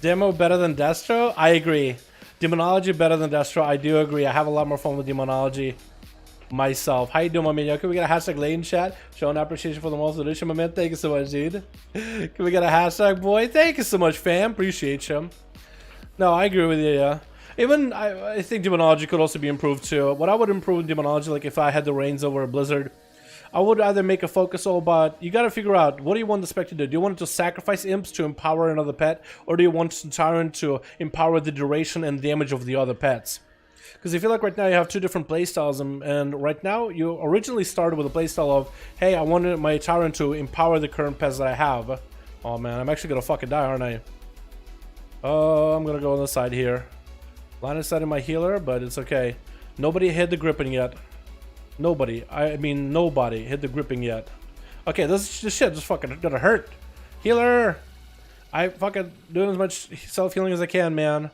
Demo better than Destro? I agree. Demonology better than Destro? I do agree. I have a lot more fun with Demonology myself. How you doing, my man? Yo, can we get a hashtag lay in chat? Showing appreciation for the most edition, my man. Thank you so much, dude. Can we get a hashtag, boy? Thank you so much, fam. Appreciate you. No, I agree with you, yeah. Even, I think Demonology could also be improved too. What I would improve in Demonology, like if I had the reins over a Blizzard, I would either make a focus all about, you gotta figure out, what do you want the spec to do? Do you want it to sacrifice imps to empower another pet? Or do you want the Tyrant to empower the duration and damage of the other pets? Because I feel like right now you have two different playstyles, and right now you originally started with a playstyle of, hey, I wanted my Tyrant to empower the current pets that I have. Oh man, I'm actually gonna fucking die, aren't I? Oh, I'm gonna go on the side here. Line of sight in my healer, but it's okay. Nobody hit the gripping yet. Nobody. I mean, nobody hit the gripping yet. Okay, this shit just fucking gonna hurt. Healer! I fucking doing as much self-healing as I can, man.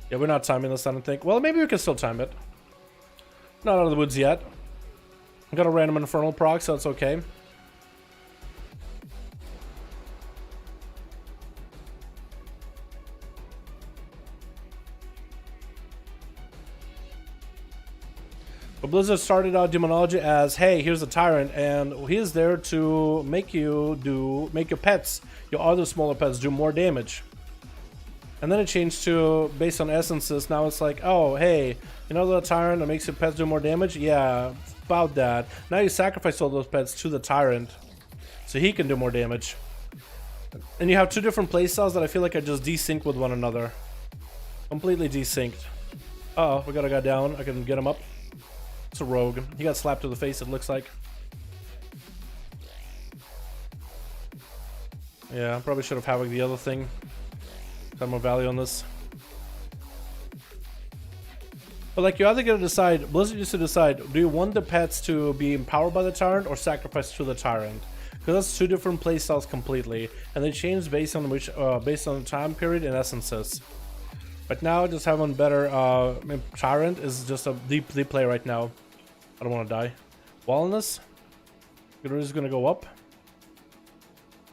Yeah, we're not timing this, I don't think. Well, maybe we can still time it. Not out of the woods yet. I got a random infernal proc, so it's okay. But Blizzard started out Demonology as, hey, here's a Tyrant, and he is there to make your pets, your other smaller pets, do more damage. And then it changed to, based on essences, now it's like, oh, hey, you know the Tyrant that makes your pets do more damage? Yeah, about that. Now you sacrifice all those pets to the Tyrant, so he can do more damage. And you have two different playstyles that I feel like are just desynced with one another. Completely desynced. Uh-oh, we got a guy down. I can get him up. It's a rogue. He got slapped to the face, it looks like. Yeah, I probably should have Havoc the other thing. Got more value on this. But like you either gotta decide, Blizzard used to decide, do you want the pets to be empowered by the tyrant or sacrificed to the tyrant? Because that's two different playstyles completely, and they changed based on which, based on the time period and essences. But now just having better tyrant is just a deep play right now. I don't want to die. Wellness, we're just gonna go up.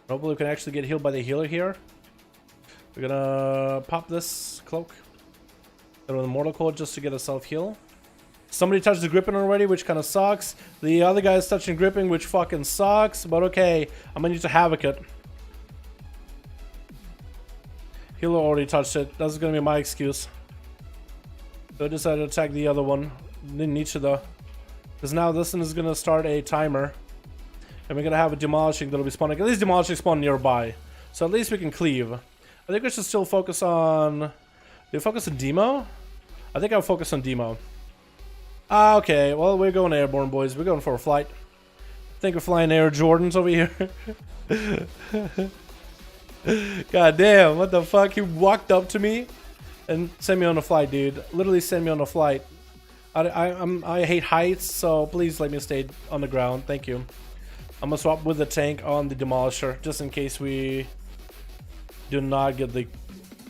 Hopefully we can actually get healed by the healer here. We're gonna pop this cloak. Go to the mortal coil just to get a self heal. Somebody touched the gripping already, which kind of sucks. The other guy is touching gripping, which fucking sucks. But okay, I'm gonna need to havoc it. Healer already touched it. That's gonna be my excuse. So I decided to attack the other one. Didn't need to though. Because now this one is gonna start a timer. And we're gonna have a demolishing that'll be spawning. At least demolishing spawn nearby. So at least we can cleave. I think we should still focus on... Do you focus on demo? I think I'll focus on demo. Ah, okay. Well, we're going airborne, boys. We're going for a flight. I think we're flying Air Jordans over here. God damn, what the fuck? He walked up to me and sent me on a flight, dude. Literally sent me on a flight. I hate heights, so please let me stay on the ground. Thank you. I'm gonna swap with the tank on the demolisher just in case we do not get the...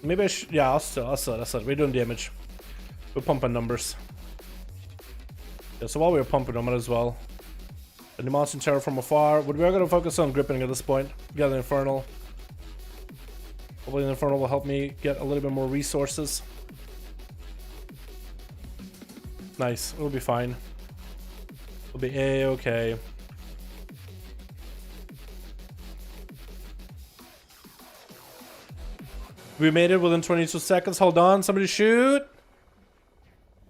Maybe I should... Yeah, I'll still. We're doing damage. We're pumping numbers. Yeah, so while we're pumping them, might as well. The demolishing terror from afar. But we're gonna focus on gripping at this point. Get the infernal. Hopefully the infernal will help me get a little bit more resources. Nice. It'll be fine. It'll be a-okay. We made it within 22 seconds. Hold on. Somebody shoot.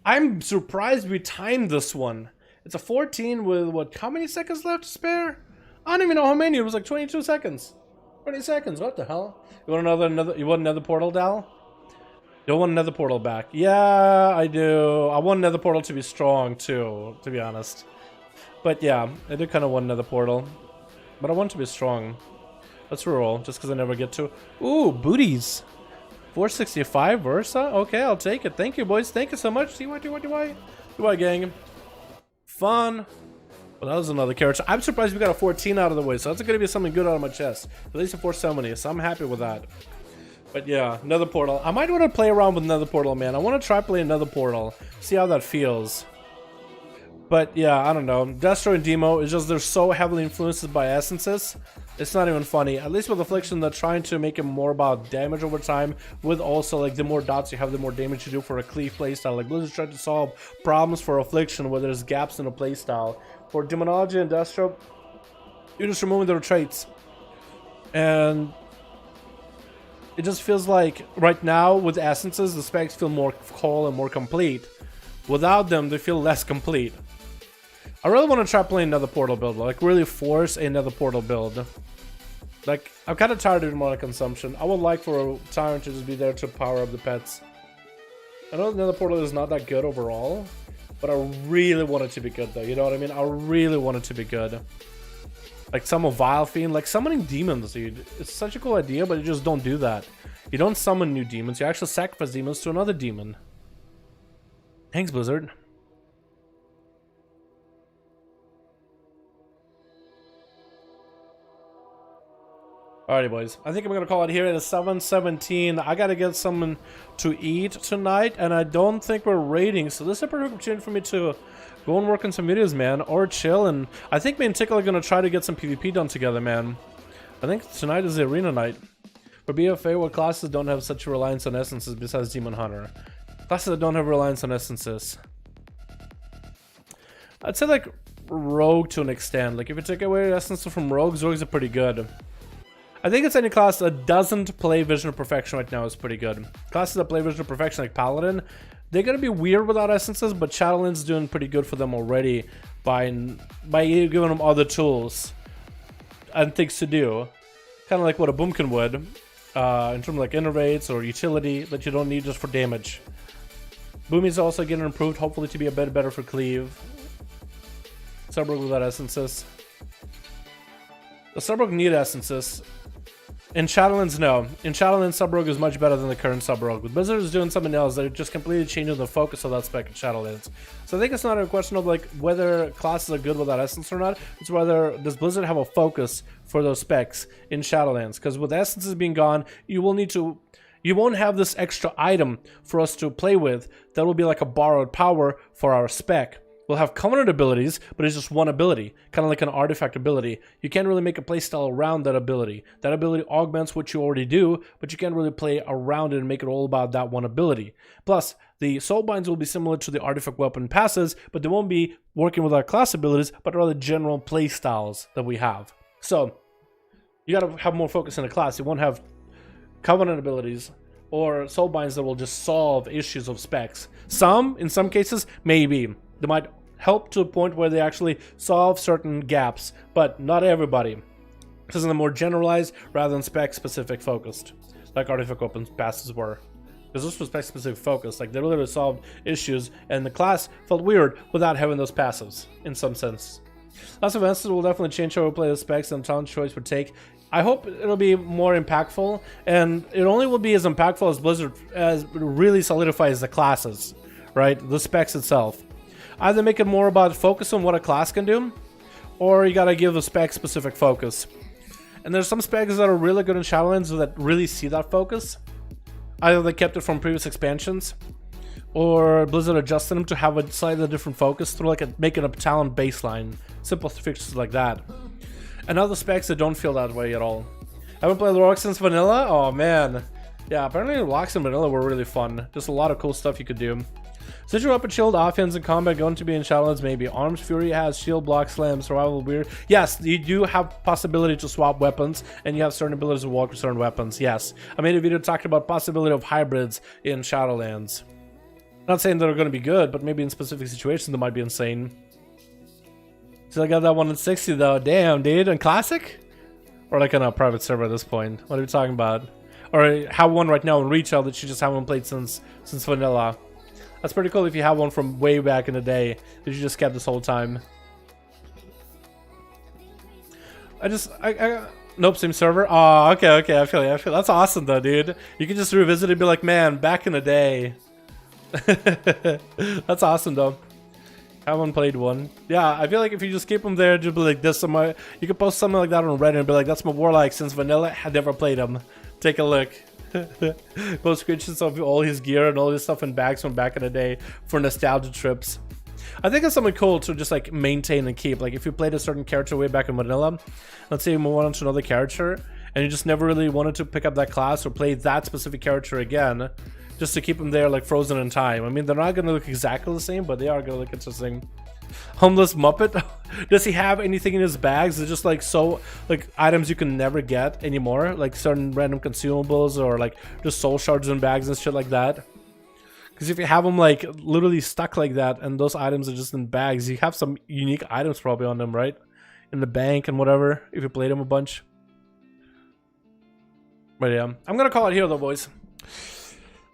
I'm surprised we timed this one. It's a 14 with what? How many seconds left to spare? I don't even know how many. It was like 22 seconds. 20 seconds. What the hell? You want another? You want another portal, Dal? You want another portal back? Yeah, I do. I want another portal to be strong too, to be honest. But yeah, I do kind of want another portal. But I want it to be strong. Let's reroll, just because I never get to. Ooh, booties. 465 Versa? Okay, I'll take it. Thank you, boys. Thank you so much. DY gang. Fun. Well, that was another character. I'm surprised we got a 14 out of the way, so that's going to be something good out of my chest. At least a 470, so I'm happy with that. But yeah, another portal. I might want to play around with another portal, man. I want to try playing another portal. See how that feels. But yeah, I don't know. Destro and Demo is just they're so heavily influenced by essences. It's not even funny. At least with Affliction, they're trying to make it more about damage over time. With also like the more dots you have, the more damage you do for a cleave playstyle. Like Blizzard's trying to solve problems for Affliction where there's gaps in the playstyle. For Demonology and Destro, you're just removing their traits. And it just feels like right now with essences, the specs feel more whole and more complete. Without them, they feel less complete. I really want to try playing another portal build, like really force another portal build. Like, I'm kind of tired of demonic consumption. I would like for a Tyrant to just be there to power up the pets. I know another portal is not that good overall, but I really want it to be good though, you know what I mean? I really want it to be good. Like summon Vile Fiend, like summoning demons, dude. It's such a cool idea, but you just don't do that. You don't summon new demons, you actually sacrifice demons to another demon. Thanks, Blizzard. Alrighty, boys. I think I'm gonna call it here at 7:17. I gotta get something to eat tonight, and I don't think we're raiding, so this is a perfect opportunity for me to go and work on some videos, man, or chill. And I think me and Tickle are gonna try to get some PvP done together, man. I think tonight is the arena night. For BFA, what classes don't have such a reliance on essences besides Demon Hunter? Classes that don't have reliance on essences. I'd say like Rogue to an extent. Like if you take away essences from Rogues are pretty good. I think it's any class that doesn't play Vision of Perfection right now is pretty good. Classes that play Vision of Perfection like Paladin, they're gonna be weird without essences, but Shadowlands doing pretty good for them already by giving them other tools and things to do. Kind of like what a Boomkin would, in terms of like innervates or utility that you don't need just for damage. Boomy's also getting improved, hopefully to be a bit better for cleave. Subrug without essences. The Subrug need essences. In Shadowlands, no. In Shadowlands, Sub-Rogue is much better than the current Sub-Rogue. But Blizzard is doing something else. They're just completely changing the focus of that spec in Shadowlands. So I think it's not a question of like whether classes are good without Essence or not. It's whether does Blizzard have a focus for those specs in Shadowlands. Because with Essences being gone, you won't have this extra item for us to play with that will be like a borrowed power for our spec. We'll have covenant abilities, but it's just one ability, kind of like an artifact ability. You can't really make a playstyle around that ability. That ability augments what you already do, but you can't really play around it and make it all about that one ability. Plus, the soulbinds will be similar to the artifact weapon passes, but they won't be working with our class abilities, but rather general playstyles that we have. So, you gotta have more focus in a class. You won't have covenant abilities or soulbinds that will just solve issues of specs. In some cases, maybe. They might help to a point where they actually solve certain gaps, but not everybody. This is a more generalized rather than spec-specific focused, like artifact weapon passes were. Because this was spec-specific focus, like they literally solved issues, and the class felt weird without having those passives, in some sense. Lots of events will definitely change how we play the specs and talent choice would take. I hope it'll be more impactful, and it only will be as impactful as Blizzard as really solidifies the classes, right? The specs itself. Either make it more about focus on what a class can do, or you gotta give a spec-specific focus. And there's some specs that are really good in Shadowlands that really see that focus. Either they kept it from previous expansions, or Blizzard adjusted them to have a slightly different focus through like making a talent baseline. Simple fixes like that. And other specs that don't feel that way at all. I haven't played Rock since Vanilla? Oh man. Yeah, apparently Locks and Vanilla were really fun. Just a lot of cool stuff you could do. Sigil Weapon Shield, offense and combat going to be in Shadowlands maybe. Arms Fury has shield, block, slam, survival, weird. Yes, you do have possibility to swap weapons, and you have certain abilities to walk with certain weapons, yes. I made a video talking about possibility of hybrids in Shadowlands. Not saying they're going to be good, but maybe in specific situations they might be insane. So I got that one in 60 though. Damn, dude. On Classic? Or like on a private server at this point? What are we talking about? Or have one right now in retail that you just haven't played since Vanilla. That's pretty cool if you have one from way back in the day that you just kept this whole time. Nope, same server. Oh, okay, I feel it. That's awesome though, dude. You can just revisit it and be like, man, back in the day. That's awesome though. Haven't played one. Yeah, I feel like if you just keep them there, just be like this somewhere. You could post something like that on Reddit and be like, that's my Warlock since Vanilla. Had never played him. Take a look. Post screenshots of all his gear and all his stuff in bags from back in the day for nostalgia trips. I think it's something cool to just like maintain and keep. Like if you played a certain character way back in Vanilla, let's say you move on to another character and you just never really wanted to pick up that class or play that specific character again, just to keep them there like frozen in time. I mean, they're not gonna look exactly the same, but they are gonna look interesting. Homeless Muppet. Does he have anything in his bags? It's just like items you can never get anymore, like certain random consumables or like just soul shards in bags and shit like that. Because if you have them like literally stuck like that and those items are just in bags, you have some unique items probably on them, right? In the bank and whatever, if you played them a bunch. But yeah, I'm gonna call it here though, boys.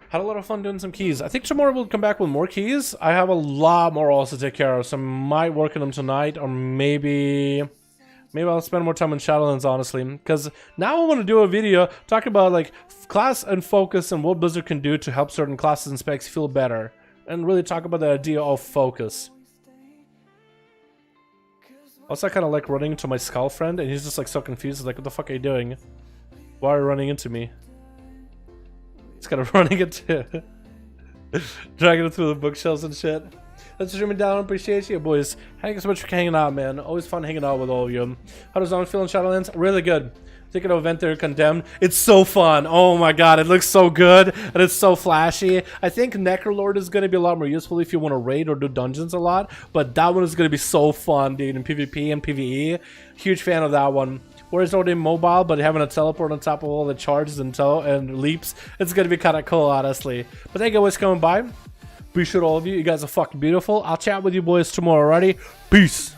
Had a lot of fun doing some keys. I think tomorrow we'll come back with more keys. I have a lot more also to take care of, so I might work on them tonight, or maybe I'll spend more time in Shadowlands, honestly. Because now I want to do a video talking about like class and focus and what Blizzard can do to help certain classes and specs feel better. And really talk about the idea of focus. Also, I kind of like running into my skull friend, and he's just like so confused. He's like, what the fuck are you doing? Why are you running into me? It's kind of running into dragging it through the bookshelves and shit. Let's stream it down. Appreciate you, boys. Thank you so much for hanging out, man. Always fun hanging out with all of you. How does Zone feel in Shadowlands? Really good. Thinking of event there, Condemned. It's so fun. Oh my god, it looks so good and it's so flashy. I think Necrolord is going to be a lot more useful if you want to raid or do dungeons a lot. But that one is going to be so fun, dude, in PvP and PvE. Huge fan of that one. Whereas already mobile, but having a teleport on top of all the charges and leaps, it's gonna be kind of cool, honestly. But thank you guys for coming by. Appreciate all of you. You guys are fucking beautiful. I'll chat with you boys tomorrow, alrighty? Peace.